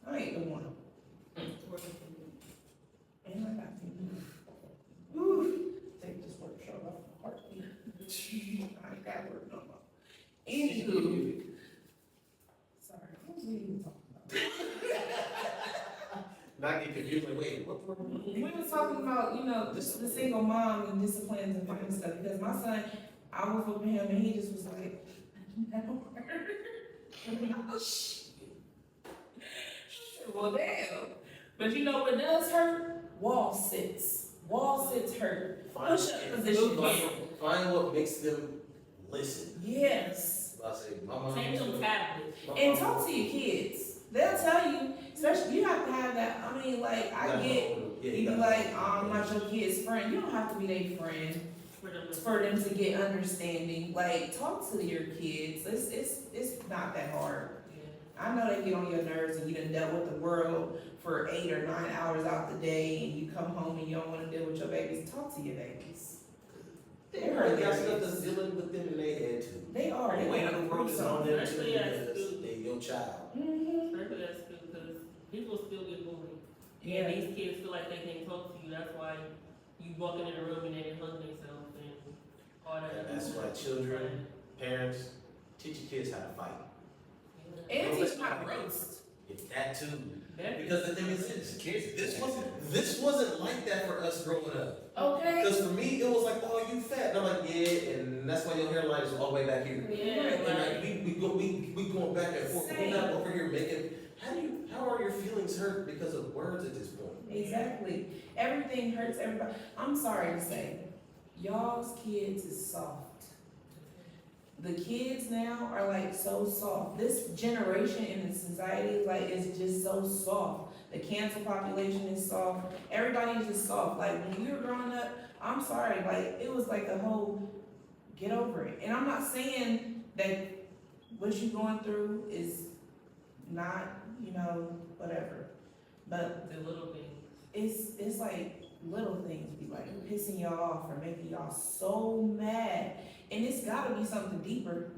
Speaker 3: I ain't the one. And I got to, take this workshop off my heartbeat. I ain't got work no more. Anywho. Sorry, what was we even talking about?
Speaker 2: Not get confused, like, wait, what?
Speaker 3: We was talking about, the single mom and disciplines and fighting stuff, because my son, I was with him and he just was like, no. Oh, shit. Well, damn. But you know what does hurt? Wall sits. Wall sits hurt. Push-up position.
Speaker 2: Find what makes them listen.
Speaker 3: Yes.
Speaker 2: I say, my mom.
Speaker 1: Take them tablets.
Speaker 3: And talk to your kids. They'll tell you, especially, you have to have that, I get, you be like, I'm not your kid's friend. You don't have to be their friend for them to get understanding. Like, talk to your kids. It's not that hard. I know they get on your nerves and you done dealt with the world for 8 or 9 hours out the day and you come home and you don't wanna deal with your babies. Talk to your babies.
Speaker 2: They already got stuff that's dealing with them in their head too.
Speaker 3: They are, they
Speaker 2: Weight
Speaker 3: want
Speaker 2: of the
Speaker 3: to
Speaker 2: world
Speaker 3: prove
Speaker 2: is on
Speaker 3: something.
Speaker 2: them too,
Speaker 1: Especially as
Speaker 2: because
Speaker 1: food.
Speaker 2: they your child.
Speaker 1: Especially at school, because people still get bullied.
Speaker 3: Yeah.
Speaker 1: And these kids feel like they can't talk to you, that's why you walk into the room and they hug themselves and all that.
Speaker 2: And that's why children, parents, teach your kids how to fight.
Speaker 3: And teach them how to roast.
Speaker 2: If that too.
Speaker 1: That-
Speaker 2: Because the thing is, this wasn't like that for us growing up.
Speaker 3: Okay?
Speaker 2: Because for me, it was like, oh, you fat. And I'm like, yeah, and that's why your hairline is all the way back here.
Speaker 1: Yeah,
Speaker 2: And like,
Speaker 1: like,
Speaker 2: we going back and forth. We're
Speaker 3: Same.
Speaker 2: not over here making, how are your feelings hurt because of words at this point?
Speaker 3: Exactly. Everything hurts everybody. I'm sorry to say, y'all's kids is soft. The kids now are like so soft. This generation in the society is just so soft. The cancer population is soft. Everybody is just soft. Like when we were growing up, I'm sorry, it was like a whole get over it. And I'm not saying that what you're going through is not, whatever. But
Speaker 1: the little things.
Speaker 3: it's like little things be like pissing y'all off or making y'all so mad. And it's gotta be something deeper,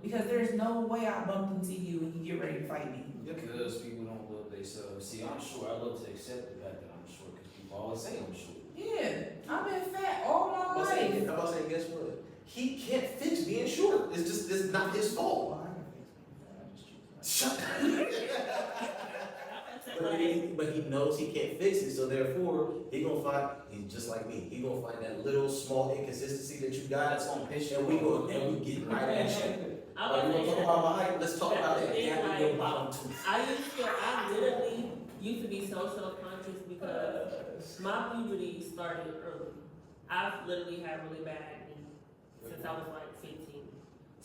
Speaker 3: because there's no way I bumped into you and you get ready to fight me.
Speaker 4: Because people don't love themselves. See, I'm short. I love to accept the fact that I'm short because people always say I'm short.
Speaker 3: Yeah, I've been fat all my
Speaker 2: I'm
Speaker 3: life.
Speaker 2: saying, guess what? He can't fix being short. It's not his fault.
Speaker 3: Well, I can fix it. I just choose myself.
Speaker 2: Shut But he knows he can't fix it, so therefore, he's just like me. He gonna find that little small inconsistency that you got,
Speaker 4: That's on pitch.
Speaker 2: and we get right at you.
Speaker 1: I
Speaker 2: Oh, you
Speaker 1: was
Speaker 2: wanna talk
Speaker 1: saying,
Speaker 2: about my height? Let's talk about that.
Speaker 1: That's the
Speaker 2: Yeah,
Speaker 1: thing,
Speaker 2: your
Speaker 1: like,
Speaker 2: bottom tooth.
Speaker 1: I literally used to be so self-conscious because my puberty started early. I've literally had really bad acne since I was like 15.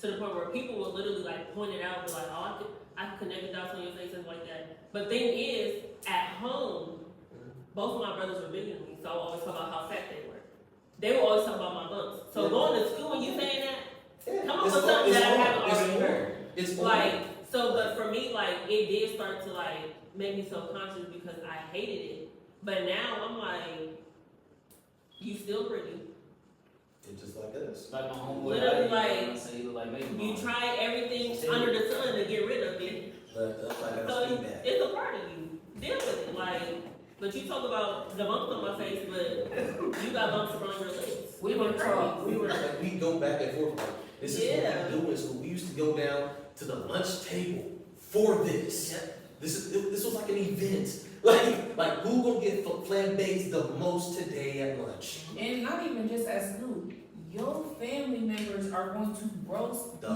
Speaker 1: To the point where people would literally like point it out, be like, oh, I can connect the dots on your face and like that. But thing is, at home, both of my brothers were bigger than me, so I would always talk about how fat they were. They would always talk about my bumps. So going to school and you saying that,
Speaker 2: Yeah,
Speaker 1: come up
Speaker 2: it's
Speaker 1: with
Speaker 2: on-
Speaker 1: something
Speaker 2: it's
Speaker 1: that I
Speaker 2: on.
Speaker 1: haven't
Speaker 2: It's
Speaker 1: already
Speaker 2: on.
Speaker 1: heard.
Speaker 2: It's on.
Speaker 1: Like, so, but for me, like, it did start to, like, make me self-conscious because I hated it. But now I'm like, you still pretty.
Speaker 2: It's just like this.
Speaker 4: Like my homeboy,
Speaker 1: Literally,
Speaker 4: I
Speaker 1: like,
Speaker 4: say he look like Megan.
Speaker 1: You tried everything under the sun to get rid of it.
Speaker 2: But that's like
Speaker 1: So
Speaker 2: a feedback.
Speaker 1: it's a part of you. Deal with it. Like, but you talk about the bumps on my face, but you got bumps around your legs.
Speaker 6: We were taught, we were,
Speaker 2: Like, we go back and forth. Like, this is
Speaker 1: Yeah.
Speaker 2: what we do in school. We used to go down to the lunch table for this.
Speaker 1: Yep.
Speaker 2: This was like an event. Like who gonna get flambés the most today at lunch?
Speaker 6: and not even just at school, your family members are going to roast
Speaker 2: The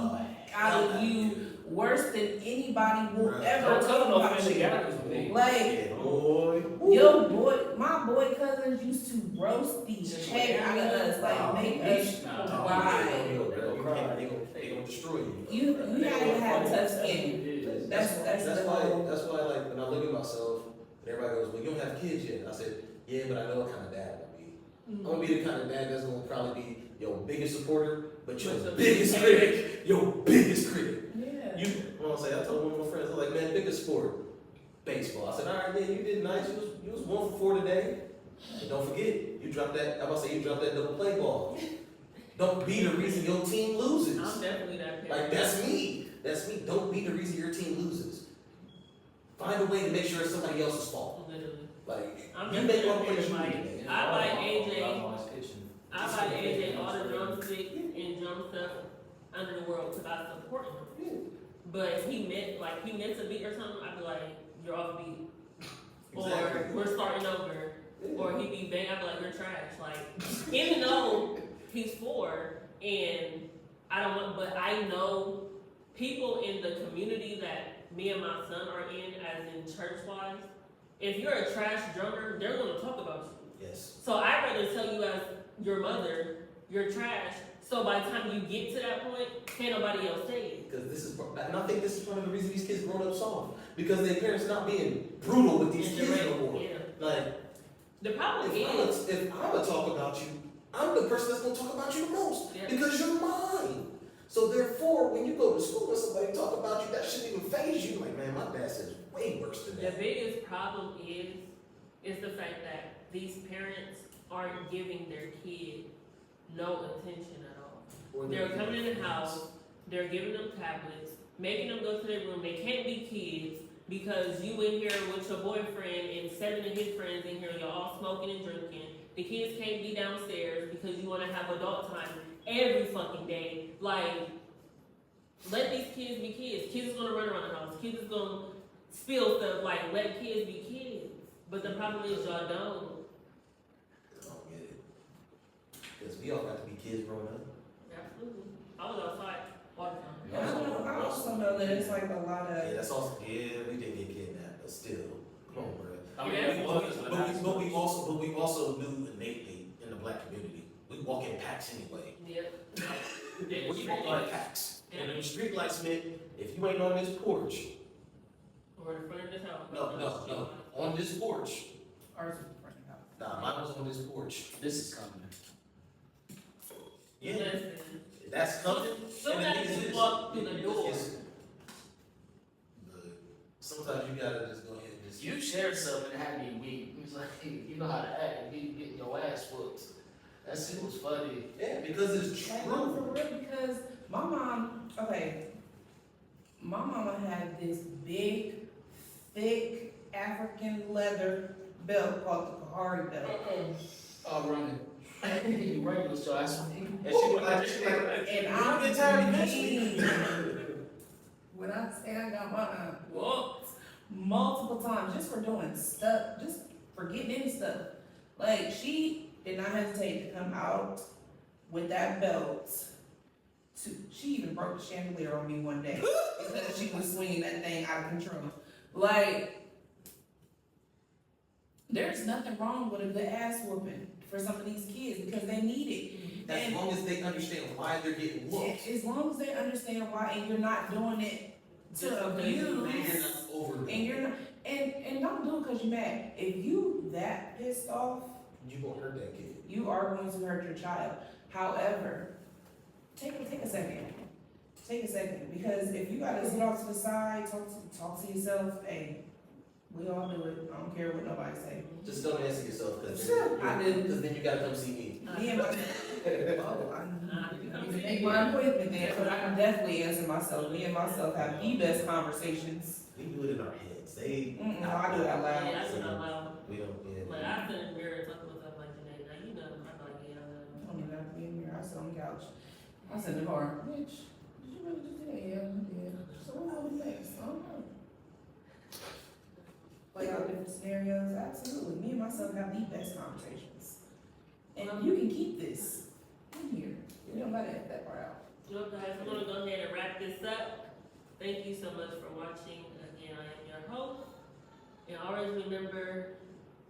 Speaker 6: out of you worse than anybody will
Speaker 2: Right.
Speaker 6: ever
Speaker 4: Don't
Speaker 6: talk
Speaker 4: tell no
Speaker 6: about
Speaker 4: family
Speaker 6: you.
Speaker 4: gatherings with me.
Speaker 6: Like,
Speaker 2: Yeah, boy.
Speaker 6: my boy cousins used to roast the heck out of us, like make us
Speaker 4: Nah,
Speaker 6: cry.
Speaker 2: They gonna destroy you.
Speaker 6: You had to have tough skin. That's
Speaker 2: That's
Speaker 6: the
Speaker 2: why
Speaker 6: whole.
Speaker 2: like when I look at myself and everybody goes, well, you don't have kids yet. I said, yeah, but I know what kind of dad I'm gonna be. I'm gonna be the kind of dad that's gonna probably be your biggest supporter, but your
Speaker 1: But the
Speaker 2: biggest critic. Your biggest critic.
Speaker 6: Yeah.
Speaker 2: You, what I say, I told one of my friends, I was like, man, pick a sport. Baseball. I said, all right, man, you did nice. You was 1 for 4 today. And don't forget, you dropped that, I'm about to say, you dropped that double play ball. Don't be the reason your team loses.
Speaker 1: I'm definitely that parent.
Speaker 2: Like, that's me. That's me. Don't be the reason your team loses. Find a way to make sure it's somebody else's fault.
Speaker 1: Literally.
Speaker 2: Like,
Speaker 1: I'm
Speaker 2: you make one
Speaker 1: definitely
Speaker 2: play, you
Speaker 1: like-
Speaker 2: make it.
Speaker 1: I buy AJ.
Speaker 4: Grandma's kitchen.
Speaker 1: I buy AJ all the drumsticks and drum stuff under the world because I support him. But if he meant to beat or something, I'd be like, you're off beat. Or
Speaker 2: Exactly.
Speaker 1: we're starting over. Or he'd be bang, I'd be like, you're trash. Like, even though he's 4 and I don't want, but I know people in the community that me and my son are in, as in church-wise, if you're a trash drummer, they're gonna talk about you.
Speaker 2: Yes.
Speaker 1: So I'd rather tell you as your mother, you're trash, so by the time you get to that point, can't nobody else say it.
Speaker 2: Because this is, and I think this is one of the reasons these kids grown up soft. Because their parents not being brutal with these kids no more.
Speaker 1: Yeah.
Speaker 2: Like,
Speaker 1: The problem is,
Speaker 2: if I'm gonna talk about you, I'm the person that's gonna talk about you the most.
Speaker 1: Yeah.
Speaker 2: Because you're mine. So therefore, when you go to school and somebody talk about you, that shouldn't even faze you. Like, man, my dad says way worse than
Speaker 1: the
Speaker 2: that.
Speaker 1: biggest problem is the fact that these parents aren't giving their kid no attention at all. They're coming in the house, they're giving them tablets, making them go to their room. They can't be kids because you in here with your boyfriend and 7 of his friends in here, you're all smoking and drinking. The kids can't be downstairs because you want to have adult time every fucking day. Like, let these kids be kids. Kids is gonna run around the house. Kids is gonna spill stuff. Like, let kids be kids. But the problem is y'all don't.
Speaker 2: I don't get it. Because we all got to be kids growing up.
Speaker 1: Absolutely. I was outside all the time.
Speaker 3: And I also know that it's like a lot
Speaker 2: Yeah,
Speaker 3: of,
Speaker 2: that's also, yeah, we didn't get kidnapped, but still, come on, bro.
Speaker 4: I mean,
Speaker 1: Yeah.
Speaker 4: it was,
Speaker 2: But we also knew innately in the black community, we walk in packs anyway.
Speaker 1: Yep.
Speaker 2: We walk in packs. And in the street lights meant, if you ain't on this porch,
Speaker 1: Or in front of this house.
Speaker 2: no, on this porch.
Speaker 3: ours was burning out.
Speaker 2: Nah, mine was on this porch.
Speaker 4: This is coming.
Speaker 2: Yeah,
Speaker 1: Listen.
Speaker 2: that's coming.
Speaker 1: Sometimes
Speaker 2: And the thing
Speaker 1: you
Speaker 2: is,
Speaker 1: walk through the door.
Speaker 2: but sometimes you gotta just go ahead and just.
Speaker 4: You shared something that had me weak. It was like, you know how to act, you getting your ass whooped. That shit was funny.
Speaker 2: Yeah, because it's
Speaker 3: And no,
Speaker 2: true.
Speaker 3: for real, because my mom, okay, my mama had this big, thick African leather belt called the Kahari belt.
Speaker 4: Oh, running. You right, was your ass weak.
Speaker 2: And she was like,
Speaker 3: And
Speaker 2: you
Speaker 3: I'm
Speaker 2: get tired eventually.
Speaker 3: when I say I got mine
Speaker 1: Whoa.
Speaker 3: multiple times just for doing stuff, just for getting into stuff. Like, she did not hesitate to come out with that belt. She even broke the chandelier on me one day because she was swinging that thing out of control. Like, There's nothing wrong with a good ass whooping for some of these kids because they need it.
Speaker 5: As
Speaker 3: And
Speaker 5: long as they understand why they're getting whooped.
Speaker 3: as long as they understand why, and you're not doing it to abuse.
Speaker 5: And you're not over.
Speaker 3: And you're not, and don't do it because you're mad. If you that pissed off,
Speaker 5: You gonna hurt that kid.
Speaker 3: you are going to hurt your child. However, take a second. Take a second, because if you gotta sit off to the side, talk to yourself, hey, we all do it. I don't care what nobody say.
Speaker 2: Just don't answer yourself, cause
Speaker 3: Sure, I
Speaker 2: then,
Speaker 3: do.
Speaker 2: cause then you gotta come see me.
Speaker 3: Me and my, oh, I need to make my appointment then, but I can definitely answer myself. Me and myself have the best conversations.
Speaker 2: We do it in our heads, they.
Speaker 3: No, I do it out loud.
Speaker 1: Yeah, I do it out loud.
Speaker 2: We don't, yeah.
Speaker 1: Like, I sit in the mirror and talk to myself like, Janae, now you know, I'm like, yeah, I know.
Speaker 3: I mean, I be in here, I sit on the couch. I sit in the car, bitch, did you really just do that? Yeah, I did. So what was next? I don't know. Play out different scenarios, absolutely. Me and myself have the best conversations. And you can keep this in here. You don't gotta edit that part out.
Speaker 1: Well, guys, I'm gonna go ahead and wrap this up. Thank you so much for watching. Again, I am your host. And always remember,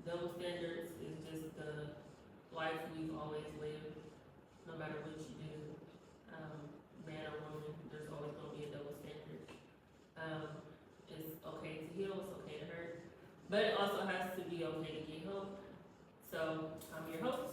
Speaker 1: double standards is just the life we've always lived, no matter what you do. Man or woman, there's always gonna be a double standard. It's okay to heal, it's okay to hurt, but it also has to be okay to get help. So, I'm your host,